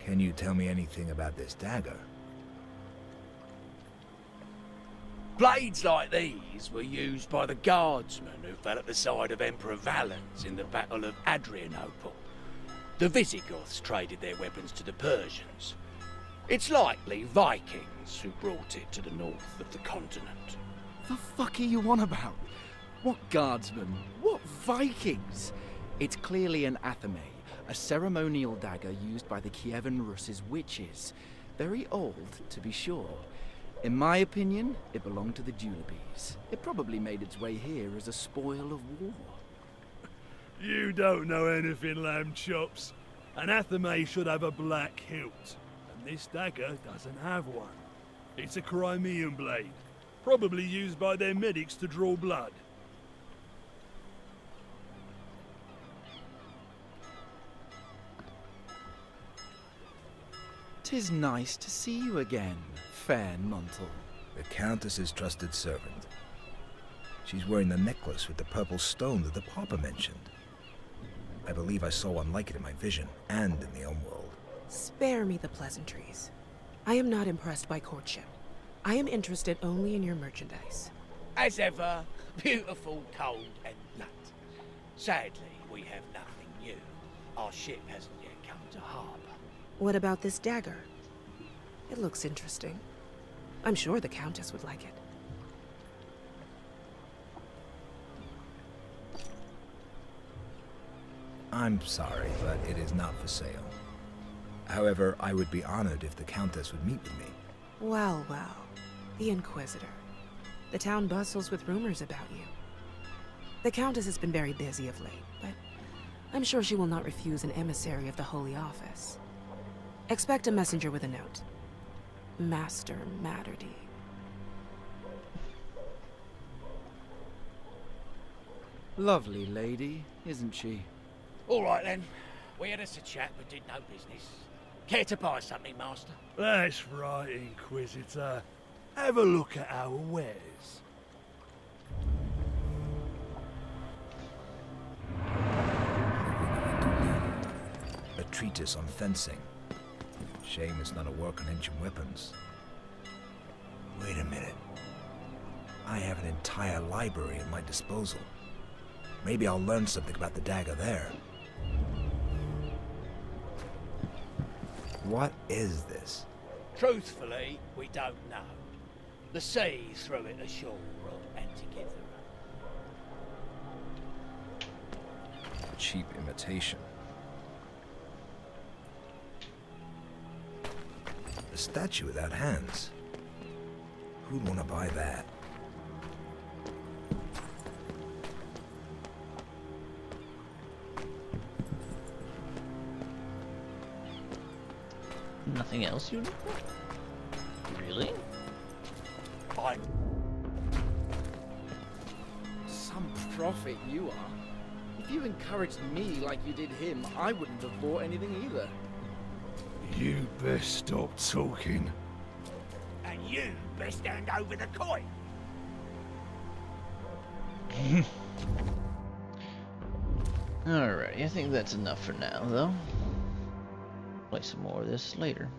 Can you tell me anything about this dagger? Blades like these were used by the guardsmen who fell at the side of Emperor Valens in the Battle of Adrianople. The Visigoths traded their weapons to the Persians. It's likely Vikings who brought it to the north of the continent. The fuck are you on about? What guardsmen? What Vikings? It's clearly an athame, a ceremonial dagger used by the Kievan Rus's witches. Very old, to be sure. In my opinion, it belonged to the Julebes. It probably made its way here as a spoil of war. You don't know anything, lamb chops. An athame should have a black hilt, and this dagger doesn't have one. It's a Crimean blade, probably used by their medics to draw blood. "'Tis nice to see you again, fair Montel." The Countess's trusted servant. She's wearing the necklace with the purple stone that the Papa mentioned. I believe I saw one like it in my vision, and in the Homeworld. Spare me the pleasantries. I am not impressed by courtship. I am interested only in your merchandise. As ever, beautiful, cold, and blunt. Sadly, we have nothing new. Our ship hasn't yet come to harbour. What about this dagger? It looks interesting. I'm sure the Countess would like it. I'm sorry, but it is not for sale. However, I would be honored if the Countess would meet with me. Well, well. The Inquisitor. The town bustles with rumors about you. The Countess has been very busy of late, but I'm sure she will not refuse an emissary of the Holy Office. Expect a messenger with a note. Master Matterdy. Lovely lady, isn't she? All right then. We had us a chat but did no business. Care to buy something, Master? That's right, Inquisitor. Have a look at our wares. A treatise on fencing. Shame it's not a work on ancient weapons. Wait a minute. I have an entire library at my disposal. Maybe I'll learn something about the dagger there. What is this? Truthfully, we don't know. The sea threw it ashore on Antikythera. cheap imitation. A statue without hands. Who'd want to buy that? Nothing else you know? Really? Some prophet you are. If you encouraged me like you did him, I wouldn't have bought anything either. You best stop talking. And you best hand over the coin. Alright, I think that's enough for now, though. Play some more of this later.